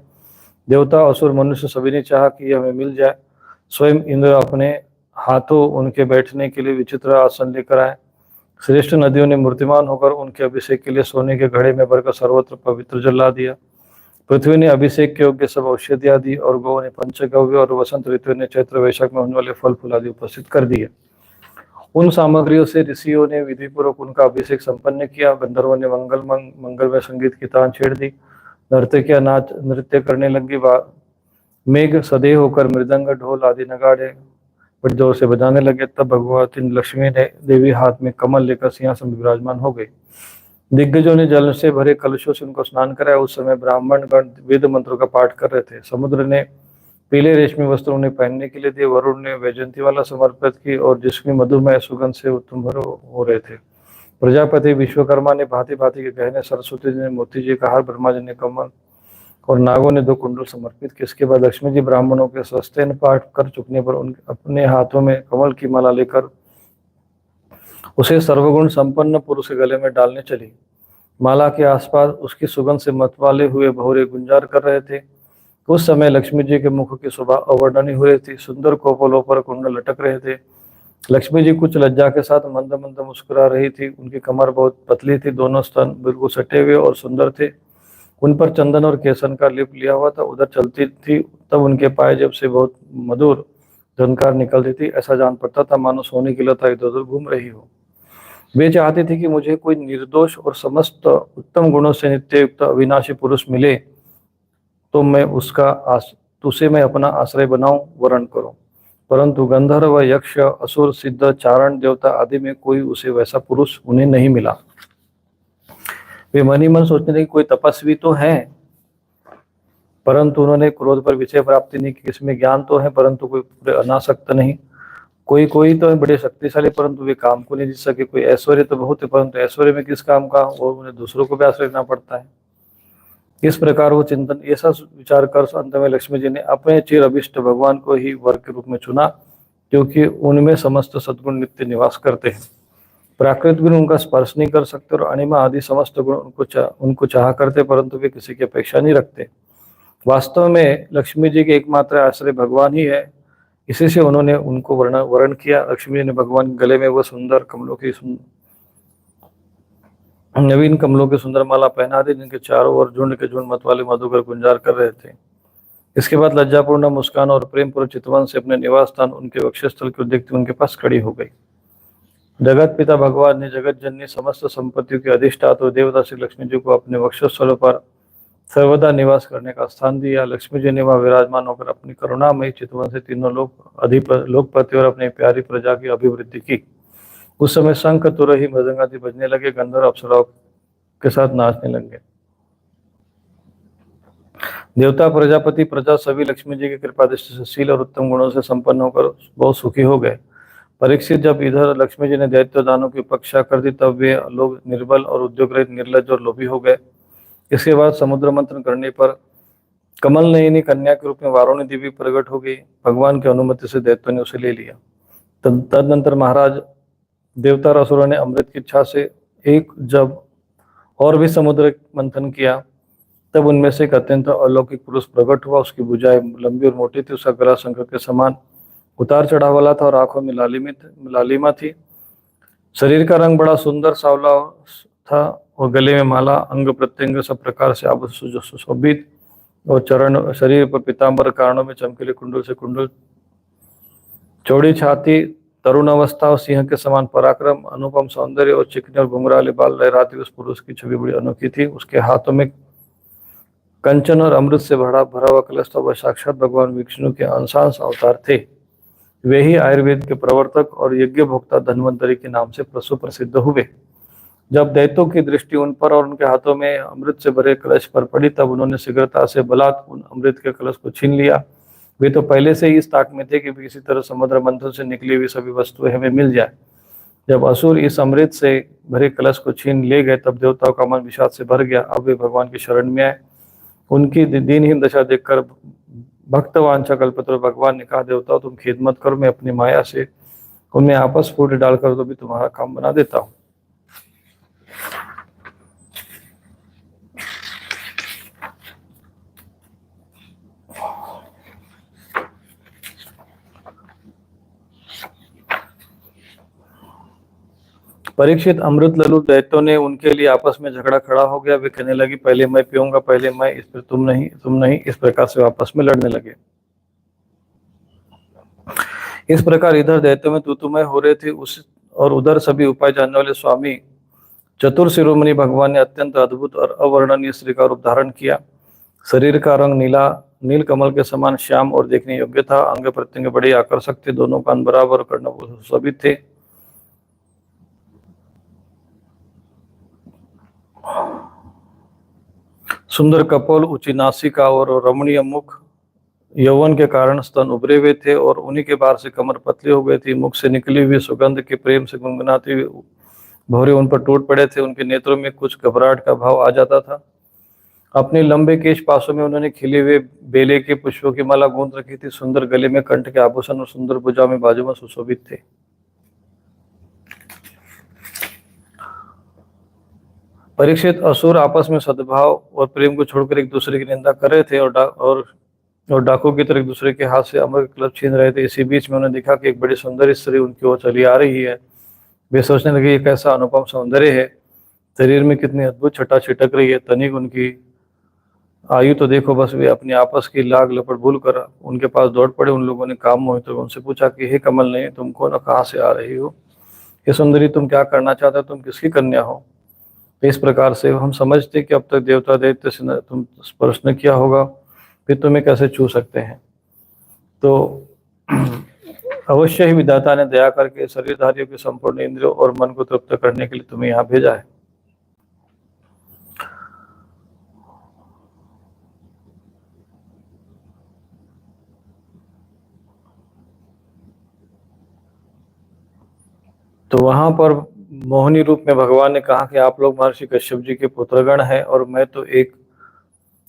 [SPEAKER 1] देवता, असुर, मनुष्य सभी ने चाहा कि यह हमें मिल जाए। स्वयं इंद्र अपने हाथों उनके बैठने के लिए विचित्र आसन लेकर आए। श्रेष्ठ नदियों ने मूर्तिमान होकर उनके अभिषेक के लिए सोने के घड़े में भरकर सर्वत्र पवित्र जल ला दिया। पृथ्वी ने अभिषेक के योग्य सब औषधियां दी और गौ ने पंचगव्य और वसंत ऋतु ने चैत्र वैशाख में होने वाले फल फूल आदि उपस्थित कर दिए। उन सामग्रियों से ऋषियों ने विधिपूर्वक उनका अभिषेक संपन्न किया। गंधर्वों ने मंगलमय संगीत की तान छेड़ दी। नर्तकियां नृत्य करने लगी। मेघ सदैव होकर मृदंग, ढोल आदि नगाड़े बड़े जोर से बजाने लगे। तब भगवती लक्ष्मी ने देवी हाथ में कमल लेकर सिंहासन विराजमान हो गई। दिग्गजों ने जल से भरे कलशों से उनको स्नान कराया। उस समय ब्राह्मण गण वेद मंत्रों का पाठ कर रहे थे। समुद्र ने पीले रेशमी वस्त्र उन्हें पहनने के लिए दिए। वरुण ने वैजयंती वाला समर्पित की और जिसमें मधुमय सुगंध से उत्तम हो रहे थे। प्रजापति विश्वकर्मा ने भांति भांति के गहने, सरस्वती जी ने मोती जी का हार, ब्रह्मा जी ने कमल और नागों ने 2 कुंडल समर्पित किए। इसके बाद लक्ष्मी जी ब्राह्मणों के सस्तेन पाठ कर चुकने पर अपने हाथों में कमल की माला लेकर उसे सर्वगुण संपन्न पुरुष के गले में डालने चली। माला के आसपास उसकी सुगंध से मतवाले हुए भौरे गुंजार कर रहे थे। उस समय लक्ष्मी जी के मुख की शोभा अवर्णनीय हो रही थी। सुंदर कोपलों पर कुंडल लटक रहे थे। लक्ष्मी जी कुछ लज्जा के साथ मंद मंद मुस्कुरा रही थी। उनकी कमर बहुत पतली थी। दोनों स्तन बिल्कुल सटे हुए और सुंदर थे। उन पर चंदन और केसन का लेप लिया हुआ था। उधर चलती थी तब उनके पाए जब से बहुत मधुर झनकार निकलती थी। ऐसा जान पड़ता था मानो सोने की लता इधर उधर घूम रही हो। वे चाहती थी कि मुझे कोई निर्दोष और समस्त उत्तम गुणों से नित्य युक्त अविनाशी पुरुष मिले तो उसे मैं अपना आश्रय बनाऊं, वरण करूं। परंतु गंधर्व, यक्ष, असुर, सिद्ध, चारण, देवता आदि में कोई उसे वैसा पुरुष उन्हें नहीं मिला। वे मन ही मन सोचने लगे कोई तपस्वी तो है, परंतु उन्होंने क्रोध पर विषय प्राप्ति नहीं की। इसमें ज्ञान तो है परंतु कोई पूरे अनासक्त नहीं। कोई तो है बड़े शक्तिशाली परंतु वे काम को नहीं जीत सके। कोई ऐश्वर्य तो बहुत है परंतु ऐश्वर्य में किस काम का, और उन्हें दूसरों को भी आश्रय लेना पड़ता है। इस प्रकार वो चिंतन ऐसा विचार कर अंत में लक्ष्मी जी ने अपने चिर अभिष्ट भगवान को ही वर के रूप में चुना, क्योंकि उनमें समस्त सद्गुण नित्य निवास करते हैं। प्राकृत गुण उनका स्पर्श नहीं कर सकते और अणिमा आदि समस्त गुण उनको चाह करते, परंतु वे किसी की अपेक्षा नहीं रखते। वास्तव में लक्ष्मी जी के एकमात्र आश्रय भगवान ही है। इसी से उन्होंने उनको वर्ण किया। लक्ष्मी जी ने भगवान के गले में वो सुंदर कमलों की नवीन कमलों की सुंदर माला पहना दी, जिनके चारों ओर झुंड के झुंड मतवाले मधुकर गुंजार कर रहे थे। इसके बाद लज्जापूर्ण मुस्कान और प्रेम पूर्ण चितवन से अपने निवास स्थान उनके वक्षस्थल को देखते उनके पास खड़ी हो गई। जगत पिता भगवान ने जगत जननी समस्त संपत्तियों के अधिष्ठाता देवता श्री लक्ष्मी जी को अपने वक्षस्थल पर सर्वदा निवास करने का स्थान दिया। लक्ष्मी जी ने वहां विराजमान होकर अपनी करुणामयी चितवन से तीनों लोकपति और अपनी प्यारी प्रजा की अभिवृद्धि की। उस समय शंख तुरही मृदंग आदि बजने लगे, गंधर्व अप्सराओं के साथ नाचने लगे। देवता प्रजापति प्रजा सभी लक्ष्मी जी की कृपा दृष्टि से शील और उत्तम गुणों से संपन्न होकर बहुत सुखी हो गए। परीक्षित, जब इधर लक्ष्मी जी ने दैत्य दानों की उपेक्षा कर दी, तब वे लोग निर्बल और उद्योग रहित, निर्लज और लोभी हो गए। इसके बाद समुद्र मंथन करने पर कमल नयनी कन्या के रूप में वारुणी देवी प्रकट हो गई। भगवान की अनुमति से दैत्यों ने उसे ले लिया। तदनंतर महाराज देवता और असुरों ने अमृत की इच्छा से एक जब और भी समुद्र मंथन किया, तब उनमें से एक अत्यंत अलौकिक पुरुष प्रकट हुआ। उसकी भुजाएं लंबी और मोटी थी, उसका गला शंख के समान उतार चढ़ाव वाला था और आंखों में लालिमा थी। शरीर का रंग बड़ा सुंदर सावला था और गले में माला, अंग प्रत्यंग सब प्रकार से आभूषण सुशोभित, और चरण शरीर पर पीताम्बर, कारणों में चमकीले कुंडल से कुंडल, चौड़ी छाती, तरुण अवस्था और सिंह के समान पराक्रम, अनुपम सौंदर्य और चिकने और घुंघराले बाल लहराते उस पुरुष की छवि बड़ी अनोखी थी। उसके हाथों में कंचन और अमृत से भरा हुआ कलश था। वह साक्षात भगवान विष्णु के अंशांश अवतार थे। वे ही आयुर्वेद के प्रवर्तक और यज्ञ भोक्ता धन्वंतरि के नाम से प्रसिद्ध हुए। जब दैत्यों की दृष्टि उन पर और उनके हाथों में अमृत से भरे कलश पर पड़ी, तब उन्होंने शीघ्रता से बलात् उन अमृत के कलश को छीन लिया। वे तो पहले से ही इस ताक में थे कि किसी तरह समुद्र मंथन से निकली हुई सभी वस्तुएं हमें मिल जाए। जब असुर इस अमृत से भरे कलश को छीन ले गए, तब देवताओं का मन विषाद से भर गया। अब वे भगवान की शरण में आए। उनकी दीनहीन दशा देखकर भक्तवांछा कल्पतरु भगवान ने कहा, देवताओं तुम खेद मत करो, मैं अपनी माया से उनमें आपस फूट डालकर तो भी तुम्हारा काम बना देता हूँ। परीक्षित, अमृत ललू दैत्यों ने उनके लिए आपस में झगड़ा खड़ा हो गया। वे कहने लगी, पहले मैं पीऊंगा, पहले मैं, इस पर तुम नहीं। इस प्रकार से आपस में लड़ने लगे। इस प्रकार इधर दैत्यों में तूतुमय हो रहे थे, और उधर सभी उपाय जानने वाले स्वामी चतुर शिरोमणि भगवान ने अत्यंत अद्भुत और अवर्णनीय स्त्री का रूप धारण किया। शरीर का रंग नील कमल के समान श्याम और देखने योग्य था। अंग प्रत्यंग बड़े आकर्षक थे। दोनों कान बराबर, कर्ण सुशोभित थे। सुंदर कपोल, ऊंची नासिका और रमणीय मुख, यौवन के कारण स्तन उभरे हुए थे और उन्हीं के बाहर से कमर पतली हो गई थी। मुख से निकली हुई सुगंध के प्रेम से गुनगुनाते हुए भौरे उन पर टूट पड़े थे। उनके नेत्रों में कुछ घबराहट का भाव आ जाता था। अपने लंबे केश पासों में उन्होंने खिले हुए बेले के पुष्पों की माला गूंथ रखी थी। सुंदर गले में कंठ के आभूषण और सुंदर भुजाओं में बाजू में सुशोभित थे। परीक्षित, असुर आपस में सद्भाव और प्रेम को छोड़कर एक दूसरे की निंदा कर रहे थे और डाकू की तरह एक दूसरे के हाथ से अमर क्लब छीन रहे थे। इसी बीच में उन्होंने देखा कि एक बड़ी सुंदर स्त्री उनकी ओर चली आ रही है। वे सोचने लगे, ये कैसा अनुपम सौंदर्य है, शरीर में कितनी अद्भुत छटा छिटक रही है, तनिक उनकी आयु तो देखो बस। वे अपनी आपस की लाग लपट भूल कर उनके पास दौड़ पड़े। उन लोगों ने काम मोहित होकर उनसे पूछा कि हे कमल नहीं, तुम कौन और कहाँ से आ रही हो? ये सुंदरी, तुम क्या करना चाहते हो? तुम किसकी कन्या हो? इस प्रकार से हम समझते कि अब तक देवता दैत्य से तुम स्पर्श न किया होगा, फिर तुम्हें कैसे छू सकते हैं? तो अवश्य ही विधाता ने दया करके शरीरधारियों के संपूर्ण इंद्रियों और मन को तृप्त करने के लिए तुम्हें यहाँ भेजा है। तो वहां पर मोहिनी रूप में भगवान ने कहा कि आप लोग महर्षि कश्यप जी के पुत्रगण हैं और मैं तो एक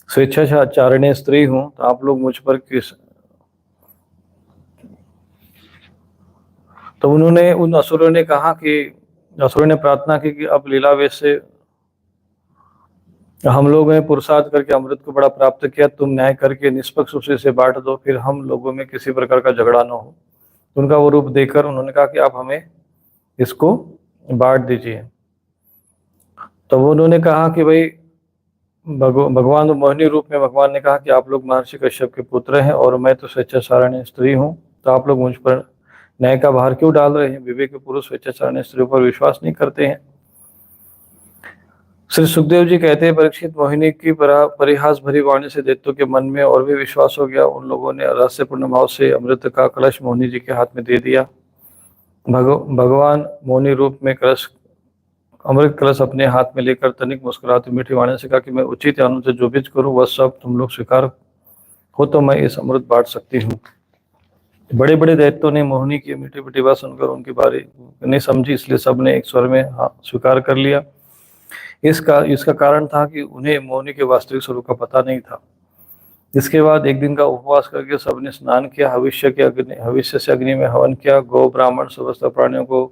[SPEAKER 1] स्वेच्छाचारिणी स्त्री हूं, तो आप लोग मुझ पर किस। तो उन्होंने उन असुरों ने कहा कि असुरों ने प्रार्थना की कि अब लीलावेश से हम लोगों ने पुरुषार्थ करके अमृत को बड़ा प्राप्त किया, तुम न्याय करके निष्पक्ष रूप से इसे बांट दो, फिर हम लोगों में किसी प्रकार का झगड़ा न हो। तो उनका वो रूप देखकर उन्होंने कहा कि आप हमें इसको बांट दीजिए। तो वो उन्होंने कहा कि भाई भगवान मोहिनी रूप में भगवान ने कहा कि आप लोग महर्षि कश्यप के पुत्र हैं और मैं तो स्वेच्छाचारिणी स्त्री हूँ, तो आप लोग मुझ पर न्याय का भार क्यों डाल रहे हैं? विवेक पुरुष स्वेच्छाचारिणी स्त्रियों पर विश्वास नहीं करते हैं। श्री सुखदेव जी कहते हैं, परीक्षित, मोहिनी की परिहास भरी वाणी से दैत्यों के मन में और भी विश्वास हो गया। उन लोगों ने रहस्यपूर्ण भाव से अमृत का कलश मोहिनी जी के हाथ में दे दिया। भगवान मोहिनी रूप में अमृत कलश अपने हाथ में लेकर तनिक मुस्कुराते मीठी वाणी से कहा कि मैं उचित आनंद से जो भी करूँ वह सब तुम लोग स्वीकार हो तो मैं इस अमृत बांट सकती हूँ। बड़े बड़े दैत्यों ने मोहिनी की मीठी मीठी बात सुनकर उनकी बारी नहीं समझी, इसलिए सबने एक स्वर में हाँ स्वीकार कर लिया। इसका कारण था कि उन्हें मोहिनी के वास्तविक स्वरूप का पता नहीं था। इसके बाद एक दिन का उपवास करके सबने स्नान किया, भविष्य से अग्नि में हवन किया, गौ ब्राह्मण समस्त प्राणियों को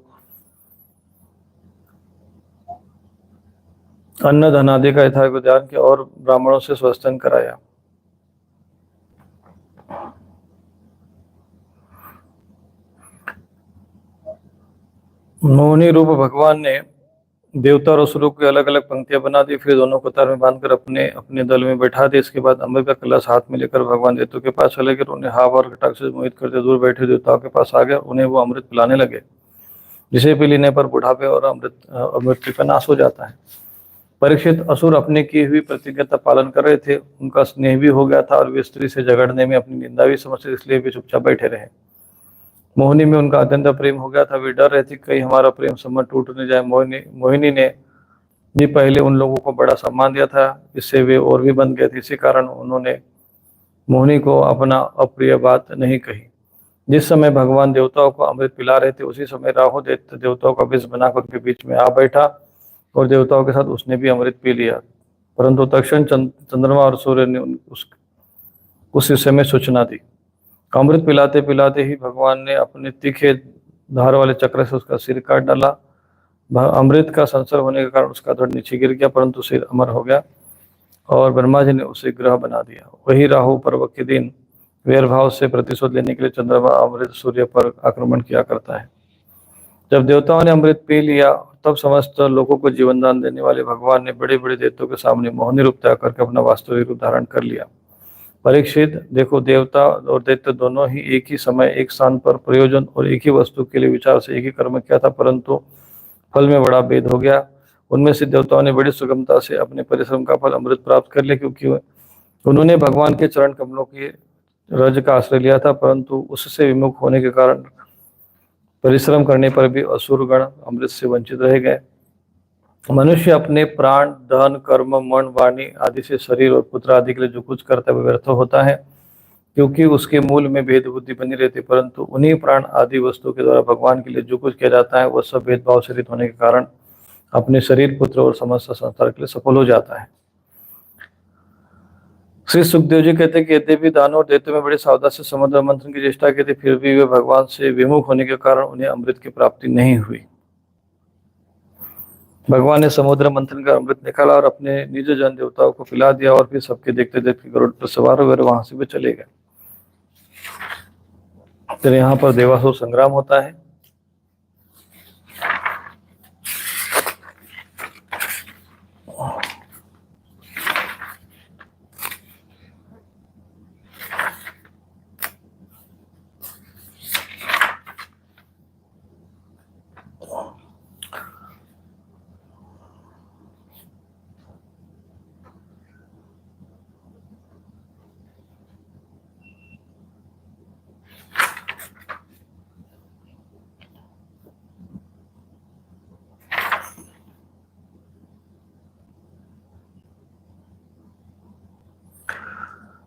[SPEAKER 1] अन्न धन आदि का यथार्थ ध्यान किया और ब्राह्मणों से स्वस्तन कराया। मोहिनी रूप भगवान ने देवता और असुरों की अलग अलग पंक्तियां बना दी, फिर दोनों कतार में बांधकर अपने अपने दल में बैठा दिया। इसके बाद अमृत का कलश हाथ में लेकर भगवान देवताओं के पास चले गए। उन्हें हाव और कटाक्ष से मोहित करते दूर बैठे देवताओं के पास आ गए, उन्हें वो अमृत पिलाने लगे, जिसे पी लेने पर बुढ़ापे और मृत्यु का नाश हो जाता है। परीक्षित, असुर अपने की हुई प्रतिज्ञा का पालन कर रहे थे, उनका स्नेह भी हो गया था और वे स्त्री से झगड़ने में अपनी निंदा भी समझते, इसलिए वे चुपचाप बैठे रहे। मोहिनी में उनका अत्यंत प्रेम हो गया था, वे डर रहे थे कहीं हमारा प्रेम संबंध टूट न जाए। मोहिनी ने भी पहले उन लोगों को बड़ा सम्मान दिया था, इससे वे और भी बन गए थे। इसी कारण उन्होंने मोहिनी को अपना अप्रिय बात नहीं कही। जिस समय भगवान देवताओं को अमृत पिला रहे थे, उसी समय राहु देवताओं का विष बनाकर उनके बीच में आ बैठा और देवताओं के साथ उसने भी अमृत पी लिया। परंतु तक्षण चंद्रमा और सूर्य ने उस विषय में सूचना दी। अमृत पिलाते पिलाते ही भगवान ने अपने तीखे धार वाले चक्र से उसका सिर काट डाला। अमृत का संसर्ग होने के कारण उसका धड़ नीचे गिर गया, परंतु सिर अमर हो गया और ब्रह्मा जी ने उसे ग्रह बना दिया। वही राहु पर्व के दिन वैरभाव से प्रतिशोध लेने के लिए चंद्रमा अमृत सूर्य पर आक्रमण किया करता है। जब देवताओं ने अमृत पी लिया, तब समस्त लोगों को जीवन दान देने वाले भगवान ने बड़े बड़े दैत्यों के सामने मोहिनी रूप त्याग करके अपना वास्तविक रूप धारण कर लिया। परीक्षित, देखो, देवता और दैत्य दोनों ही एक ही समय एक स्थान पर प्रयोजन और एक ही वस्तु के लिए विचार से एक ही कर्म किया था, परंतु फल में बड़ा भेद हो गया। उनमें से देवताओं ने बड़ी सुगमता से अपने परिश्रम का फल अमृत प्राप्त कर लिया, क्योंकि उन्होंने भगवान के चरण कमलों की रज का आश्रय लिया था, परंतु उससे विमुख होने के कारण परिश्रम करने पर भी असुरगण अमृत से वंचित रह गए। मनुष्य अपने प्राण, धन, कर्म, मन, वाणी आदि से शरीर और पुत्र आदि के लिए जो कुछ करता है वह व्यर्थ होता है, क्योंकि उसके मूल में भेद बुद्धि बनी रहती। परंतु उन्हीं प्राण आदि वस्तुओं के द्वारा भगवान के लिए जो कुछ किया जाता है वह सब भेदभाव से रहित होने के कारण अपने शरीर, पुत्र और समस्त संसार के लिए सफल हो जाता है। श्री सुखदेव जी कहते हैं कि यद्यपि दानव और दैत्यों में बड़े सावधान से समुद्र मंथन की चेष्टा की थी, फिर भी वे भगवान से विमुख होने के कारण उन्हें अमृत की प्राप्ति नहीं हुई। भगवान ने समुद्र मंथन का अमृत निकाला और अपने निज जन देवताओं को पिला दिया और फिर सबके देखते देखते गरुड़ पर सवार हुए, वहां से वे चले गए। फिर यहाँ पर देवासुर संग्राम होता है।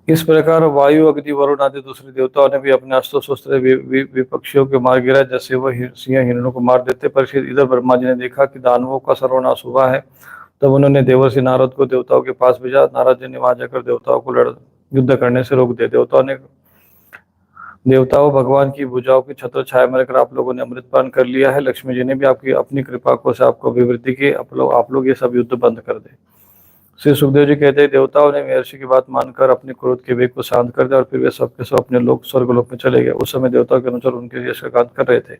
[SPEAKER 1] इस प्रकार वायु, अग्नि, वरुण आदि दूसरे देवताओं ने भी अपने अस्त्र शस्त्र विपक्षियों के मार गिरा, जैसे वह सिंह हिरणों को मार देते। पर इधर ब्रह्मा जी ने देखा कि दानवों का सर्वनाश हुआ है, तब उन्होंने देवर्षि नारद को देवताओं के पास भेजा। नारद जी ने वहां जाकर देवताओं को युद्ध करने से रोक दिया। देवताओं भगवान की भुजाओं की छत्र छाया में रहकर आप लोगों ने अमृतपान कर लिया है। लक्ष्मी जी ने भी आपकी अपनी कृपा को से आपको अभिवृद्धि की, आप लोग ये सब युद्ध बंद कर दे। श्री सुखदेव जी कहते हैं, देवताओं ने महर्षि की बात मानकर अपने क्रोध के वेग को शांत कर दिया और फिर वे सबके सब अपने लोक स्वर्गलोक में चले गए। उस समय देवताओं के अनुसार उनके यश का गान कर रहे थे।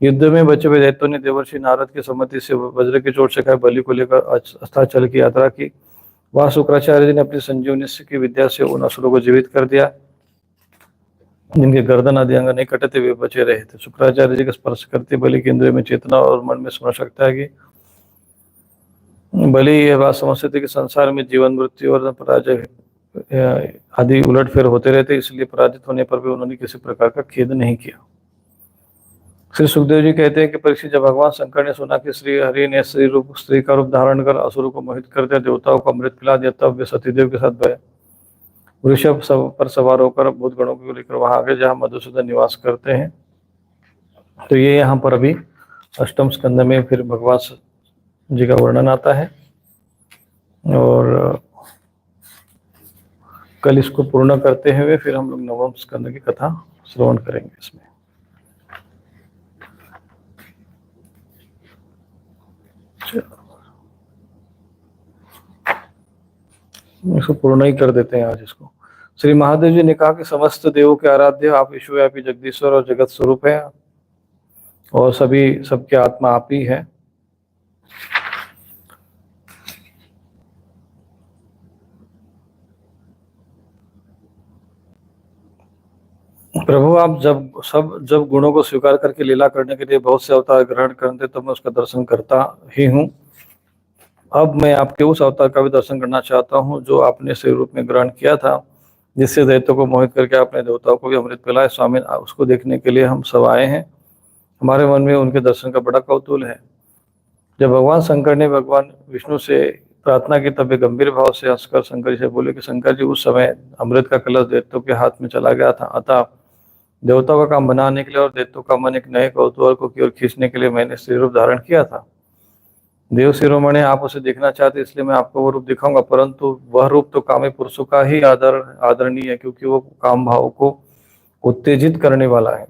[SPEAKER 1] युद्ध में बचे हुए दैत्यों ने देवर्षि नारद की सम्मति से वज्र की चोट से खाए बलि को लेकर अस्ताचल की यात्रा की। वहां शुक्राचार्य जी ने अपनी संजीवनी की विद्या से उन असुरों को जीवित कर दिया जिनके गर्दन आदि अंग नहीं कटे थे, वे बचे रहे थे। शुक्राचार्य जी का स्पर्श करते बलि के इंद्रिय में चेतना और मन में स्मरण सकता है कि बलि यह बात समझते थे कि संसार में जीवन मृत्यु और पराजय आदि उलटफेर होते रहते, इसलिए पराजित होने पर भी उन्होंने किसी प्रकार का खेद नहीं किया। श्री सुखदेव जी कहते हैं कि परीक्षित, जब भगवान शंकर ने सुना कि श्री हरि ने स्त्री का रूप धारण कर असुरों को मोहित कर दिया, देवताओं को अमृत पिला दिया, तब वे सतीदेव के साथ वृषभ पर सवार होकर भूत गणों को लेकर वहां आगे जहाँ मधुसूदन निवास करते हैं। तो ये यहाँ पर अभी अष्टम स्कंद में फिर भगवान जी का वर्णन आता है और कल इसको पूर्ण करते हुए फिर हम लोग नवम स्कंद की कथा श्रवण करेंगे। इसमें इसको पूर्ण ही कर देते हैं आज इसको। श्री महादेव जी ने कहा कि समस्त देवों के आराध्य आप विश्वव्यापी जगदीश्वर और जगत स्वरूप है और सबके आत्मा आप ही है। प्रभु, आप जब गुणों को स्वीकार करके लीला करने के लिए बहुत से अवतार ग्रहण करते तब मैं उसका दर्शन करता ही हूँ। अब मैं आपके उस अवतार का भी दर्शन करना चाहता हूँ जो आपने शिव रूप में ग्रहण किया था, जिससे दैत्यों को मोहित करके आपने देवताओं को भी अमृत पिलाया। स्वामी, उसको देखने के लिए हम सब आए हैं। हमारे मन में उनके दर्शन का बड़ा कौतूहल है। जब भगवान शंकर ने भगवान विष्णु से प्रार्थना की तब वे गंभीर भाव से हंसकर शंकर जी से बोले कि शंकर जी, उस समय अमृत का कलश दैत्यों के हाथ में चला गया था, अतः देवताओं का काम बनाने के लिए और दैत्यों का मन एक नए कौतूहल को की ओर खींचने के लिए मैंने स्त्री रूप धारण किया था। देव शिरोमणि, आप उसे देखना चाहते इसलिए मैं आपको वो रूप दिखाऊंगा, परंतु वह रूप तो कामी पुरुषों का ही आदरणीय है, क्योंकि वो काम भाव को उत्तेजित करने वाला है।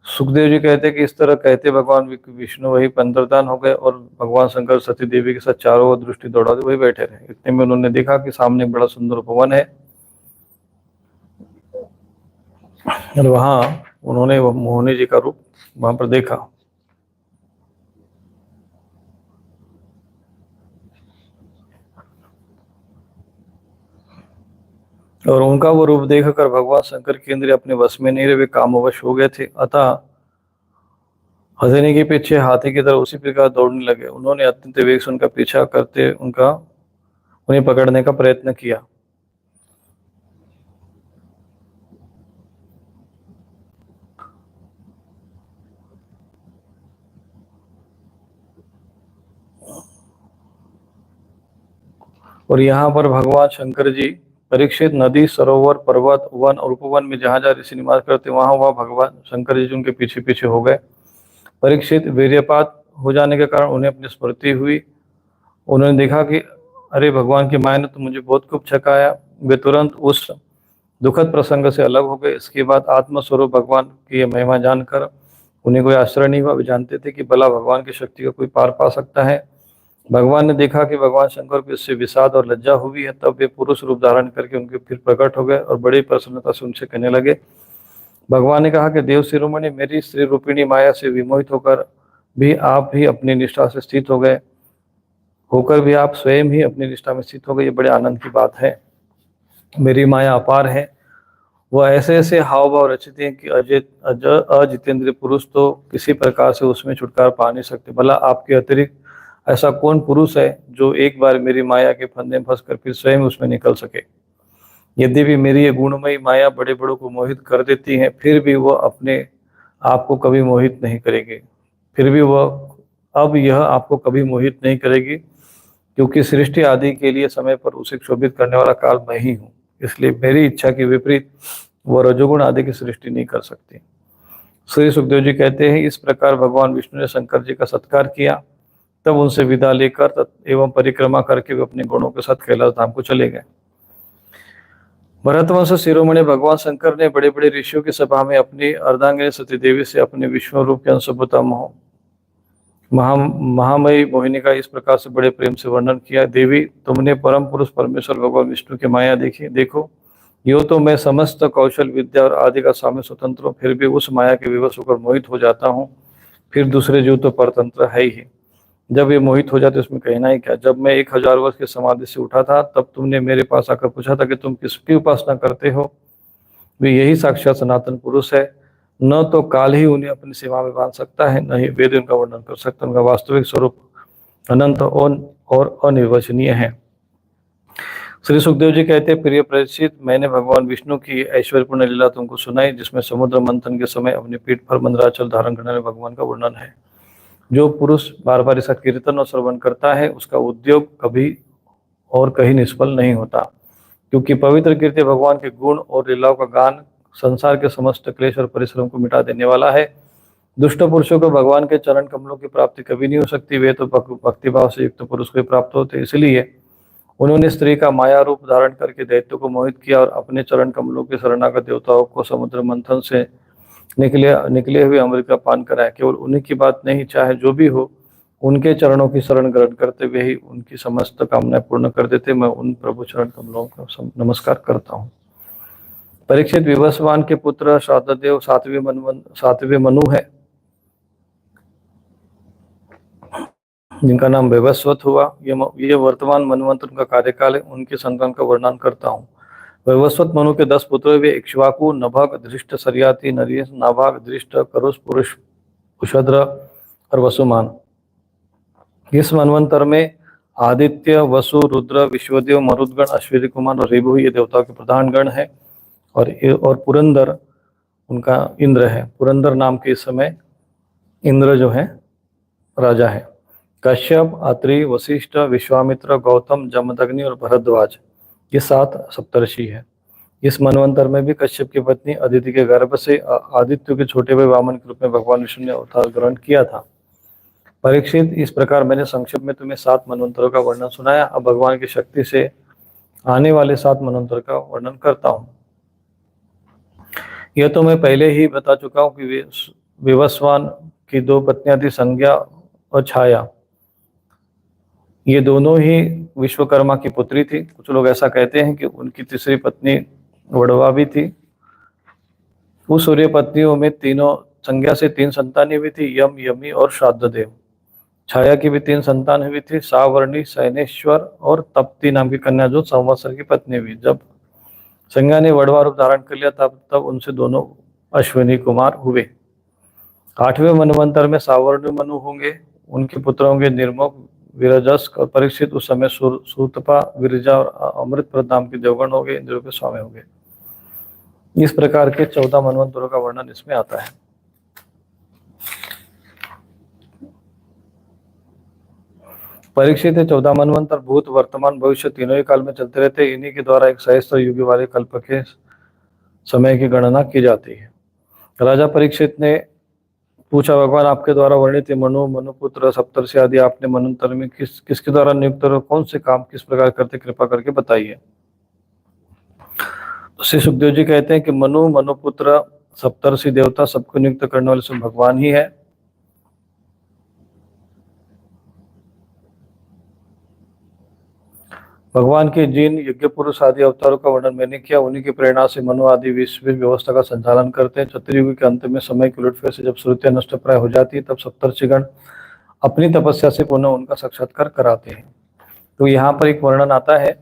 [SPEAKER 1] सुखदेव जी कहते हैं कि इस तरह कहते भगवान विष्णु वही अंतर्धान हो गए और भगवान शंकर सती देवी के साथ चारों ओर दृष्टि दौड़ाते वही बैठे रहे। इतने में उन्होंने देखा कि सामने बड़ा सुंदर उपवन है और वहां उन्होंने मोहिनी जी का रूप वहां पर देखा और उनका वो रूप देखकर भगवान शंकर के इंद्रिय अपने वश में नहीं रहे, वे कामवश हो गए थे। अतः हथेली के पीछे हाथी की तरह उसी प्रकार दौड़ने लगे। उन्होंने अत्यंत वेग से उनका पीछा करते उन्हें पकड़ने का प्रयत्न किया। और यहाँ पर भगवान शंकर जी परीक्षित, नदी, सरोवर, पर्वत, वन और उपवन में जहाँ जहाँ ऋषि निवास करते वहां भगवान शंकर जी उनके पीछे पीछे हो गए। परीक्षित, वीर्यपात हो जाने के कारण उन्हें अपनी स्मृति हुई। उन्होंने देखा कि अरे, भगवान की माया ने तो मुझे बहुत खूब छकाया। वे तुरंत उस दुखद प्रसंग से अलग हो गए। इसके बाद आत्मस्वरूप भगवान की यह महिमा जानकर उन्हें कोई आश्चर्य नहीं हुआ। वे जानते थे कि भला भगवान की शक्ति का कोई पार पा सकता है। भगवान ने देखा कि भगवान शंकर को इससे विषाद और लज्जा हुई है, तब वे पुरुष रूप धारण करके उनके फिर प्रकट हो गए और बड़ी प्रसन्नता से उनसे कहने लगे। भगवान ने कहा कि देव शिरोमणि, मेरी स्त्री रूपिणी माया से विमोहित होकर भी आप ही अपनी निष्ठा से स्थित हो गए, होकर भी आप स्वयं ही अपनी निष्ठा में स्थित हो गए, ये बड़े आनंद की बात है। मेरी माया अपार है, वह ऐसे ऐसे हाव भाव रचती हैं कि अजितेंद्रिय पुरुष तो किसी प्रकार से उसमें छुटकारा पा नहीं सकते। भला आपके अतिरिक्त ऐसा कौन पुरुष है जो एक बार मेरी माया के फंदे में फंसकर फिर स्वयं उसमें निकल सके। यद्यपि मेरी ये गुणमयी माया बड़े बड़ों को मोहित कर देती है, फिर भी वह अपने आप को कभी मोहित नहीं करेगी। फिर भी वह अब यह आपको कभी मोहित नहीं करेगी, क्योंकि सृष्टि आदि के लिए समय पर उसे क्षोभित करने वाला काल मैं ही हूँ। इसलिए मेरी इच्छा के विपरीत वह रजोगुण आदि की सृष्टि नहीं कर सकती। श्री सुखदेव जी कहते हैं, इस प्रकार भगवान विष्णु ने शंकर जी का सत्कार किया, तब उनसे विदा लेकर एवं परिक्रमा करके वे अपने गुणों के साथ कैलाश धाम को चले गए। भरतवंश शिरोमणि भगवान शंकर ने बड़े बड़े ऋषियों की सभा में अपनी अर्धांगिनी सती देवी से अपने विश्व रूप के अंशभूता महामयी मोहिनी का इस प्रकार से बड़े प्रेम से वर्णन किया। देवी, तुमने परम पुरुष परमेश्वर भगवान विष्णु की माया देखी। देखो, यो तो मैं समस्त कौशल विद्या और आदि का स्वामी स्वतंत्र हूँ, फिर भी उस माया के विवश होकर मोहित हो जाता हूँ। फिर दूसरे जीव तो परतंत्र है ही। जब ये मोहित हो जाते उसमें कहना ही क्या। जब मैं 1000 वर्ष की समाधि से उठा था, तब तुमने मेरे पास आकर पूछा था कि तुम किसकी उपासना करते हो। वे यही साक्षात सनातन पुरुष है। न तो काल ही उन्हें अपनी सीमा में बांध सकता है, न ही वेद उनका वर्णन कर सकता। उनका वास्तविक स्वरूप अनंत और अनिर्वचनीय है। श्री सुखदेव जी कहते हैं, प्रिय परीक्षित, मैंने भगवान विष्णु की ऐश्वर्यपूर्ण लीला तुमको सुनाई, जिसमें समुद्र मंथन के समय अपनी पीठ पर मंदराचल धारण करने वाले भगवान का वर्णन है। जो पुरुष बार बार इसका कीर्तन और श्रवण करता है, उसका उद्योग कभी और कहीं निष्फल नहीं होता, क्योंकि पवित्र कीर्ति भगवान के गुण और लीलाओं का गान संसार के समस्त क्लेश और परिश्रम को मिटा देने वाला है। दुष्ट पुरुषों को भगवान के चरण कमलों की प्राप्ति कभी नहीं हो सकती। वे तो भक्तिभाव से युक्त पुरुष को प्राप्त होते। इसलिए उन्होंने स्त्री का माया रूप धारण करके दैत्यों को मोहित किया और अपने चरण कमलों के शरणागत देवताओं को समुद्र मंथन से निकले हुए अमृत का पान कराया। केवल उन्हीं की बात नहीं, चाहे जो भी हो, उनके चरणों की शरण ग्रहण करते हुए ही उनकी समस्त कामनाएं पूर्ण कर देते। मैं उन प्रभु चरण कमलों को नमस्कार करता हूँ। परीक्षित, विवस्वान के पुत्र श्राद्धदेव सातवें मनु है, जिनका नाम वैवस्वत हुआ। ये वर्तमान मनवंतर का कार्यकाल है। उनके संतान का वर्णन करता हूँ। वैवस्वत मनु के 10 पुत्र वे इक्ष्वाकु, नभक, धृष्ट, सरियाति, नरेश, नाभाग, दृष्ट, करुष, पुरुष, कुशद्र और वसुमान। इस मनवंतर में आदित्य, वसु, रुद्र, विश्वदेव, मरुदगण, अश्विनी कुमार और ऋभु ये देवताओं के प्रधान गण है। और पुरंदर उनका इंद्र है। पुरंदर नाम के इस समय इंद्र जो है राजा है। कश्यप, अत्रि, वशिष्ठ, विश्वामित्र, गौतम, जमदग्नि और भरद्वाज ये 7 सप्तर्षि है। इस मनवंतर में भी कश्यप की पत्नी अदिति के गर्भ से आदित्य के छोटे भाई वामन के रूप में भगवान विष्णु ने अवतार ग्रहण किया था। परीक्षित, इस प्रकार मैंने संक्षेप में तुम्हें 7 मनवंतरों का वर्णन सुनाया। अब भगवान की शक्ति से आने वाले 7 मनवंतर का वर्णन करता हूँ। यह तो मैं पहले ही बता चुका हूँ कि विवस्वान की 2 पत्नियां थी, संज्ञा और छाया। ये दोनों ही विश्वकर्मा की पुत्री थी। कुछ लोग ऐसा कहते हैं कि उनकी तीसरी पत्नी वड़वा भी थी। उस सूर्य पत्नियों में तीनों संज्ञा से 3 संतानें भी थी, यम, यमी और श्राद्धदेव। छाया की भी 3 संतान हुई थी, सावर्णी, सैनेश्वर और तप्ती नाम की कन्या जो संवत्सर की पत्नी हुई। जब संज्ञा ने वड़वा रूप धारण कर लिया तब उनसे दोनों अश्विनी कुमार हुए। 8वें मनवंतर में सावर्णी मनु होंगे। उनके पुत्र होंगे निर्मुख, विरजस और परीक्षित। उस समय सूतपा, विरजा और अमृतप्रद नाम के देवगण होंगे, इंद्रों के स्वामी होंगे। इस प्रकार के 14 मनवंतरों का वर्णन इसमें आता है। परीक्षित 14 मनवंतर भूत, वर्तमान, भविष्य तीनों ही काल में चलते रहते हैं। इन्हीं के द्वारा एक सहस्त्र युग वाले कल्प के समय की गणना की जाती है। राजा परीक्षित ने पूछा, भगवान आपके द्वारा वर्णित मनु, मनुपुत्र, सप्तर्षि आदि आपने मनवंतर में किसके द्वारा नियुक्त और कौन से काम किस प्रकार करते, कृपा करके बताइए। श्री सुखदेव जी कहते हैं कि मनु, मनुपुत्र, सप्तर्षि देवता सबको नियुक्त करने वाले स्वयं भगवान ही है। भगवान के जिन यज्ञ पुरुष आदि अवतारों का वर्णन मैंने किया, उन्हीं की प्रेरणा से मनु आदि विश्व व्यवस्था का संचालन करते हैं। चतुर्युग के अंत में समय की उलटफेर से जब श्रुतियां नष्ट प्राय हो जाती है, तब सप्तर्षिगण अपनी तपस्या से पुनः उनका साक्षात्कार कराते हैं। तो यहाँ पर एक वर्णन आता है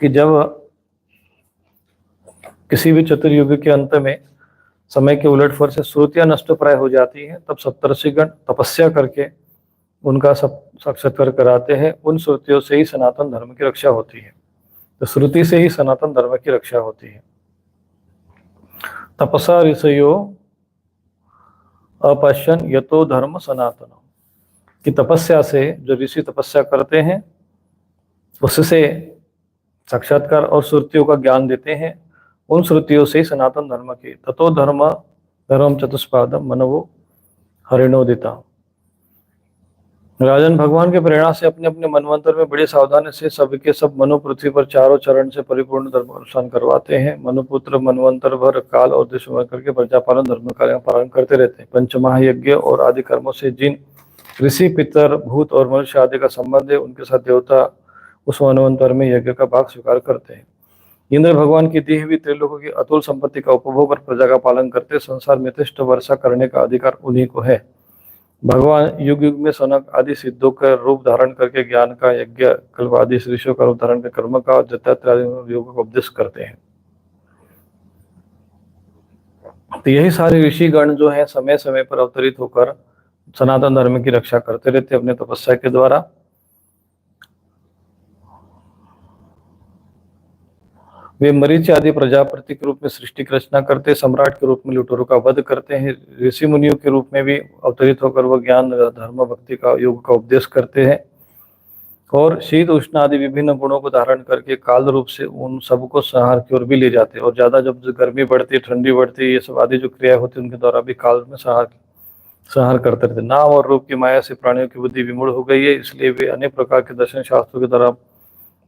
[SPEAKER 1] कि जब किसी भी चतुर्युग के अंत में समय के उलटफेर से श्रुतियां नष्ट प्राय हो जाती हैं, तब सप्तर्षिगण तपस्या करके उनका साक्षात्कार कराते हैं। उन श्रुतियों से ही सनातन धर्म की रक्षा होती है। तो श्रुति से ही सनातन धर्म की रक्षा होती है। तपसा ऋषयो अपश्यन यतो धर्म सनातन, कि तपस्या से जो ऋषि तपस्या करते हैं उससे साक्षात्कार और श्रुतियों का ज्ञान देते हैं। उन श्रुतियों से ही सनातन धर्म की ततो धर्म चतुष्पादम मनवो हरिणोदिता। राजन, भगवान के प्रेरणा से अपने अपने मनवंतर में बड़ी सावधानी से सबके सब मनु पृथ्वी पर चारों चरण से परिपूर्ण धर्म अनुष्ठान करवाते हैं। मनुपुत्र मनवंतर भर काल और देश करके प्रजापालन धर्म कार्य पालन करते रहते हैं। पंचमहायज्ञ और आदि कर्मों से जिन ऋषि, पितर, भूत और मनुष्य आदि का संबंध है, उनके साथ देवता उस मनवंतर में यज्ञ का भाग स्वीकार करते हैं। इंद्र भगवान की दी हुई त्रिलोकों की अतुल संपत्ति का उपभोग और प्रजा का पालन करते, संसार में यथेष्ट वर्षा करने का अधिकार उन्हीं को है। भगवान युग युग में सनक आदि सिद्धों का रूप धारण करके ज्ञान का, यज्ञ कल्प आदि ऋषियों का रूप धारण कर कर्म का और दत्तात्रेय आदि योग का उपदेश करते हैं। तो यही सारे ऋषिगण जो है समय समय पर अवतरित होकर सनातन धर्म की रक्षा करते रहते अपने तपस्या के द्वारा। वे मरीचि आदि प्रजापति के रूप में सृष्टि की रचना करते, सम्राट के रूप में लुटेरों का वध करते हैं, ऋषि मुनियों के रूप में भी अवतरित होकर वह ज्ञान, धर्म, भक्ति का, योग का उपदेश करते हैं और शीत उष्ण आदि विभिन्न गुणों को धारण करके काल रूप से उन सबको संहार की ओर भी ले जाते हैं। और ज्यादा जब गर्मी बढ़ती, ठंडी बढ़ती, ये सब आदि जो क्रिया होती है उनके द्वारा भी काल में संहार करते रहते। नाम और रूप की माया से प्राणियों की बुद्धि विमूढ़ हो गई है, इसलिए वे अनेक प्रकार के दर्शन शास्त्रों के द्वारा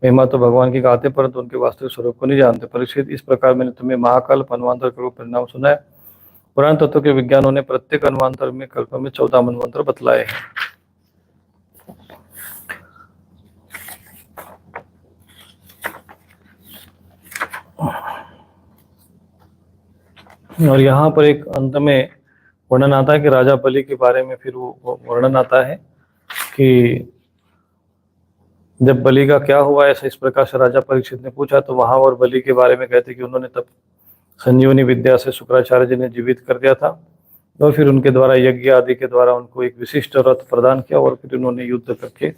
[SPEAKER 1] महिमा तो भगवान की गाते, परंतु उनके वास्तविक स्वरूप को नहीं जानते। परीक्षित, इस प्रकार मैंने तुम्हें महाकल्प, अन्वांतर का परिणाम सुना है। पुराण तत्व के विज्ञानों ने प्रत्येक अन्वांतर में कल्प में 14 मनवंतर बतलाए हैं। और यहाँ पर एक अंत में वर्णन आता है कि राजा बलि के बारे में फिर वो वर्णन आता है कि जब बलि का क्या हुआ, ऐसा इस प्रकार से राजा परीक्षित ने पूछा, तो वहां और बलि के बारे में कहते कि उन्होंने तब संजीवनी विद्या से शुक्राचार्य जी ने जीवित कर दिया था और फिर उनके द्वारा यज्ञ आदि के द्वारा उनको एक विशिष्ट रथ प्रदान किया और फिर उन्होंने युद्ध करके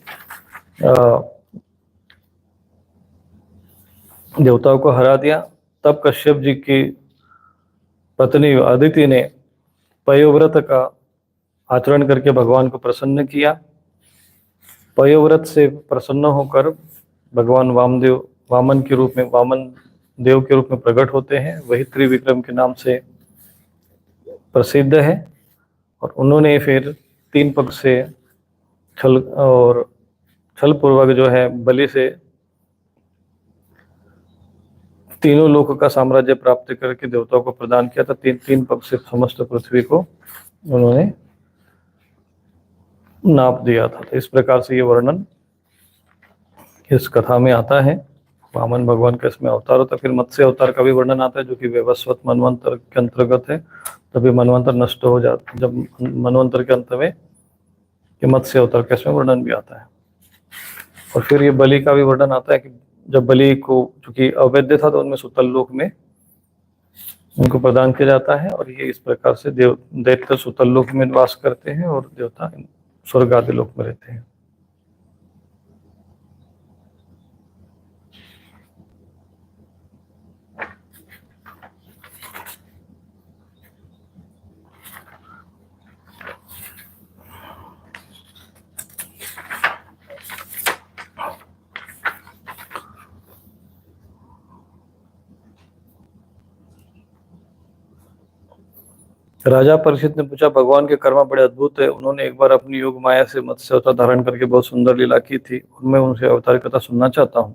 [SPEAKER 1] देवताओं को हरा दिया। तब कश्यप जी की पत्नी अदिति ने पयोव्रत का आचरण करके भगवान को प्रसन्न किया। पयोव्रत से प्रसन्न होकर भगवान वामन के रूप में, वामन देव के रूप में प्रकट होते हैं। वही त्रिविक्रम के नाम से प्रसिद्ध है। और उन्होंने फिर 3 पक्ष से छल पूर्वक जो है बलि से तीनों लोक का साम्राज्य प्राप्त करके देवताओं को प्रदान किया था। 3 पक्ष से समस्त पृथ्वी को उन्होंने नाप दिया था। तो इस प्रकार से ये वर्णन इस कथा में आता है। वामन भगवान का इसमें अवतार होता है। फिर मत्स्य अवतार का भी वर्णन आता है जो कि वैवस्वत मनवंतर के अंतर्गत है। तभी मनवंतर नष्ट हो जाता, जब मनवंतर के अंत में मत्स्य अवतार का इसमें वर्णन भी आता है। और फिर ये बलि का भी वर्णन आता है कि जब बलि को चूंकि अवैध था तो उनमें सुतल लोक में उनको प्रदान किया जाता है। और ये इस प्रकार से दैत्य सुतल लोक में वास करते हैं और देवता स्वर्ग आदि लोक में रहते हैं। राजा परीक्षित ने पूछा, भगवान के कर्म बड़े अद्भुत है। उन्होंने एक बार अपनी योग माया से मत्स्य अवतार धारण करके बहुत सुंदर लीला की थी। उनमें उनसे अवतार कथा सुनना चाहता हूँ।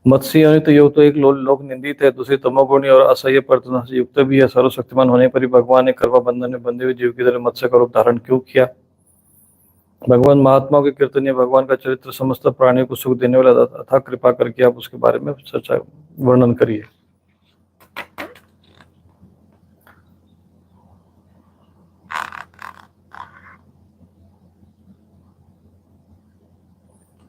[SPEAKER 1] मत्स्य योनि योग तो एक लोक निंदित है, दूसरी तमोगुणी और असह्य प्रतुना से युक्त भी है। सर्वशक्तिमान होने पर ही भगवान ने कर्म बंधन में बंधे हुए जीव की तरह मत्स्य का रूप धारण क्यों किया? भगवान महात्माओं के कीर्तनीय भगवान का चरित्र समस्त प्राणियों को सुख देने वाला, अथाह कृपा करके आप उसके बारे में सच्चा वर्णन करिए।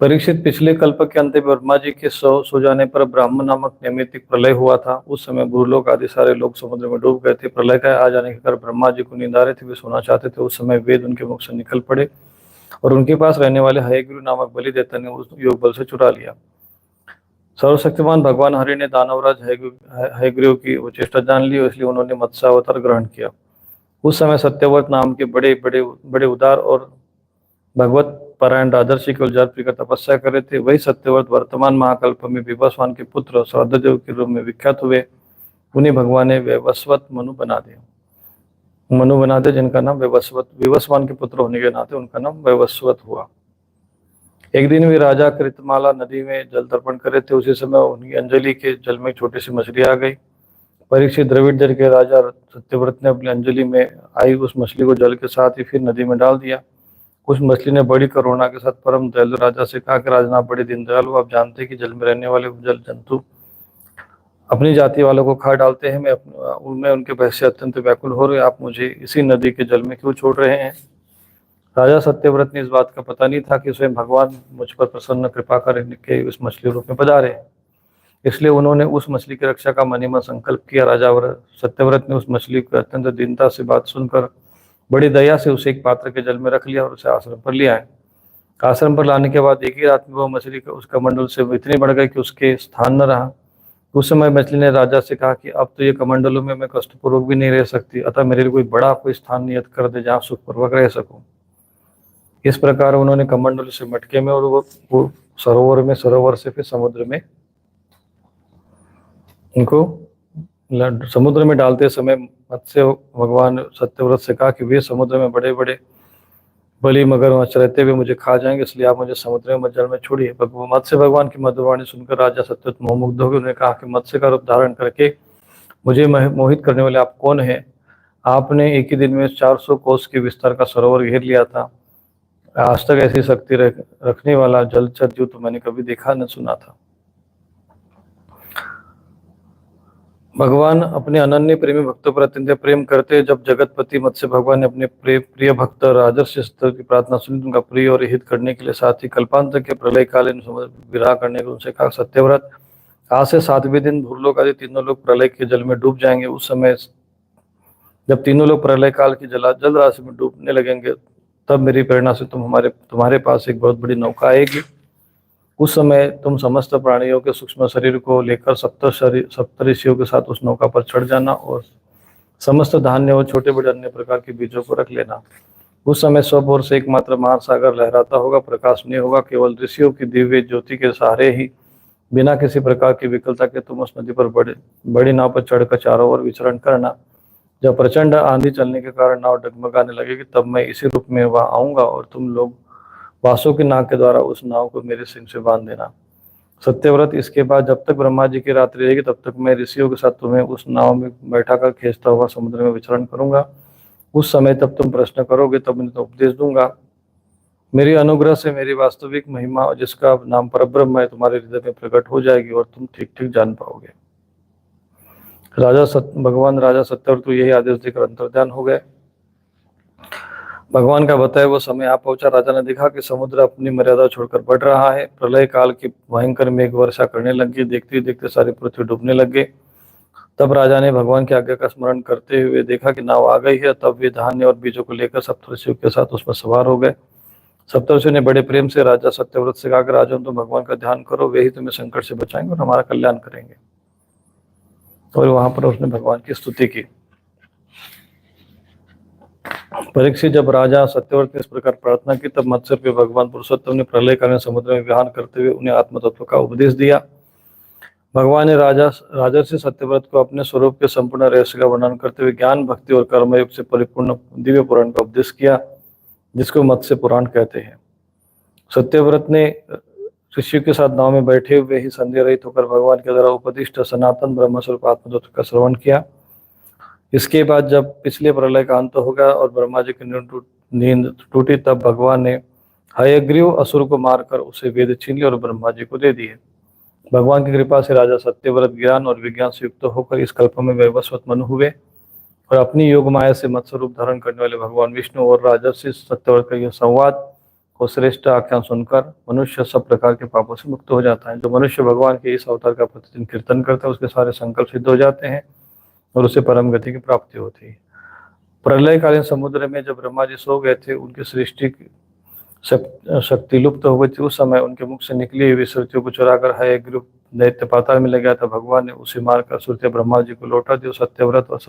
[SPEAKER 1] परीक्षित, पिछले कल्प के अंत में ब्रह्मा जी के सो जाने पर ब्राह्मण नामक नैमित्तिक प्रलय हुआ था। उस समय भूलोक आदि सारे लोग समुद्र में डूब गए थे। प्रलय का आ जाने के कारण ब्रह्मा जी को नींद आ रही थी, वे सोना चाहते थे। उस समय वेद उनके मुख से निकल पड़े और उनके पास रहने वाले हयग्रीव नामक बलि देवता ने उस योग बल से चुरा लिया। सर्वशक्तिमान भगवान हरि ने दानवराज हयग्रीव की वो चेष्टा जान ली, इसलिए उन्होंने मत्स्य अवतार ग्रहण किया। उस समय सत्यव्रत नाम के बड़े उदार और भगवत परायण राजर्षि केवल जाति का तपस्या कर रहे थे। वही सत्यव्रत वर्तमान महाकल्प में विवस्वान के पुत्र श्राद्धदेव के रूप में विख्यात हुए। उन्हें भगवान ने वैवस्वत मनु बना दिया, जिनका नाम विवस्वान के पुत्र होने के नाते उनका नाम वैवस्वत हुआ। एक दिन वे राजा कृतमाला नदी में जल तर्पण कर रहे थे। उसी समय उनकी अंजलि के जल में छोटी सी मछली आ गई। परीक्षित, द्रविड़ जल के राजा सत्यव्रत ने अपनी अंजलि में आई उस मछली को जल के साथ ही फिर नदी में डाल दिया। उस मछली ने बड़ी करुणा के साथ परम दयालु राजा से कहा कि राजन, आप बड़े दीनदयालु, आप जानते हैं कि जल में रहने वाले जल जंतु अपनी जाति वालों को खा डालते हैं। मैं उनके भय से अत्यंत व्याकुल हो रहे, आप मुझे इसी नदी के जल में क्यों छोड़ रहे हैं? राजा सत्यव्रत ने इस बात का पता नहीं था कि स्वयं भगवान मुझ पर प्रसन्न कृपा करके उस मछली रूप में पधारे, इसलिए उन्होंने उस मछली की रक्षा का मन ही मन संकल्प किया। राजा सत्यव्रत ने उस मछली को अत्यंत दीनता से बात सुनकर बड़ी दया से उसे एक पात्र के जल में रख लिया और उसे आश्रम पर ले आए। आश्रम पर लाने के बाद एक ही रात में वह मछली उसका मंडल से इतनी बढ़ गई कि उसके स्थान न रहा। उस समय मछली ने राजा से कहा कि अब तो ये कमंडलों में मैं कष्टपूर्वक भी नहीं रह सकती, अतः मेरे लिए कोई स्थान नियत कर दे जहाँ सुखपूर्वक रह सकूं। इस प्रकार उन्होंने कमंडल से मटके में और वो सरोवर से फिर समुद्र में उनको समुद्र में डालते समय मत्स्य भगवान सत्यव्रत से कहा कि वे समुद्र में बड़े बड़े बलि मगरमच्छ रहते हुए मुझे खा जाएंगे, इसलिए आप मुझे समुद्र में जल में छोड़िए। मत्स्य भगवान की मधुरवाणी सुनकर राजा सत्यव्रत मोहमुग्ध हो गए। उन्होंने कहा कि मत्स्य का रूप धारण करके मुझे मोहित करने वाले आप कौन हैं? आपने एक ही दिन में 400 कोस के विस्तार का सरोवर घेर लिया था। आज तक ऐसी शक्ति रखने वाला जलचर जीव तो मैंने कभी देखा न सुना था। भगवान अपने अनन्य प्रेमी भक्तों पर अत्यंत प्रेम करते। जब जगतपति मत्स्य भगवान ने अपने प्रिय भक्त राजर्षि की प्रार्थना सुनी, उनका प्रिय और हित करने के लिए साथ ही कल्पांत के प्रलय कालीन विवाह करने को उनसे कहा, सत्यव्रत, आज से 7वें दिन भूलोक आदि तीनों लोग प्रलय के जल में डूब जाएंगे। उस समय जब तीनों लोग प्रलय काल की जल राशि में डूबने लगेंगे, तब मेरी प्रेरणा से तुम्हारे पास एक बहुत बड़ी नौका आएगी। उस समय तुम समस्त प्राणियों के सूक्ष्म शरीर को लेकर सप्तऋषियों के साथ उस नौका पर चढ़ जाना और समस्त धान्य और छोटे बड़े अन्य प्रकार के बीजों को रख लेना। उस समय सब ओर से एकमात्र महासागर लहराता होगा, प्रकाश नहीं होगा, केवल ऋषियों की दिव्य ज्योति के सहारे ही बिना किसी प्रकार की विकलता के तुम उस नदी पर बड़ी नाव पर चढ़कर चारों ओर विचरण करना। जब प्रचंड आंधी चलने के कारण नाव डगमगाने लगेगी, तब मैं इसी रूप में वहां आऊंगा और तुम लोग वासुकी के नाग के द्वारा उस नाव को मेरे सिंह से बांध देना। सत्यव्रत, इसके बाद जब तक ब्रह्मा जी की रात्रि रहेगी, तब तक मैं ऋषियों के साथ तुम्हें उस नाव में बैठा कर खींचता हुआ समुद्र में विचरण करूंगा। उस समय तब तुम प्रश्न करोगे, तब मैं उपदेश दूंगा। मेरी अनुग्रह से मेरी वास्तविक महिमा, जिसका नाम परब्रह्म है, तुम्हारे हृदय में प्रकट हो जाएगी और तुम ठीक ठीक जान पाओगे। भगवान राजा सत्यव्रत को यही आदेश देकर अंतर्ध्यान हो गए। भगवान का बताया वो समय आ पहुंचा। राजा ने देखा कि समुद्र अपनी मर्यादा छोड़कर बढ़ रहा है। प्रलय काल की भयंकर मेघ वर्षा करने लगी। देखते ही देखते सारी पृथ्वी डूबने लग गई। तब राजा ने भगवान की आज्ञा का स्मरण करते हुए देखा कि नाव आ गई है। तब वे धान्य और बीजों को लेकर सप्तऋषियों के साथ उसमें सवार हो गए। सप्तऋषियों ने बड़े प्रेम से राजा सत्यव्रत से कहा कि राजन, तुम भगवान का ध्यान करो, वे ही तुम्हें संकट से बचाएंगे और हमारा कल्याण करेंगे। और वहां पर उसने भगवान की स्तुति की। परीक्षित, जब राजा सत्यव्रत ने इस प्रकार प्रार्थना की, तब मत्स्य पे भगवान पुरुषोत्तम ने प्रलय काल में समुद्र में विहार करते हुए उन्हें आत्म तत्व का उपदेश दिया। भगवान ने राजर्षि सत्यव्रत को अपने स्वरूप के संपूर्ण रहस्य का वर्णन करते हुए ज्ञान, भक्ति और कर्मयुग से परिपूर्ण दिव्य पुराण का उपदेश किया, जिसको मत्स्य पुराण कहते हैं। सत्यव्रत ने ऋषियों के साथ नाव में बैठे हुए ही संदेह रहित होकर भगवान के द्वारा उपदिष्ट सनातन ब्रह्म स्वरूप आत्म तत्व का श्रवण किया। इसके बाद जब पिछले प्रलय का अंत हो गया और ब्रह्मा जी की नींद टूटी, तब भगवान ने हयग्रीव असुर को मारकर उसे वेद छीन लिया और ब्रह्मा जी को दे दिए। भगवान की कृपा से राजा सत्यव्रत ज्ञान और विज्ञान से युक्त होकर इस कल्प में वैवस्वत मनु हुए और अपनी योग माया से मत्स्य रूप धारण करने वाले भगवान विष्णु और राजर्षि सत्यव्रत का यह संवाद और श्रेष्ठ आख्यान सुनकर मनुष्य सब प्रकार के पापों से मुक्त हो जाता है। जो मनुष्य भगवान के इस अवतार का प्रतिदिन कीर्तन करता है, उसके सारे संकल्प सिद्ध हो जाते हैं और उसे परम गति की प्राप्ति होती है। प्रलयकालीन समुद्र में जब ब्रह्मा जी सो गए थे, उनकी सृष्टि शक्ति लुप्त हो गई थी। उस समय उनके मुख से निकली हुई श्रुतियों को चुराकर हयग्रीव दैत्य पाताल में ले गया था। भगवान ने उसे मारकर श्रुतियां ब्रह्मा जी को लौटा दी। सत्यव्रत और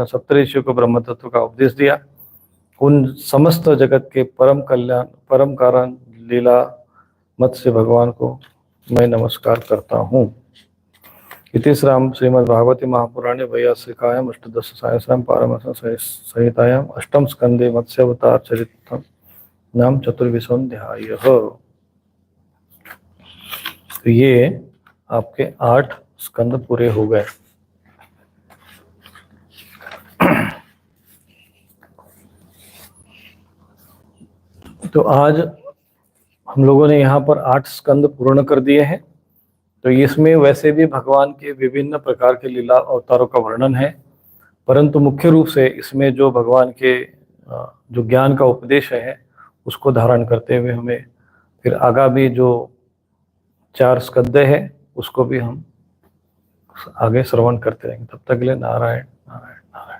[SPEAKER 1] सप्तऋषियों को ब्रह्म तत्व का उपदेश दिया। उन समस्त जगत के परम कारण लीला मत्स्य भगवान को मैं नमस्कार करता हूँ। इति श्रीमद्भागवते महापुराणे वैयासिकायां अष्टादशसहस्रं पारमहंस संहितायां अष्टम स्कंदे मत्स्यावतार चरित्रं नाम चतुर्विंशोऽध्यायः। तो ये आपके 8 स्कंद पूरे हो गए। तो आज हम लोगों ने यहाँ पर 8 स्कंद पूर्ण कर दिए हैं। तो इसमें वैसे भी भगवान के विभिन्न प्रकार के लीला अवतारों का वर्णन है, परंतु मुख्य रूप से इसमें जो भगवान के जो ज्ञान का उपदेश है उसको धारण करते हुए हमें फिर आगामी जो 4 स्कंद है उसको भी हम आगे श्रवण करते रहेंगे। तब तक के लिए नारायण नारायण नारायण।